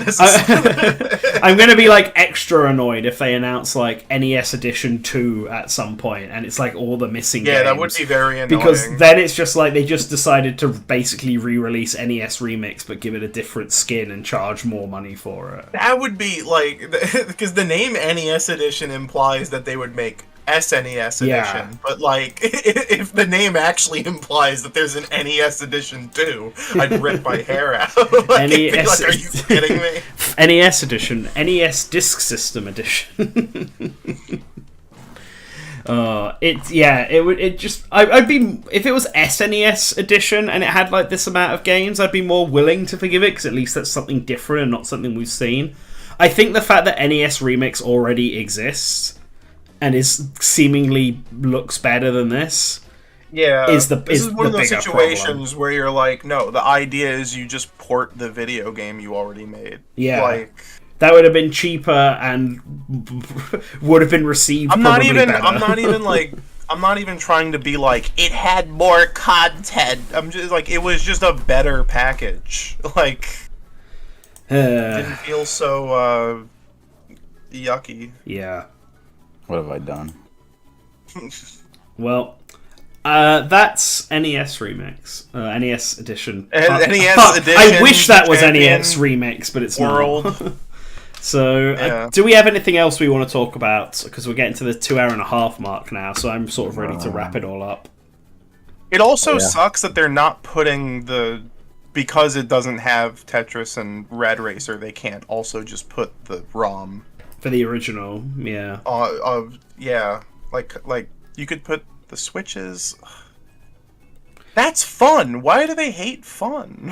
I'm going to be, like, extra annoyed if they announce, like, NES Edition 2 at some point, and it's, like, all the missing games. Yeah, that would be very annoying. Because then it's just, like, they just decided to basically re-release NES Remix, but give it a different skin and charge more money for it. That would be, like... Because the name NES Edition implies that they would make SNES edition, but like if the name actually implies that there's an NES edition too, I'd rip my hair out. NES, are you kidding me? NES edition, NES Disk System edition. I'd be, if it was SNES edition and it had like this amount of games, I'd be more willing to forgive it because at least that's something different and not something we've seen. I think the fact that NES Remix already exists and seemingly looks better than this. Yeah, this is one of those situations problem. Where you're like, no, the idea is you just port the video game you already made. Yeah, like that would have been cheaper and would have been received. I'm not even trying to be like it had more content. I'm just like it was just a better package. Like didn't feel so yucky. Yeah. What have I done? Well, that's NES Remix. NES Edition. NES Edition. I wish that was NES Remix, but it's not. So, do we have anything else we want to talk about? Because we're getting to the 2.5-hour mark now, so I'm sort of ready to wrap it all up. It also sucks that they're not putting because it doesn't have Tetris and Red Racer, they can't also just put the ROM. For the original, yeah. Like you could put the switches. That's fun. Why do they hate fun?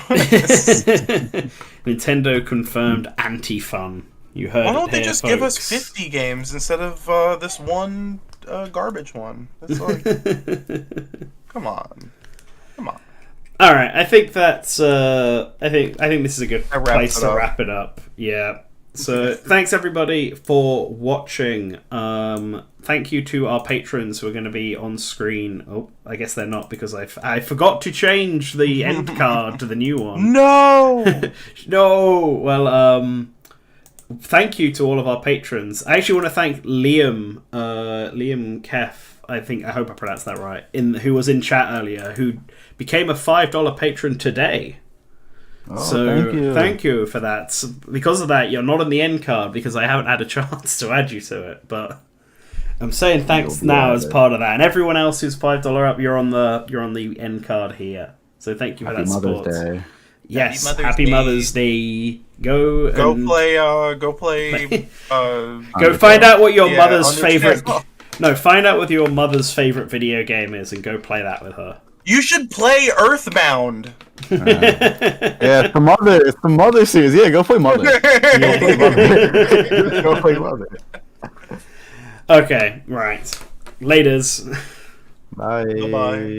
Nintendo confirmed anti-fun. You heard. Why don't they just give us folks. 50 games instead of this one garbage one? It's like, come on. All right, I think that's. I think this is a good place to wrap it up. Yeah. So thanks everybody for watching. Thank you to our patrons who are going to be on screen. Oh, I guess they're not because I forgot to change the end card to the new one. No. No. Well, thank you to all of our patrons. I actually want to thank Liam Kef. I hope I pronounced that right. Who was in chat earlier, who became a $5 patron today. Oh, so thank you for that. Because of that, you're not on the end card because I haven't had a chance to add you to it. But I'm saying thanks now as part of that, and everyone else who's $5 up, you're on the end card here. So thank you for that support. Mother's Day. Yes, Happy Mother's Day. Go play. Go find out what your mother's favorite. No, find out what your mother's favorite video game is and go play that with her. You should play Earthbound. It's the Mother series. Yeah, go play Mother. Go play Mother. Okay, right. Laters. Bye. Goodbye.